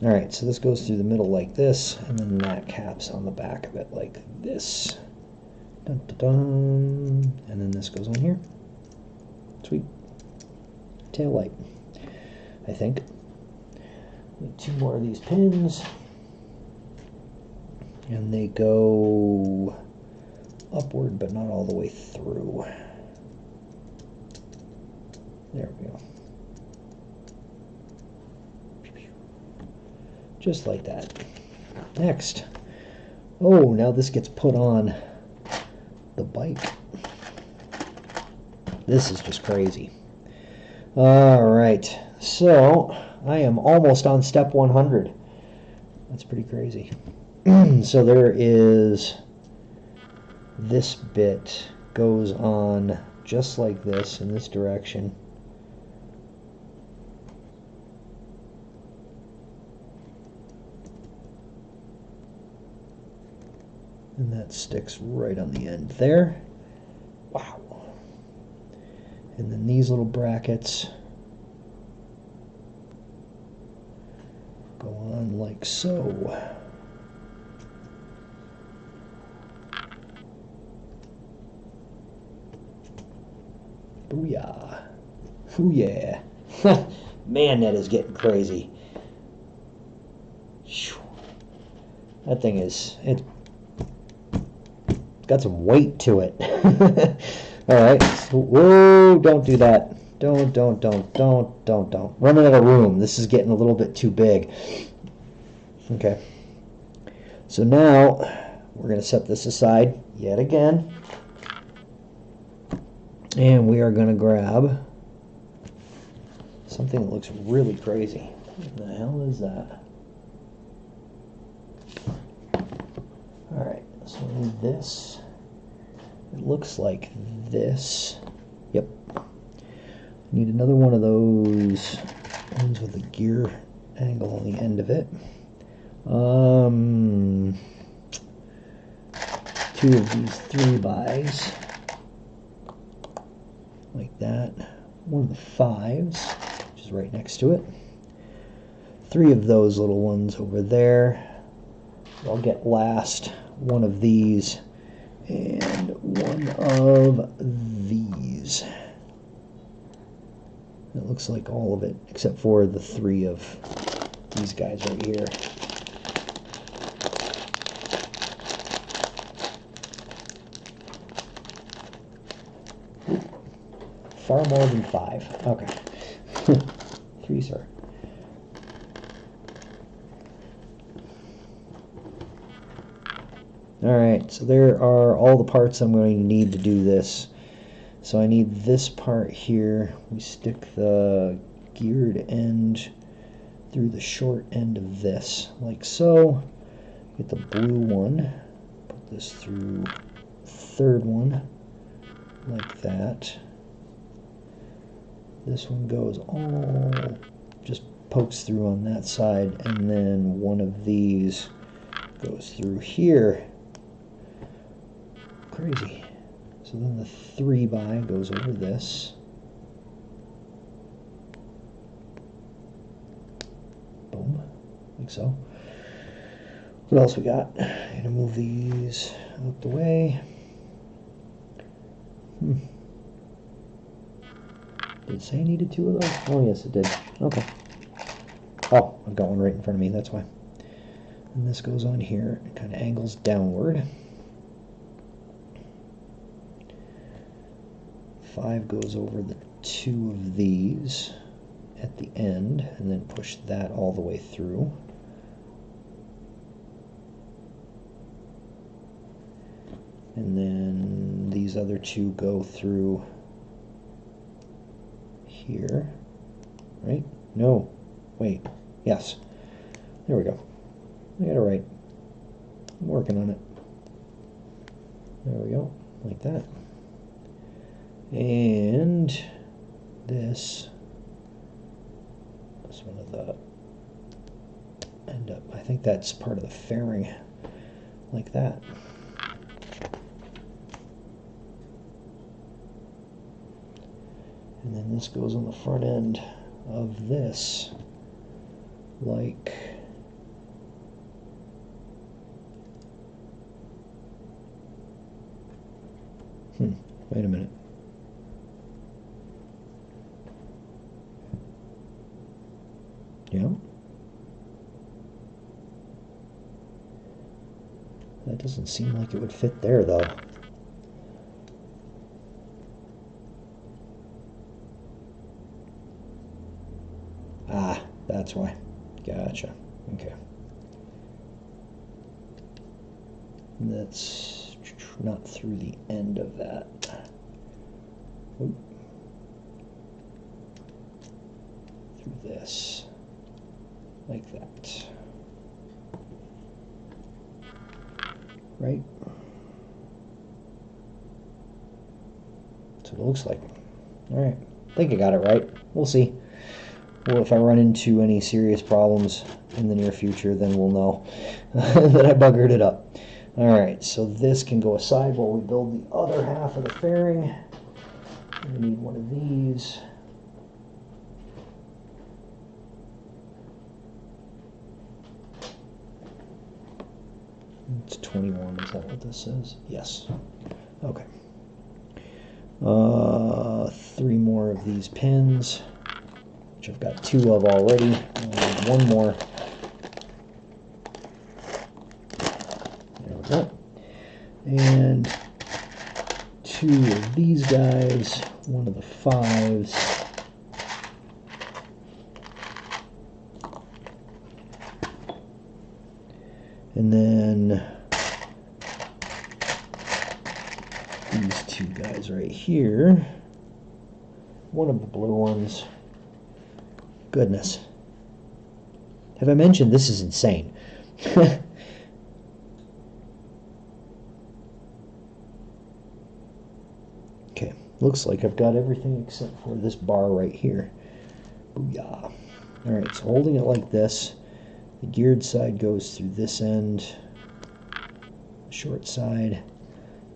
Alright, so this goes through the middle like this, and then that caps on the back of it like this. Dun, dun, dun. And then this goes on here. Sweet. Tail light, I think. Need 2 more of these pins. And they go upward, but not all the way through. There we go. Just like that. Next. Oh, now this gets put on the bike. This is just crazy. Alright, so I am almost on step 100. That's pretty crazy. So there is this bit goes on just like this in this direction. And that sticks right on the end there. Wow. And then these little brackets go on like so. Booyah. Ooh yeah. Man, that is getting crazy. That thing is, it's got some weight to it. Alright, so, whoa, don't do that. Don't. Running out of room. This is getting a little bit too big. Okay. So now, we're going to set this aside yet again. And we are going to grab something that looks really crazy. What the hell is that? Alright, so I need this. It looks like this. Yep. I need another one of those ones with a gear angle on the end of it. 2 of these 3x. Like that. 1 of the 5s, which is right next to it. 3 of those little ones over there. I'll get last 1 of these and 1 of these. It looks like all of it except for the 3 of these guys right here. Far more than 5. Okay. 3, sir. Alright, so there are all the parts I'm going to need to do this. So I need this part here. We stick the geared end through the short end of this, like so. Get the blue one. Put this through the 3rd one, like that. This one goes all, just pokes through on that side, and then 1 of these goes through here. Crazy. So then the 3x goes over this. Boom. Like so. What else we got? I'm gonna move these out the way. Did it say I needed 2 of those? Oh, yes, it did. Okay. Oh, I've got one right in front of me, that's why. And this goes on here. It kind of angles downward. 5 goes over the 2 of these at the end, and then push that all the way through. And then these other 2 go through here, right? No, wait, yes. There we go. I got it right. I'm working on it. There we go, like that. And this is one of the end up. I think that's part of the fairing, like that. And then this goes on the front end of this, like wait a minute. Yeah. That doesn't seem like it would fit there, though. Ah, that's why. Gotcha. Okay. That's not through the end of that. Oop. Through this. Like that. Right? That's what it looks like. Alright. I think I got it right. We'll see. Well, if I run into any serious problems in the near future, then we'll know that I buggered it up. Alright, so this can go aside while we build the other half of the fairing. We need one of these. It's 21, is that what this says? Yes. Okay. 3 more of these pins, which I've got 2 of already. I need 1 more. There we go. And 2 of these guys, 1 of the 5s. And then these 2 guys right here. 1 of the blue ones. Goodness. Have I mentioned this is insane? Okay, looks like I've got everything except for this bar right here. Booyah. Alright, so holding it like this, the geared side goes through this end, the short side,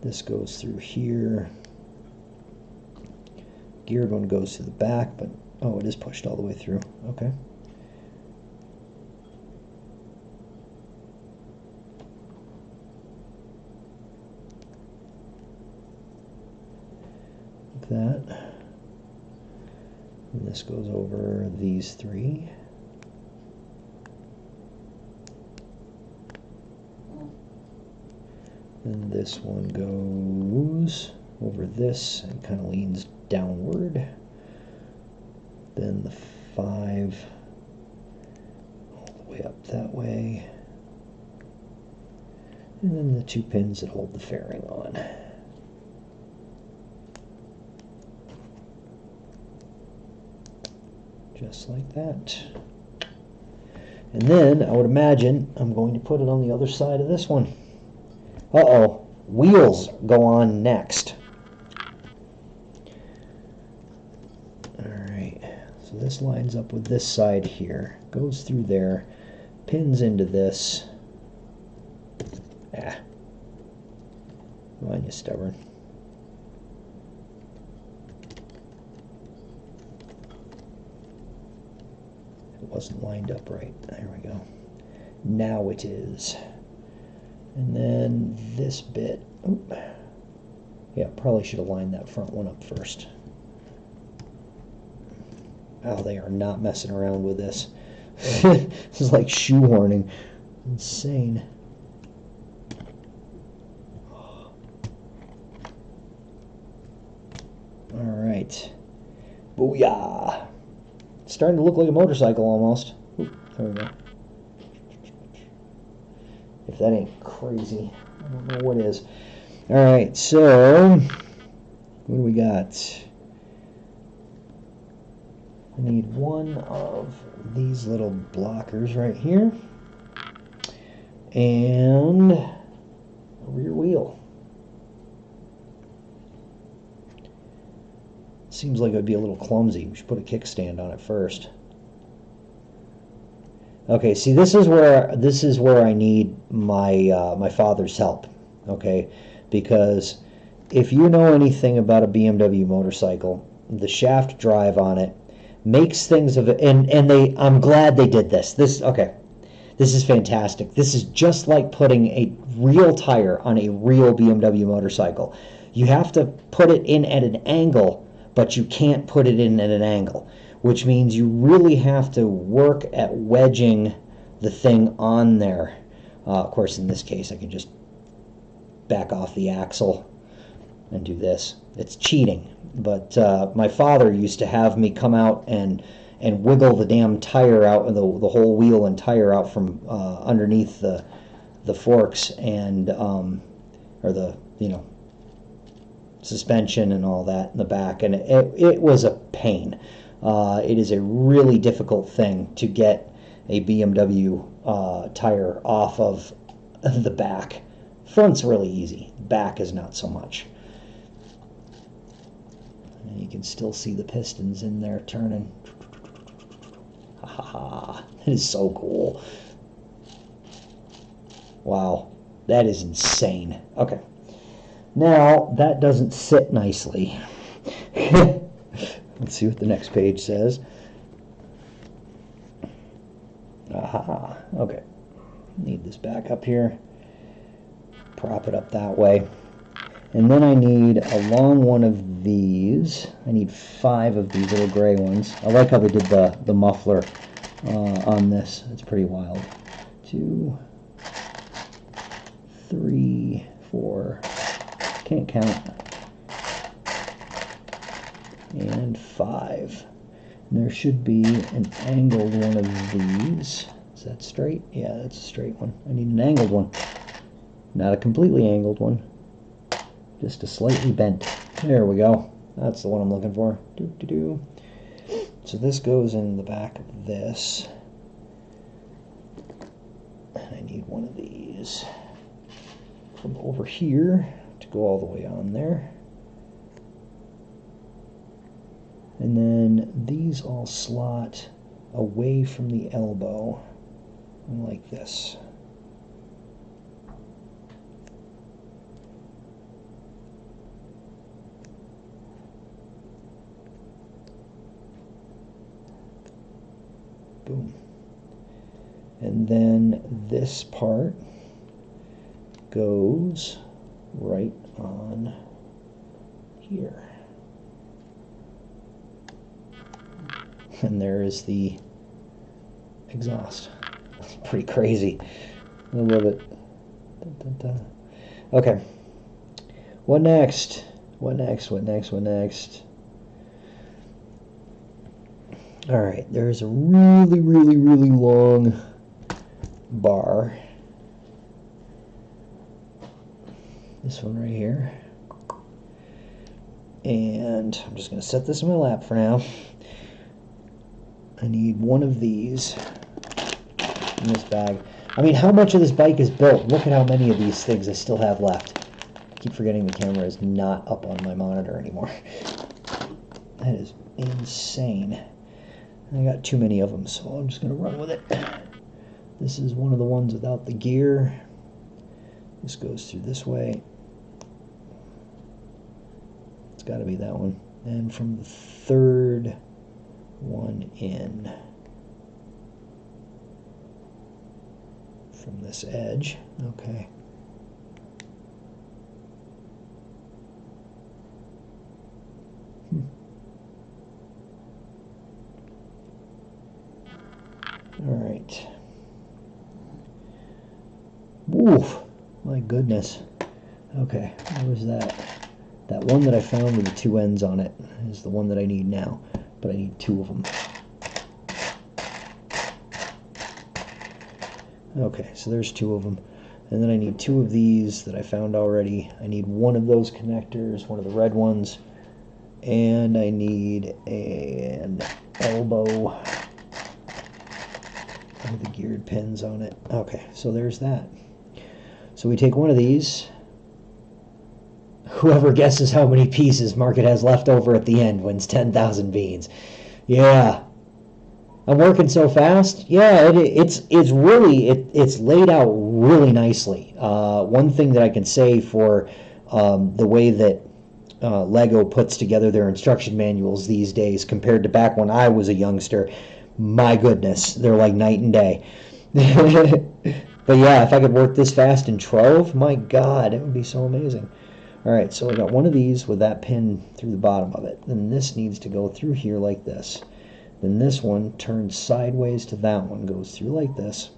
this goes through here, geared one goes to the back, but oh, it is pushed all the way through. Okay. Like that. And this goes over these 3. And this one goes over this and kind of leans downward. Then the 5 all the way up that way. And then the 2 pins that hold the fairing on. Just like that. And then I would imagine I'm going to put it on the other side of this one. Uh-oh, wheels go on next. Alright, so this lines up with this side here. Goes through there, pins into this. Ah. Come on, you stubborn. It wasn't lined up right. There we go. Now it is. And then this bit. Oop. Yeah, probably should have lined that front one up first. Oh, they are not messing around with this. This is like shoehorning. Insane. Alright. Booyah! It's starting to look like a motorcycle almost. Oop, there we go. If that ain't crazy, I don't know what is. Alright, so what do we got? I need 1 of these little blockers right here and a rear wheel. Seems like it would be a little clumsy. We should put a kickstand on it first. Okay, see, this is where I need my my father's help. Okay, because if you know anything about a BMW motorcycle, the shaft drive on it makes things of it, and they, I'm glad they did this. Okay, this is fantastic. This is just like putting a real tire on a real BMW motorcycle. You have to put it in at an angle, but you can't put it in at an angle, which means you really have to work at wedging the thing on there. Of course, in this case, I can just back off the axle and do this. It's cheating, but my father used to have me come out and wiggle the damn tire out, the whole wheel and tire out from underneath the forks and or the, you know, suspension and all that in the back, and it was a pain. It is a really difficult thing to get a BMW tire off of the back. Front's really easy, back is not so much. And you can still see the pistons in there turning. Ha ha ha, that is so cool. Wow, that is insane. Okay, now that doesn't sit nicely. Let's see what the next page says. Aha, okay. Need this back up here. Prop it up that way. And then I need a long one of these. I need 5 of these little gray ones. I like how they did the muffler on this. It's pretty wild. 2, 3, 4. Can't count. And 5. And there should be an angled one of these. Is that straight? Yeah, that's a straight one. I need an angled one. Not a completely angled one. Just a slightly bent. There we go. That's the one I'm looking for. Doo-doo-doo. So this goes in the back of this. And I need one of these from over here to go all the way on there. And then these all slot away from the elbow, like this. Boom. And then this part goes right on here. And there is the exhaust. It's pretty crazy. I love it. Dun, dun, dun. Okay. What next? What next? What next? What next? All right. There's a really, really, really long bar. This one right here. And I'm just going to set this in my lap for now. I need one of these in this bag. I mean, how much of this bike is built? Look at how many of these things I still have left. I keep forgetting the camera is not up on my monitor anymore. That is insane. I got too many of them, so I'm just going to run with it. This is one of the ones without the gear. This goes through this way. It's got to be that one. And from the third one in from this edge. Okay. All right. Oof, my goodness. Okay, what was that? That one that I found with the 2 ends on it is the one that I need now, but I need 2 of them. Okay, so there's 2 of them. And then I need 2 of these that I found already. I need one of those connectors, one of the red ones. And I need an elbow with the geared pins on it. Okay, so there's that. So we take one of these. Whoever guesses how many pieces Market has left over at the end wins 10,000 beans. Yeah. I'm working so fast. Yeah, it's really it's laid out really nicely. One thing that I can say for the way that Lego puts together their instruction manuals these days compared to back when I was a youngster, my goodness, they're like night and day. But yeah, if I could work this fast in Trove, my God, it would be so amazing. All right, so I got one of these with that pin through the bottom of it. Then this needs to go through here like this. Then this one turns sideways to that one, goes through like this.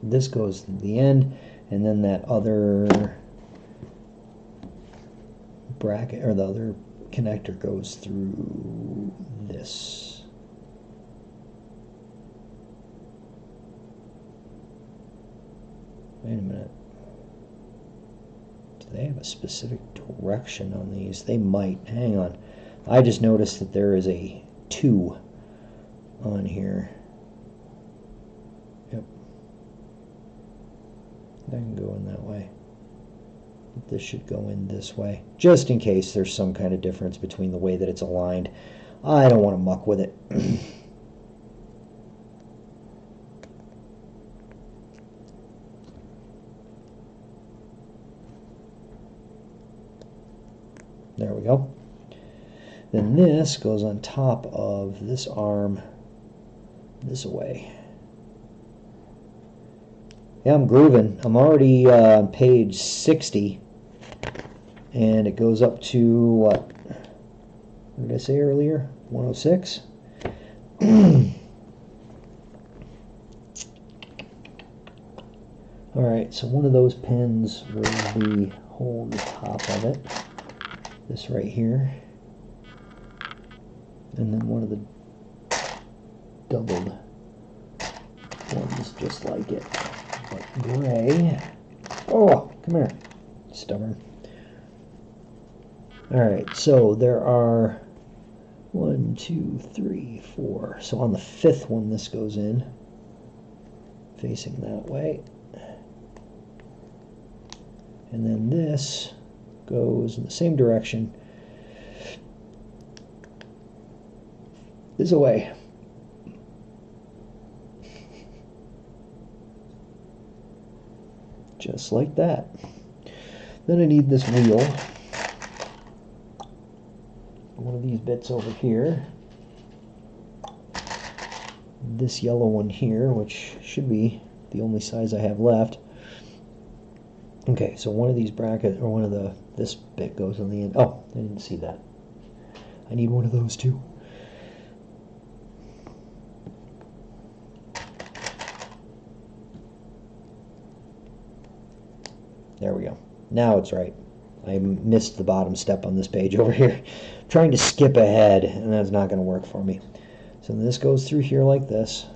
This goes to the end, and then that other bracket, or the other connector goes through this. Wait a minute. Do they have a specific direction on these? They might. Hang on. I just noticed that there is a 2 on here. Yep. That can go in that way. But this should go in this way. Just in case there's some kind of difference between the way that it's aligned. I don't want to muck with it. There we go. Then this goes on top of this arm this way. Yeah, I'm grooving. I'm already on page 60, and it goes up to what did I say earlier? 106. All right, so one of those pins will be hold the top of it. This right here. And then one of the doubled ones just like it, but gray. Oh, come here, stubborn. All right, so there are 1, 2, 3, 4. So on the 5th one, this goes in, facing that way. And then this goes in the same direction this way. Just like that. Then I need this wheel. One of these bits over here. This yellow one here, which should be the only size I have left. Okay, so one of these brackets, or one of this bit goes on the end. Oh, I didn't see that. I need one of those too. There we go. Now it's right. I missed the bottom step on this page over here. I'm trying to skip ahead, and that's not going to work for me. So this goes through here like this.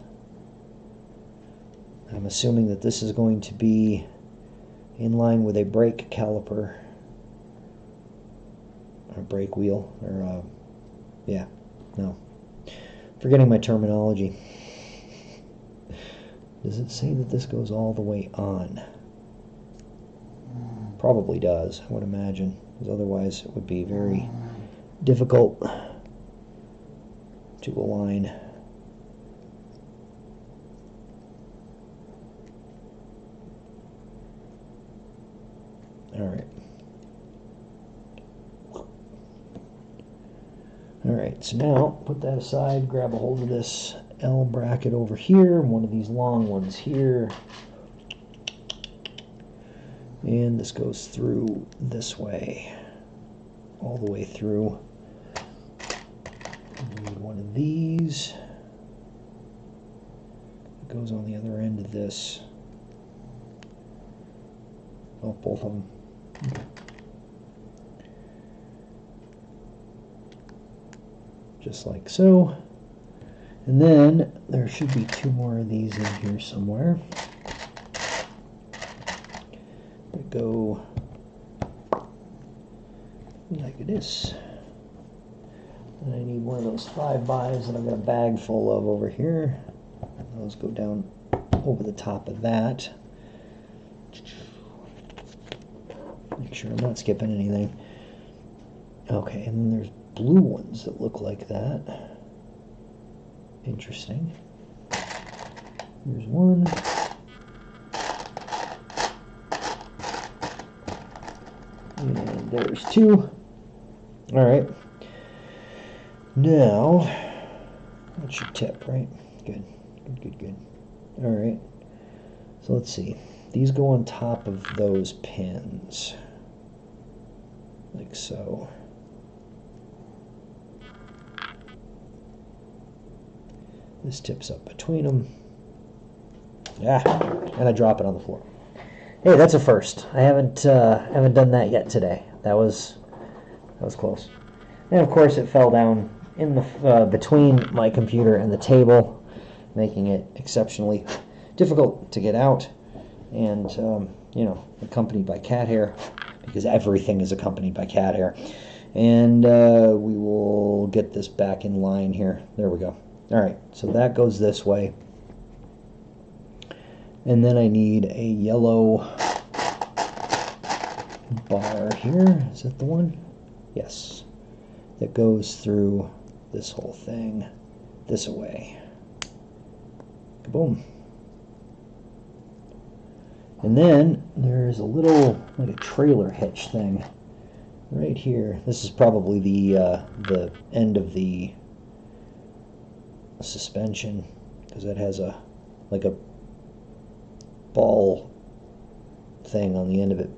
I'm assuming that this is going to be in line with a brake caliper, or brake wheel, or yeah, no. Forgetting my terminology. Does it say that this goes all the way on? Probably does, I would imagine, because otherwise it would be very difficult to align. Alright, so now put that aside, grab a hold of this L bracket over here, one of these long ones here, and this goes through this way, all the way through. We need one of these. It goes on the other end of this. Oh, both of them. Okay. Just like so. And then there should be 2 more of these in here somewhere that go like this. And I need one of those 5x that I've got a bag full of over here. Those go down over the top of that. Make sure I'm not skipping anything. Okay, and then there's blue ones that look like that. Interesting. Here's one. And there's two. All right. Now, that should tip, right? Good, good, good, good. All right. So let's see. These go on top of those pins, like so. This tips up between them. Yeah, and I drop it on the floor. Hey, that's a first. I haven't done that yet today. That was close. And of course, it fell down in the between my computer and the table, making it exceptionally difficult to get out. And you know, accompanied by cat hair, because everything is accompanied by cat hair. And we will get this back in line here. There we go. All right, so that goes this way. And then I need a yellow bar here. Is that the one? Yes. That goes through this whole thing this way. Kaboom. And then there's a little, like a trailer hitch thing right here. This is probably the end of the suspension, because it has a like a ball thing on the end of it.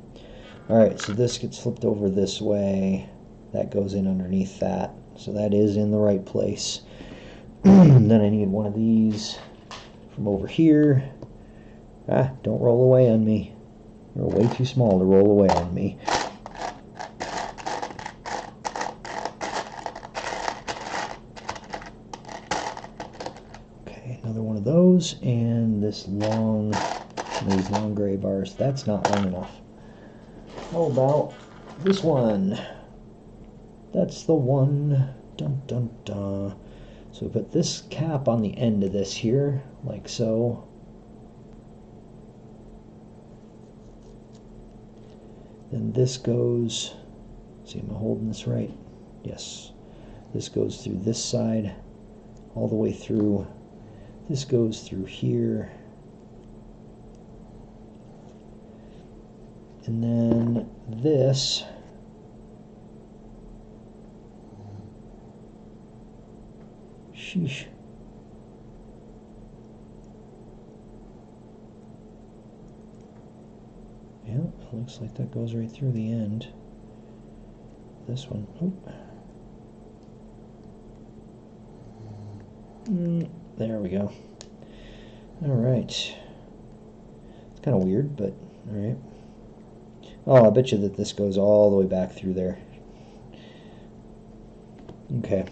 Alright, so this gets flipped over this way. That goes in underneath that. So that is in the right place. Then I need one of these from over here. Ah, don't roll away on me. You're way too small to roll away on me. Okay, another one of those, and these long gray bars. That's not long enough. How about this one? That's the one. Dun dun dun. So we put this cap on the end of this here, like so. Then this goes, see, am I holding this right? Yes. This goes through this side, all the way through. This goes through here. And then this sheesh. Yeah, it looks like that goes right through the end. This one. There we go. Alright. It's kind of weird, but alright. Oh, I bet you that this goes all the way back through there. Okay,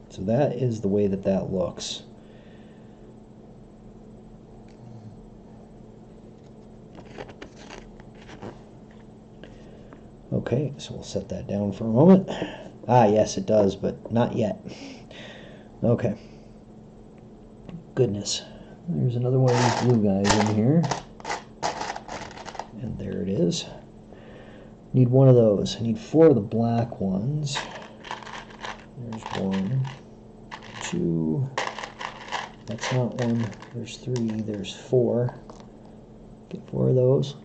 so that is the way that that looks. Okay, so we'll set that down for a moment. Ah, yes, it does, but not yet. Okay. Goodness. There's another one of these blue guys in here. And there it is. Need one of those. I need 4 of the black ones. There's 1, 2. That's not 1. There's 3. There's 4. Get 4 of those.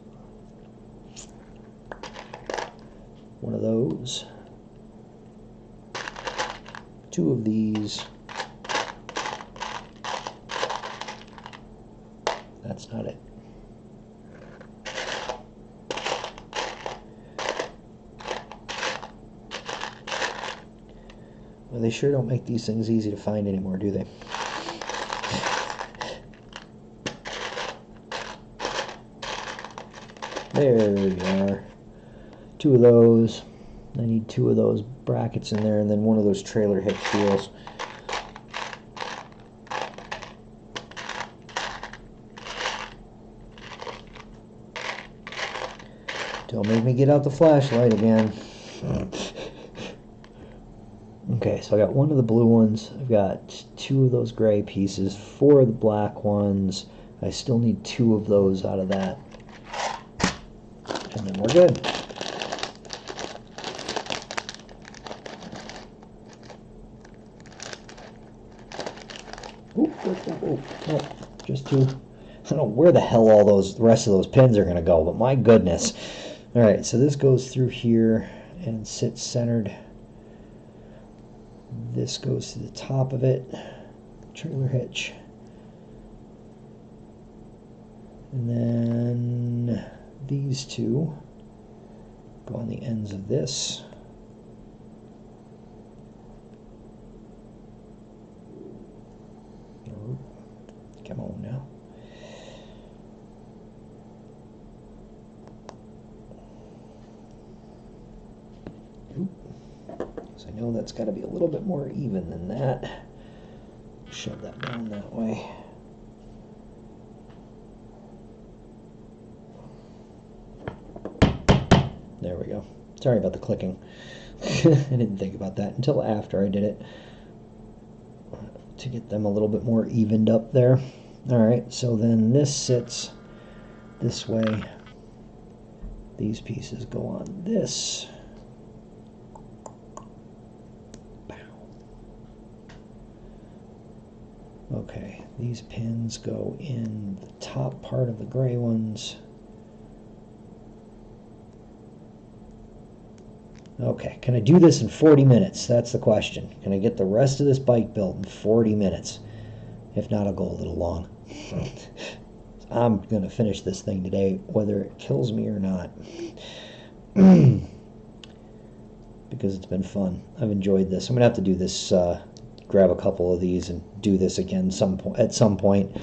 1 of those. 2 of these. That's not it. Well, they sure don't make these things easy to find anymore, do they? There we are. 2 of those. I need 2 of those brackets in there, and then 1 of those trailer hitch deals. Don't make me get out the flashlight again. Okay, so I got 1 of the blue ones. I've got 2 of those gray pieces, 4 of the black ones. I still need 2 of those out of that. And then we're good. Oop, oop, oop, oop. No, just two. I don't know where the hell all the rest of those pins are going to go, but my goodness. All right, so this goes through here and sits centered. This goes to the top of it, trailer hitch. And then these two go on the ends of this. Come on now. So I know that's got to be a little bit more even than that. Shove that down that way. There we go. Sorry about the clicking. I didn't think about that until after I did it, to get them a little bit more evened up there. Alright, so then this sits this way. These pieces go on this. Okay, these pins go in the top part of the gray ones. Okay, can I do this in 40 minutes? That's the question. Can I get the rest of this bike built in 40 minutes? If not, I'll go a little long. I'm going to finish this thing today, whether it kills me or not. Because it's been fun. I've enjoyed this. I'm going to have to do this, grab a couple of these and do this again at some point.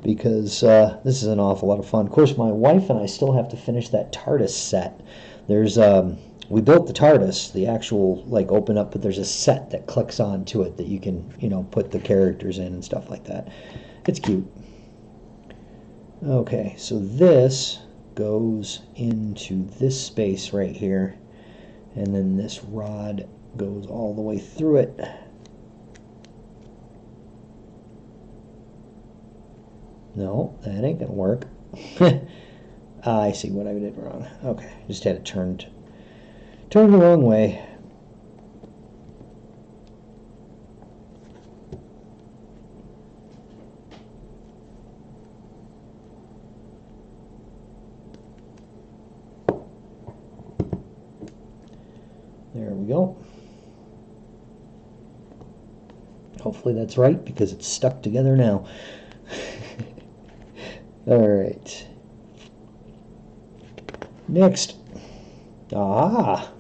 Because this is an awful lot of fun. Of course, my wife and I still have to finish that TARDIS set. There's... we built the TARDIS, the actual, like, open up, but there's a set that clicks onto it that you can, you know, put the characters in and stuff like that. It's cute. Okay, so this goes into this space right here, and then this rod goes all the way through it. No, that ain't gonna work. I see what I did wrong. Okay, just had it turned the wrong way. There we go. Hopefully that's right, because it's stuck together now. All right. Next. Ah.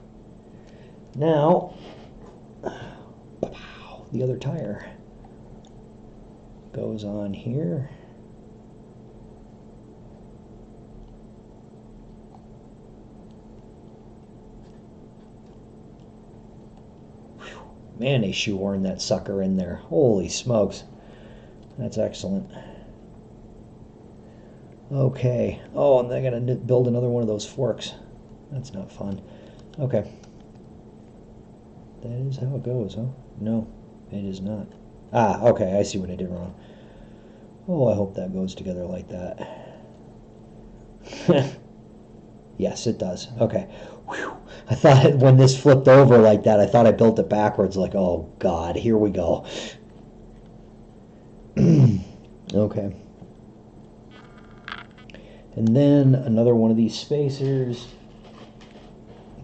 Now, the other tire goes on here. Whew. Man, they shoehorned that sucker in there. Holy smokes. That's excellent. Okay. Oh, and they're going to build another one of those forks. That's not fun. Okay. That is how it goes, huh? No, it is not. Ah, okay, I see what I did wrong. Oh, I hope that goes together like that. Yes, it does. Okay. Whew. I thought when this flipped over like that, I thought I built it backwards. Like, oh, God, here we go. Okay. And then another one of these spacers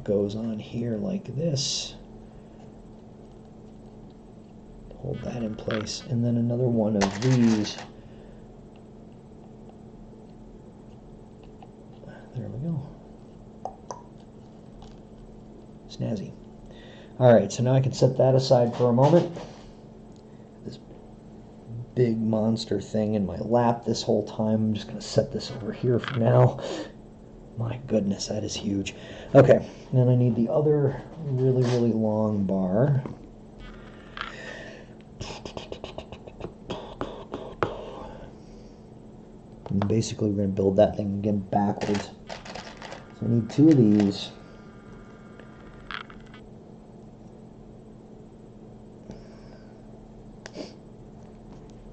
goes on here like this. Hold that in place. And then another one of these. There we go. Snazzy. Alright, so now I can set that aside for a moment. This big monster thing in my lap this whole time. I'm just going to set this over here for now. My goodness, that is huge. Okay, then I need the other really, really long bar. And basically, we're going to build that thing again backwards. So I need two of these.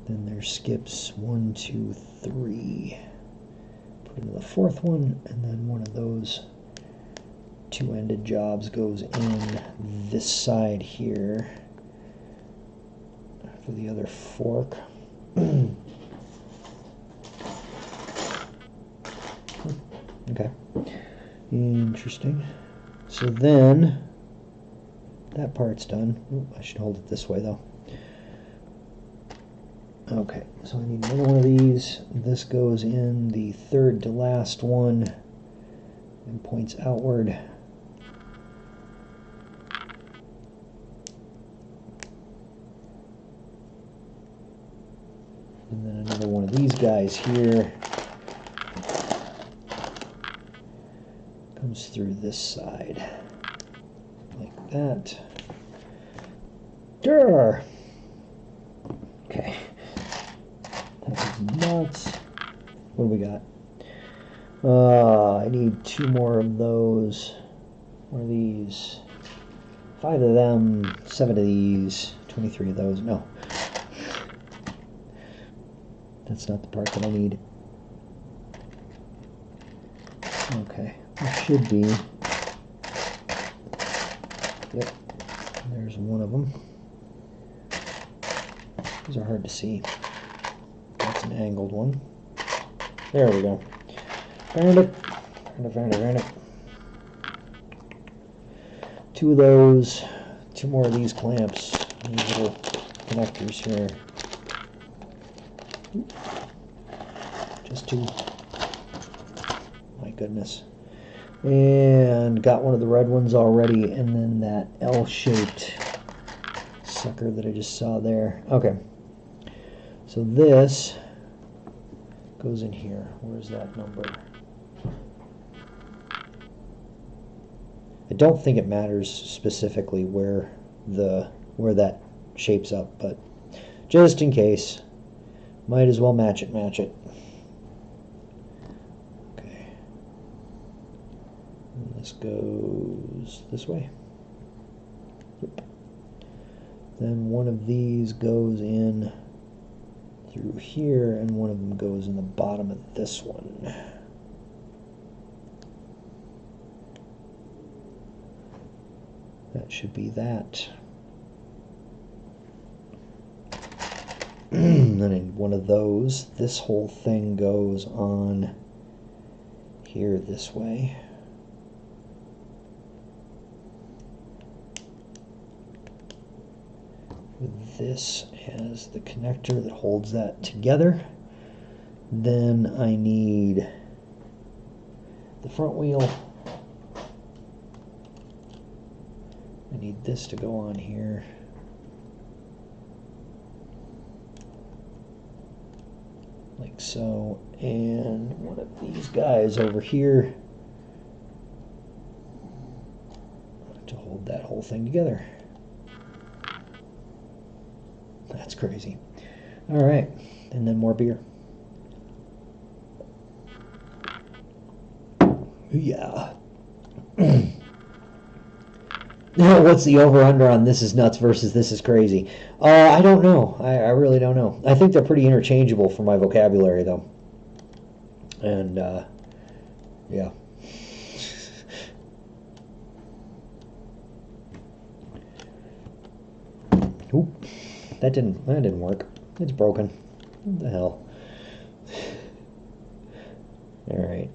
Then there's skips 1, 2, 3. Put into the fourth one, and then one of those two-ended jobs goes in this side here for the other fork. Okay. Interesting. So then, that part's done. Ooh, I should hold it this way though. Okay, so I need another one of these. This goes in the third to last one and points outward. And then another one of these guys here comes through this side, like that. Durr! Okay. That's nuts. What do we got? I need 2 more of those. What are these? 5 of them, 7 of these, 23 of those. No. That's not the part that I need. Okay. It should be. Yep. There's one of them. These are hard to see. That's an angled one. There we go. Found it. Found it. 2 of those. 2 more of these clamps. These little connectors here. Just 2. My goodness. And got one of the red ones already, and then that L-shaped sucker that I just saw there. Okay. So this goes in here. Where's that number? I don't think it matters specifically where that shapes up, but just in case, might as well match it. Okay. And this goes this way. Yep. Then one of these goes in through here, and one of them goes in the bottom of this one. That should be that. Then in one of those, this whole thing goes on here this way. With this as the connector that holds that together. Then I need the front wheel. I need this to go on here. Like so. And one of these guys over here to hold that whole thing together. That's crazy. All right, and then more beer. Yeah. What's the over-under on This Is Nuts versus This Is Crazy? I don't know. I really don't know. I think they're pretty interchangeable for my vocabulary, though. And, yeah. Oop. That didn't work. It's broken. What the hell? Alright.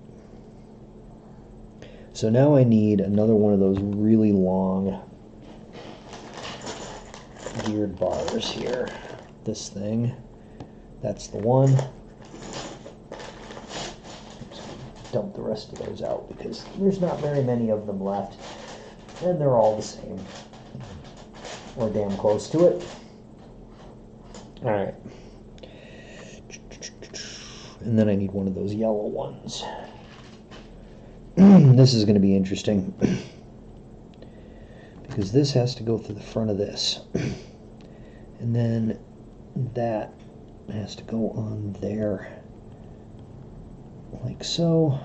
So now I need another one of those really long geared bars here. This thing. That's the one. Dump the rest of those out because there's not very many of them left. And they're all the same. Or damn close to it. Alright. And then I need one of those yellow ones. This is going to be interesting. Because this has to go through the front of this. And then that has to go on there. Like so.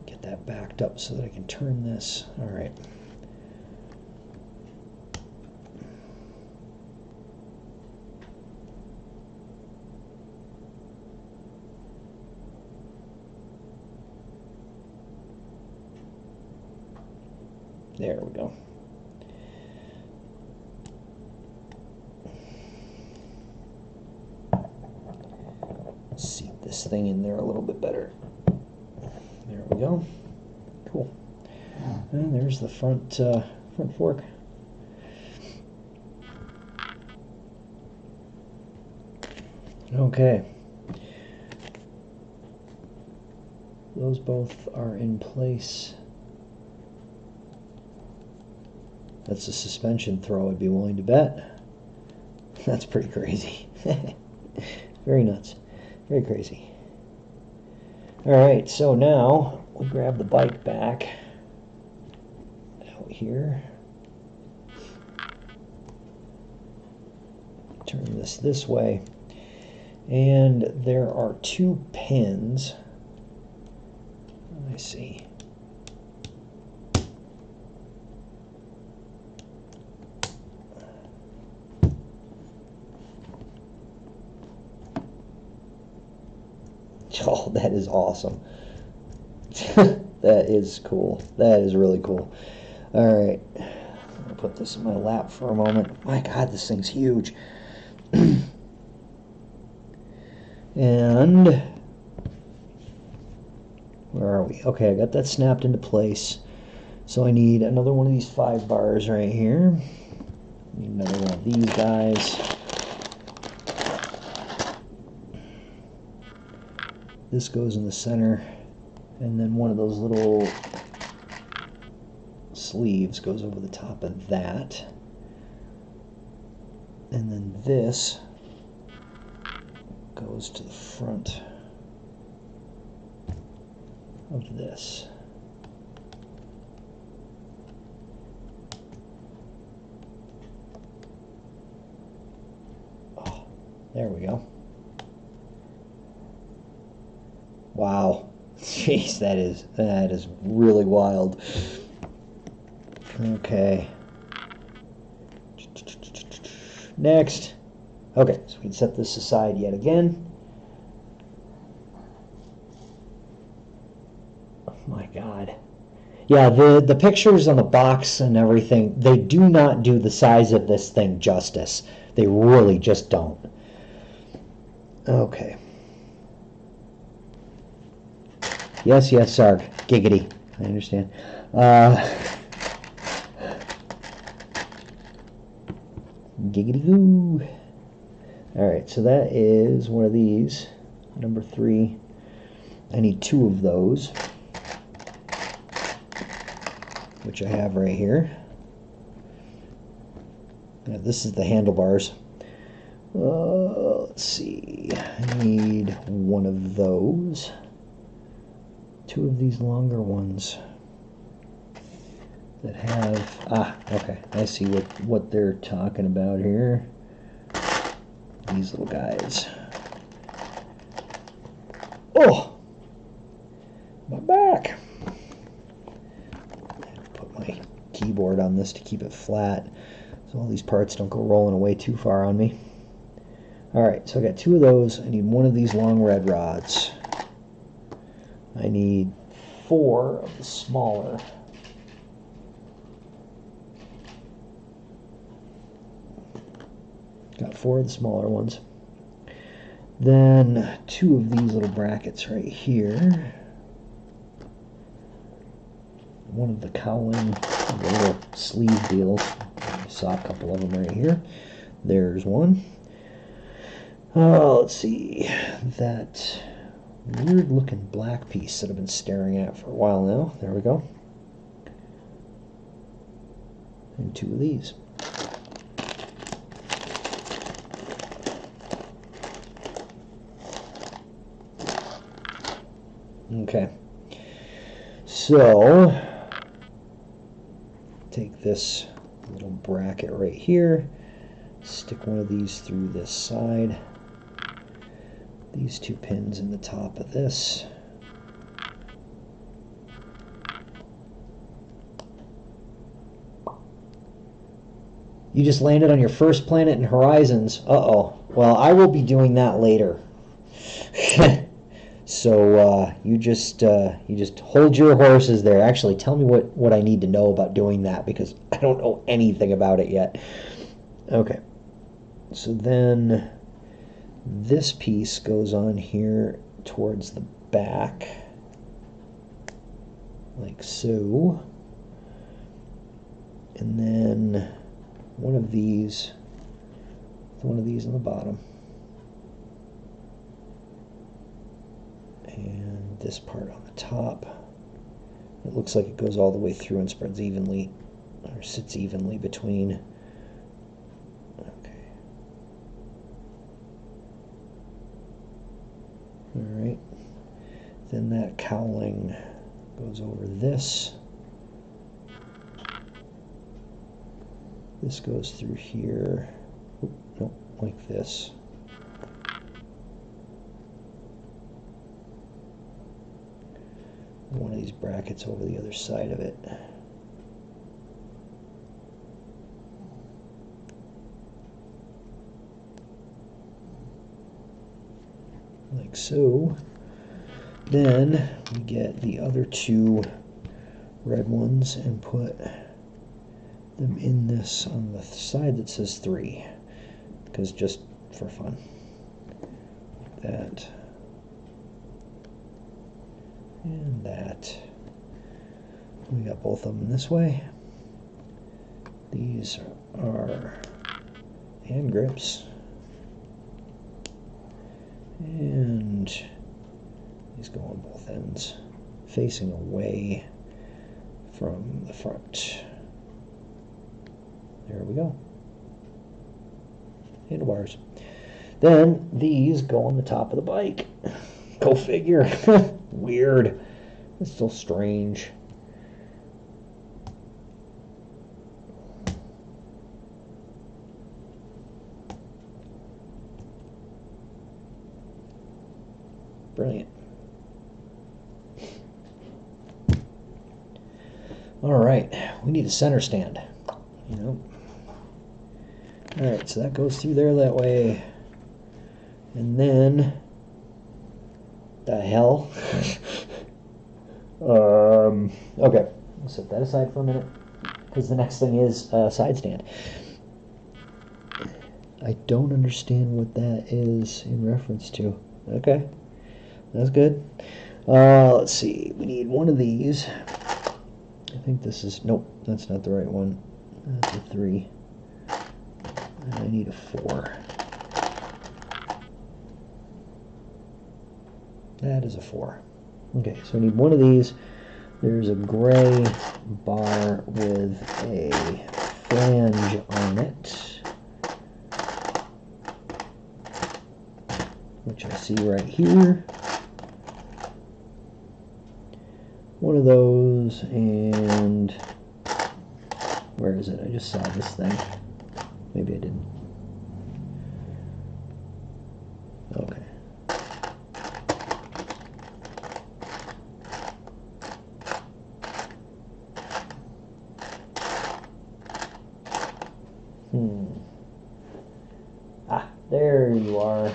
Get that backed up so that I can turn this. Alright. There we go. this thing in there a little bit better. There we go. Cool. And there's the front fork. Okay. Those both are in place. That's a suspension throw, I'd be willing to bet. That's pretty crazy. Very nuts. Very crazy. Alright, so now we grab the bike back out here. Turn this way. And there are 2 pins. I see. Oh, that is awesome. That is cool. That is really cool. All right. I'll put this in my lap for a moment. My God, this thing's huge. And where are we? Okay, I got that snapped into place. So I need another one of these 5 bars right here. Need another one of these guys. This goes in the center, and then one of those little sleeves goes over the top of that. And then this goes to the front of this. Oh, there we go. Wow. Jeez, that is really wild. Okay. Next. Okay, so we can set this aside yet again. Oh my God. Yeah, the pictures on the box and everything, they do not do the size of this thing justice. They really just don't. Okay. Yes, Sarg. Giggity. I understand. Giggity goo. Alright, so that is one of these. Number 3. I need 2 of those, which I have right here. Now, this is the handlebars. Let's see. I need one of those. 2 of these longer ones that have, okay, I see what they're talking about here. These little guys. Oh, my back. I have to put my keyboard on this to keep it flat so all these parts don't go rolling away too far on me. Alright, so I got 2 of those. I need 1 of these long red rods. I need 4 of the smaller. Got 4 of the smaller ones. Then 2 of these little brackets right here. 1 of the cowling, the little sleeve deals. I saw a couple of them right here. There's 1. Let's see. That weird looking black piece that I've been staring at for a while now. There we go. And 2 of these. Okay. So take this little bracket right here, stick one of these through this side. These 2 pins in the top of this. You just landed on your first planet in Horizons. Uh-oh. Well, I will be doing that later. So you just hold your horses there. Actually, tell me what I need to know about doing that, because I don't know anything about it yet. Okay. So then this piece goes on here towards the back, like so. And then one of these on the bottom. And this part on the top. It looks like it goes all the way through and spreads evenly, or sits evenly between. Okay. Alright. Then that cowling goes over this. This goes through here. Oop, nope, like this. One of these brackets over the other side of it. Like so. Then we get the other two red ones and put them in this on the side that says 3, because just for fun. Like that. And that. We got both of them this way. These are hand grips. And these go on both ends, facing away from the front. There we go. Handlebars. Then these go on the top of the bike. Go figure. Weird. It's still strange. Brilliant. All right, we need a center stand. You know. All right, so that goes through there that way, and then the hell. Okay, we'll set that aside for a minute, because the next thing is a side stand. I don't understand what that is in reference to. Okay, that's good. Let's see, we need one of these. I think this is, nope, that's not the right one. That's a 3. And I need a 4. That is a 4. Okay, so I need one of these. There's a gray bar with a flange on it, which I see right here. One of those, and where is it? I just saw this thing. Maybe I didn't. Okay. Ah, there you are.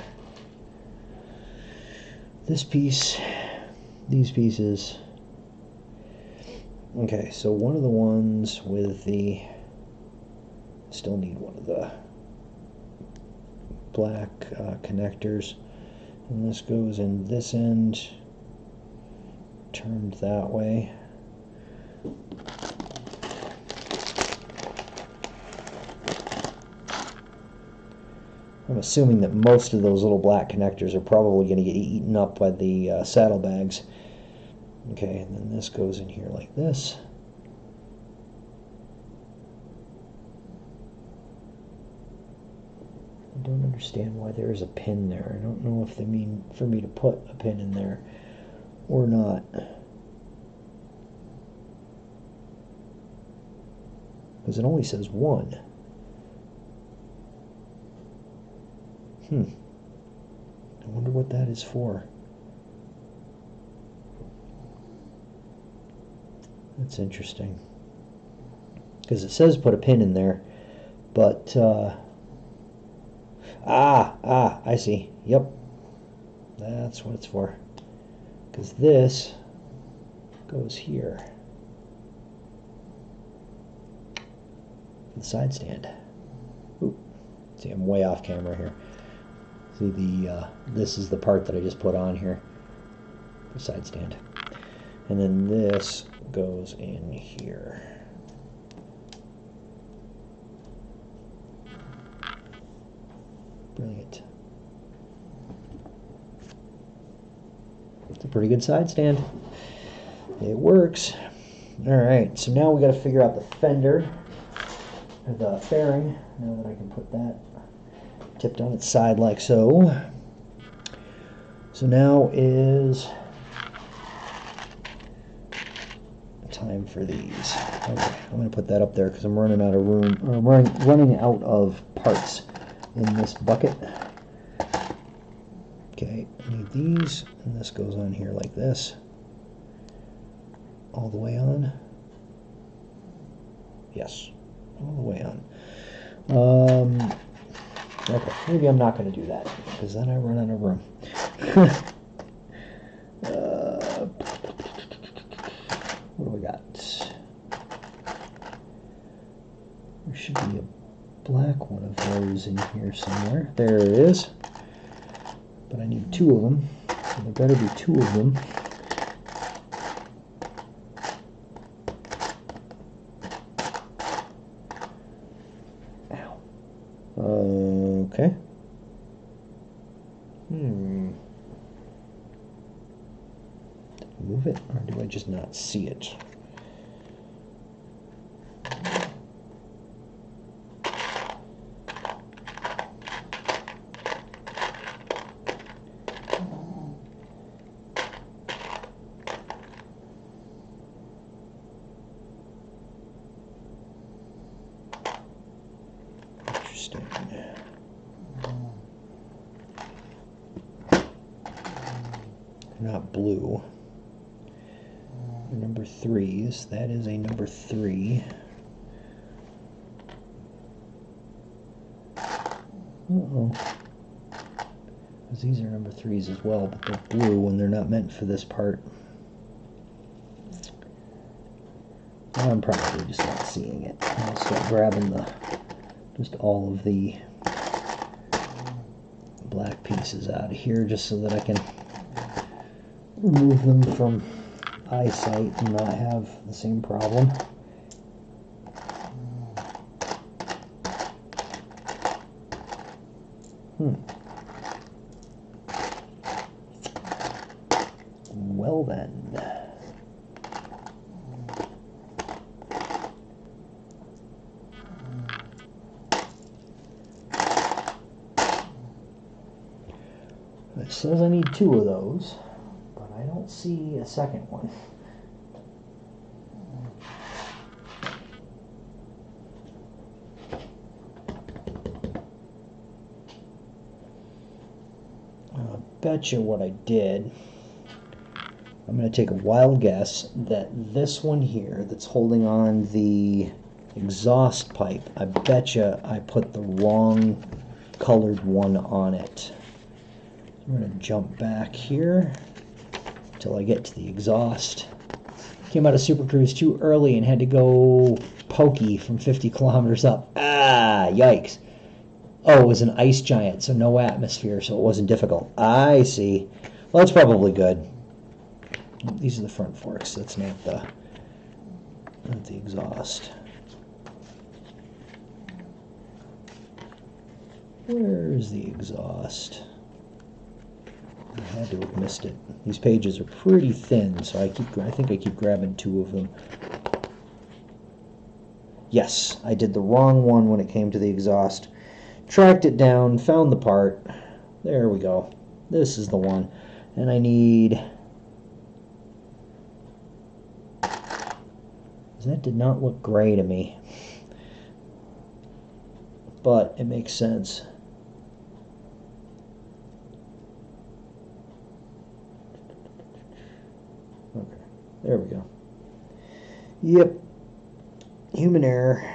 This piece, these pieces. Okay, so one of the ones with the, still need one of the black connectors, and this goes in this end, turned that way. I'm assuming that most of those little black connectors are probably going to get eaten up by the saddlebags. Okay, and then this goes in here like this. I don't understand why there's a pin there. I don't know if they mean for me to put a pin in there or not. Because it only says 1. I wonder what that is for. That's interesting. Because it says put a pin in there, but I see. Yep, that's what it's for. Because this goes here. The side stand. Ooh, see, I'm way off camera here. See, this is the part that I just put on here. side stand. And then this goes in here. Brilliant. It's a pretty good side stand. It works. Alright, so now we got to figure out the fender, or the fairing, now that I can put that tipped on its side like so. So now is time for these. Okay, I'm going to put that up there because I'm running out of room, or running out of parts in this bucket. Okay, I need these, and this goes on here like this. All the way on. Yes, all the way on. Okay, maybe I'm not going to do that because then I run out of room. What do we got? There should be a black one of those in here somewhere. There it is. But I need two of them, so there better be two of them. Okay. Did I move it, or do I just not see it? Interesting. They're not blue. They're number 3s. That is a number 3. Uh-oh. Because these are number 3s as well, but they're blue and they're not meant for this part. Now I'm probably just not seeing it. I'll start grabbing just all of the black pieces out of here just so that I can remove them from eyesight and not have the same problem. Well then. It says I need 2 of those, but I don't see a second one. I'll bet you what I did. I'm going to take a wild guess that this one here that's holding on the exhaust pipe, I bet you I put the wrong colored one on it. I'm going to jump back here until I get to the exhaust. Came out of Super Cruise too early and had to go pokey from 50 kilometers up. Ah, yikes. Oh, it was an ice giant, so no atmosphere, so it wasn't difficult. I see. Well, that's probably good. These are the front forks. That's not the exhaust. Where's the exhaust? I had to have missed it. These pages are pretty thin, so I think I keep grabbing 2 of them. Yes, I did the wrong one when it came to the exhaust. Tracked it down, found the part. There we go. This is the one. And I need... That did not look gray to me. But it makes sense. Okay, there we go. Yep. Human error.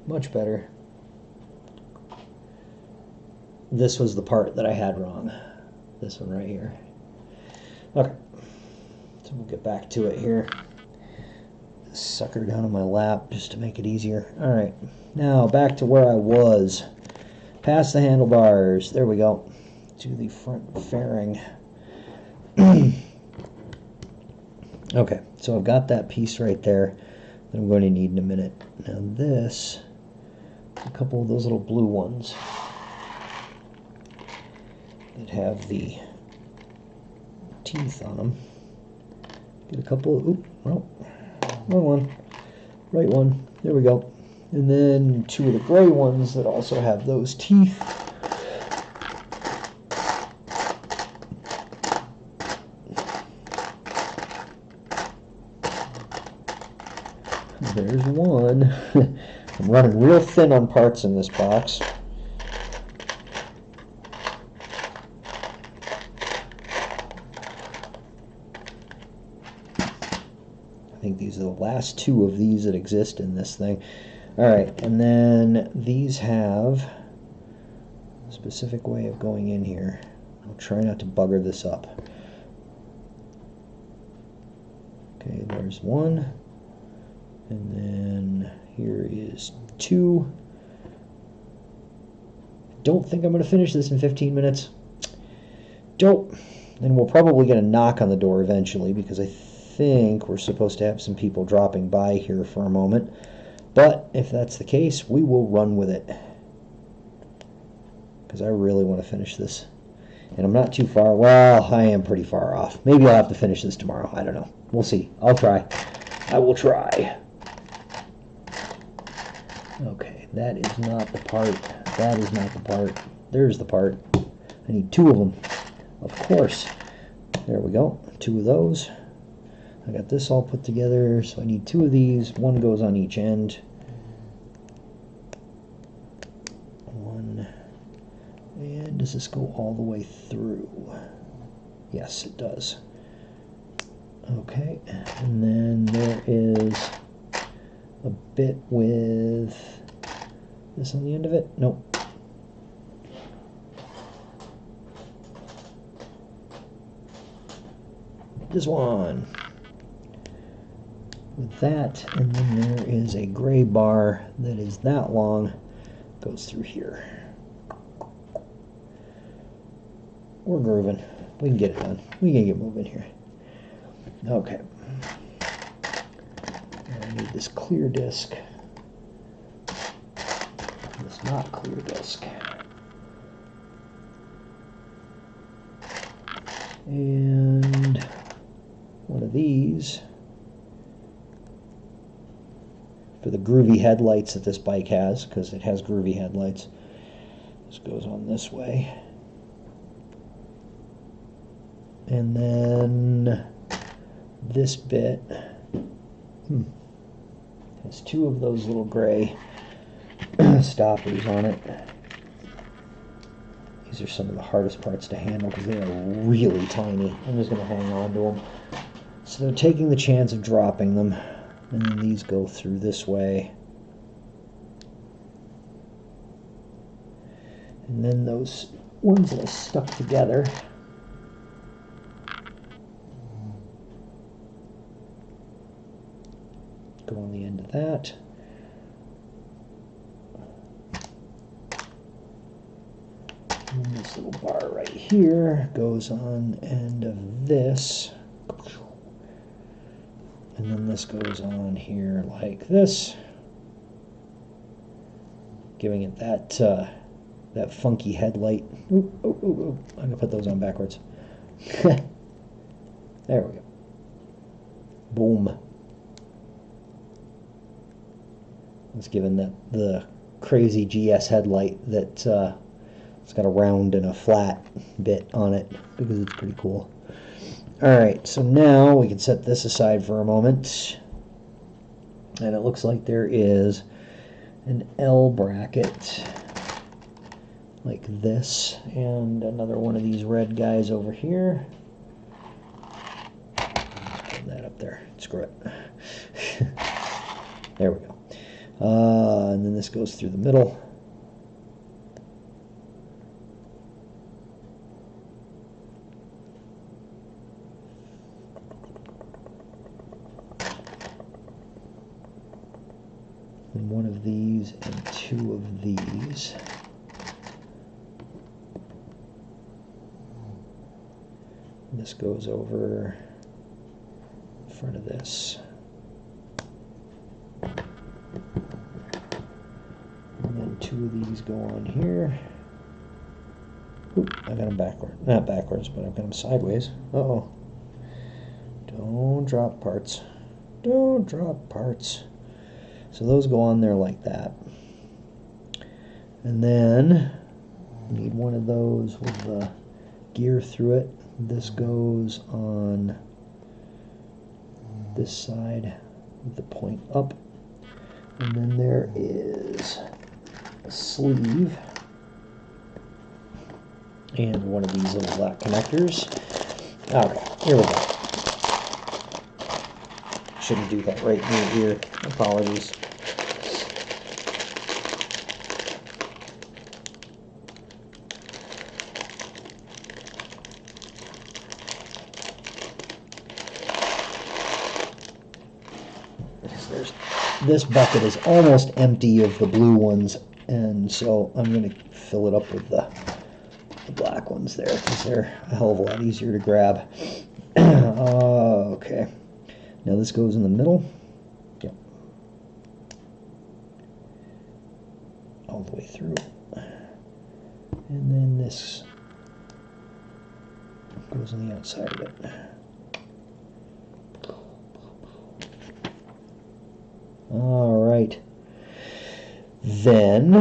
Much better. This was the part that I had wrong. This one right here. Okay. So we'll get back to it here. Sucker down on my lap just to make it easier. Alright, now back to where I was. Past the handlebars. There we go. To the front fairing. Okay, so I've got that piece right there that I'm going to need in a minute. Now this, a couple of those little blue ones that have the teeth on them. Get a couple of, oop, oh, wrong one, right one, there we go. And then two of the gray ones that also have those teeth. There's one. I'm running real thin on parts in this box. I think these are the last two of these that exist in this thing. Alright, and then these have a specific way of going in here. I'll try not to bugger this up. Okay, there's one. And then here is two. Don't think I'm going to finish this in 15 minutes. Don't. And we'll probably get a knock on the door eventually because I think we're supposed to have some people dropping by here for a moment. But if that's the case, we will run with it. Because I really want to finish this. And I'm not too far. Well, I am pretty far off. Maybe I'll have to finish this tomorrow. I don't know. We'll see. I'll try. I will try. Okay, that is not the part. That is not the part. There's the part. I need two of them. Of course. There we go. Two of those. I got this all put together, so I need two of these. One goes on each end. One. And does this go all the way through? Yes, it does. Okay, and then there is a bit with this on the end of it. Nope. This one. With that, and then there is a gray bar that is that long, goes through here. We're grooving. We can get it done. We can get moving here. Okay. I need this clear disc. This not clear disc. And one of these for the groovy headlights that this bike has, because it has groovy headlights. This goes on this way. And then this bit has two of those little gray stoppers on it. These are some of the hardest parts to handle because they are really tiny. I'm just going to hang on to them. So they're taking the chance of dropping them. And then these go through this way. And then those ones that I stuck together go on the end of that. And this little bar right here goes on the end of this. And then this goes on here like this, giving it that that funky headlight. Ooh, ooh, ooh, ooh. I'm gonna put those on backwards. There we go. Boom. It's giving that the crazy GS headlight that it's got a round and a flat bit on it because it's pretty cool. Alright, so now we can set this aside for a moment. And it looks like there is an L bracket like this, and another one of these red guys over here. Put that up there. Screw it. There we go. And then this goes through the middle. And one of these and two of these. This this goes over in front of this. And then two of these go on here. Oop, I got them backward. Not backwards, but I've got them sideways. Uh-oh. Don't drop parts. Don't drop parts. So those go on there like that. And then I need one of those with the gear through it. This goes on this side with the point up. And then there is a sleeve and one of these little black connectors. Okay, here we go. Shouldn't do that right in your ear. Apologies. This bucket is almost empty of the blue ones, and so I'm going to fill it up with the black ones there because they're a hell of a lot easier to grab. Okay, now this goes in the middle. Yep, all the way through, and then this goes on the outside of it. All right, then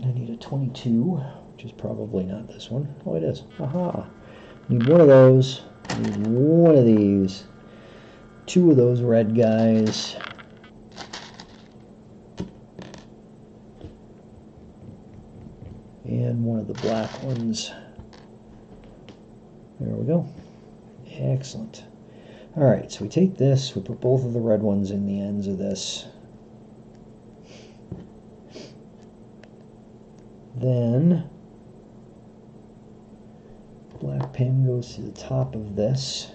I need a 22, which is probably not this one. Oh, it is. Aha. Need one of those. Need one of these. Two of those red guys. And one of the black ones. There we go. Excellent. All right, so we take this, we put both of the red ones in the ends of this. Then black pin goes to the top of this.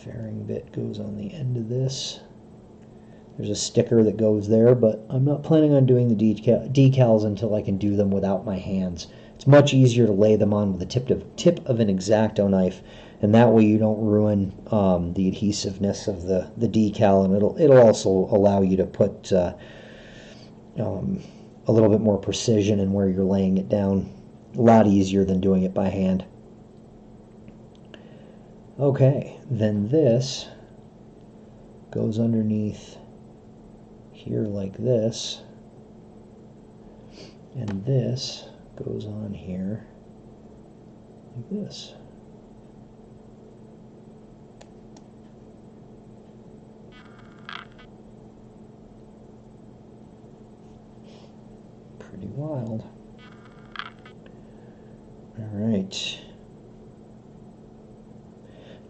Fairing bit goes on the end of this. There's a sticker that goes there, but I'm not planning on doing the decals until I can do them without my hands. It's much easier to lay them on with the tip of an X-Acto knife, and that way you don't ruin the adhesiveness of the decal, and it'll also allow you to put a little bit more precision in where you're laying it down. A lot easier than doing it by hand. Okay, then this goes underneath here like this, and this goes on here like this. Pretty wild. All right.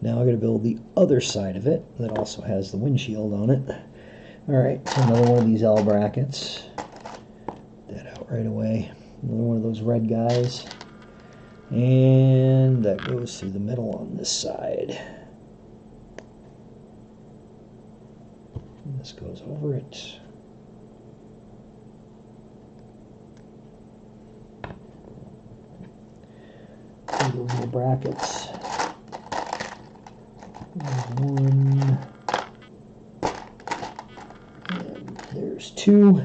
Now I'm going to build the other side of it that also has the windshield on it. All right, so another one of these L brackets. Get that out right away. Another one of those red guys. And that goes through the middle on this side. And this goes over it. Those little brackets. There's one. And there's two.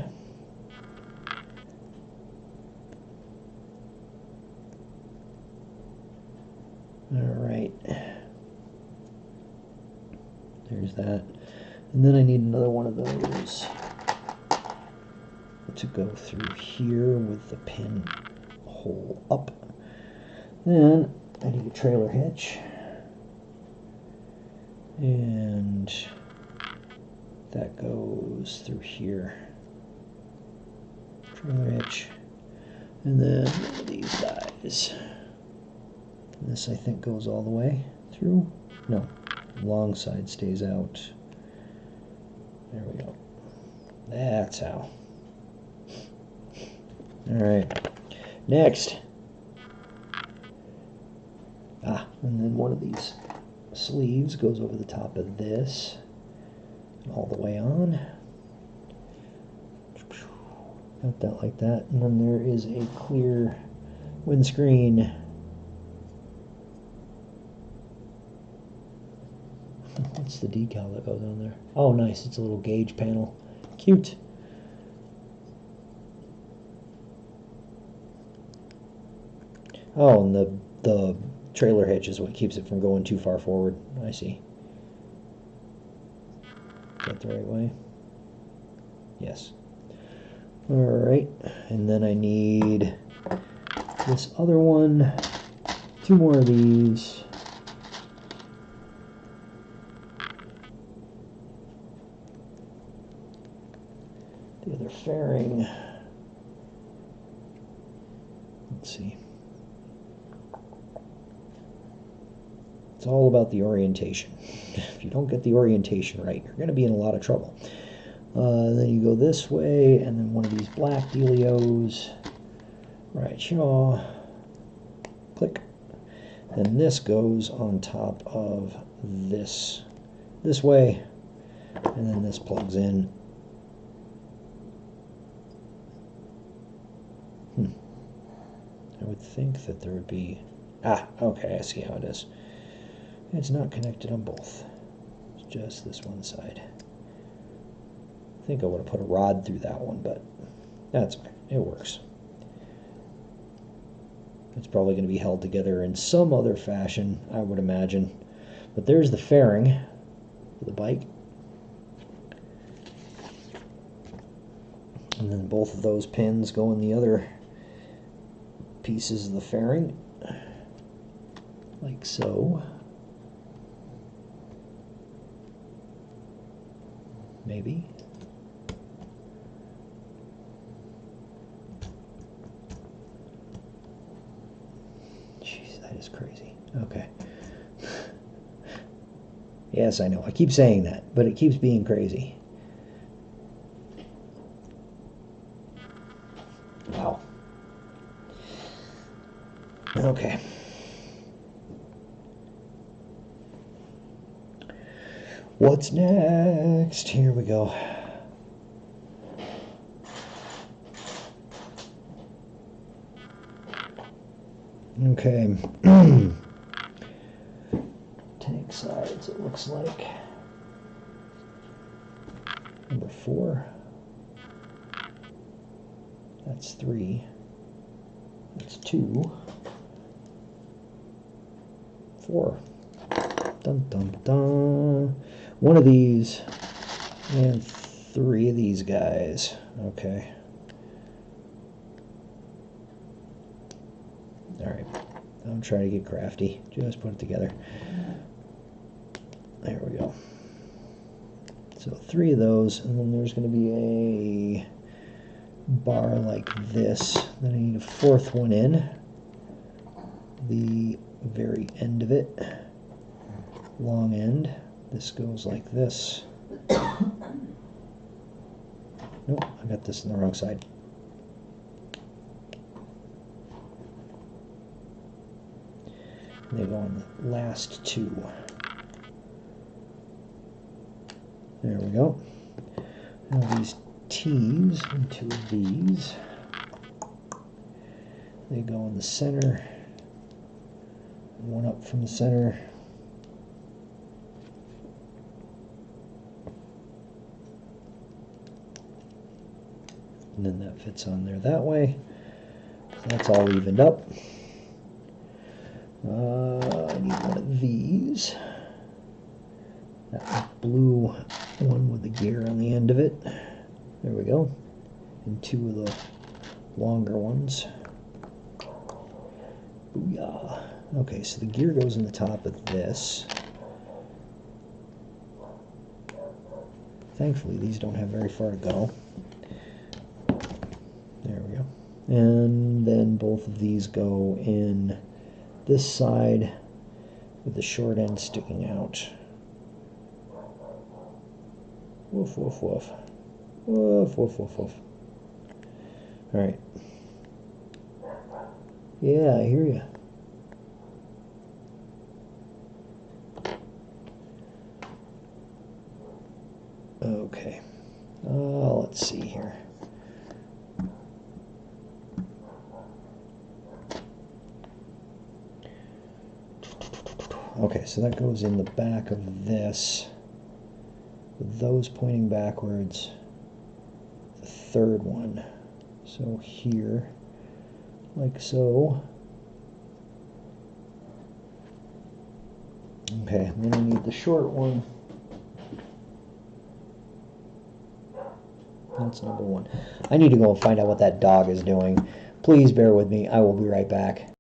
Alright. There's that. And then I need another one of those to go through here with the pin hole up. Then I need a trailer hitch. And that goes through here. Trailer hitch. And then one of these guys. This I think goes all the way through. No, long side stays out. There we go. That's how. Alright. Next. And then one of these sleeves goes over the top of this. All the way on. Got that like that. And then there is a clear windscreen. What's the decal that goes on there? Oh, nice. It's a little gauge panel. Cute. Oh, and the trailer hitch is what keeps it from going too far forward. I see. Is that the right way? Yes. Alright, and then I need this other one. 2 more of these. The other fairing. Let's see. It's all about the orientation. If you don't get the orientation right, you're going to be in a lot of trouble. Then you go this way, and then one of these black dealios. Right, yaw. Click. Then this goes on top of this way, and then this plugs in. I would think that there would be... okay, I see how it is. It's not connected on both. It's just this one side. I think I would have put a rod through that one, but that's fine. It works. It's probably going to be held together in some other fashion, I would imagine. But there's the fairing for the bike. And then both of those pins go in the other pieces of the fairing, like so. Maybe. Jeez, that is crazy. Okay. Yes, I know. I keep saying that, but it keeps being crazy. Wow. Okay. What's next? Here we go. Okay. Tank sides, it looks like. Number 4. That's 3. That's 2. 4. Dun dun dun. 1 of these and 3 of these guys. Okay. Alright. I'm trying to get crafty. Just put it together. There we go. So 3 of those, and then there's going to be a bar like this. Then I need a 4th one in. The very end of it. Long end. This goes like this. Nope, I got this on the wrong side. They go on the last 2. There we go. Now these T's and 2 of these. They go in the center. One up from the center. And then that fits on there that way. So that's all evened up. I need one of these. That blue one with the gear on the end of it. There we go. And 2 of the longer ones. Booyah. Okay, so the gear goes in the top of this. Thankfully, these don't have very far to go. There we go. And then both of these go in this side with the short end sticking out. Woof, woof, woof. Woof, woof, woof, woof. Alright. Yeah, I hear you. Okay. Let's see here. Okay, so that goes in the back of this, with those pointing backwards. The third one, so here, like so. Okay, then I need the short one. That's number one. I need to go and find out what that dog is doing. Please bear with me. I will be right back.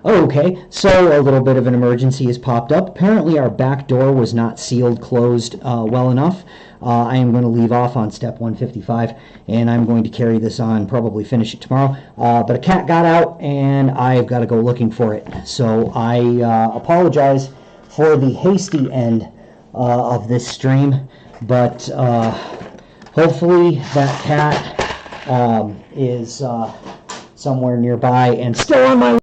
Okay, so a little bit of an emergency has popped up. Apparently our back door was not sealed closed well enough. I am going to leave off on step 155, and I'm going to carry this on, probably finish it tomorrow. But a cat got out, and I've got to go looking for it. So I apologize for the hasty end of this stream, but hopefully that cat is somewhere nearby and still on my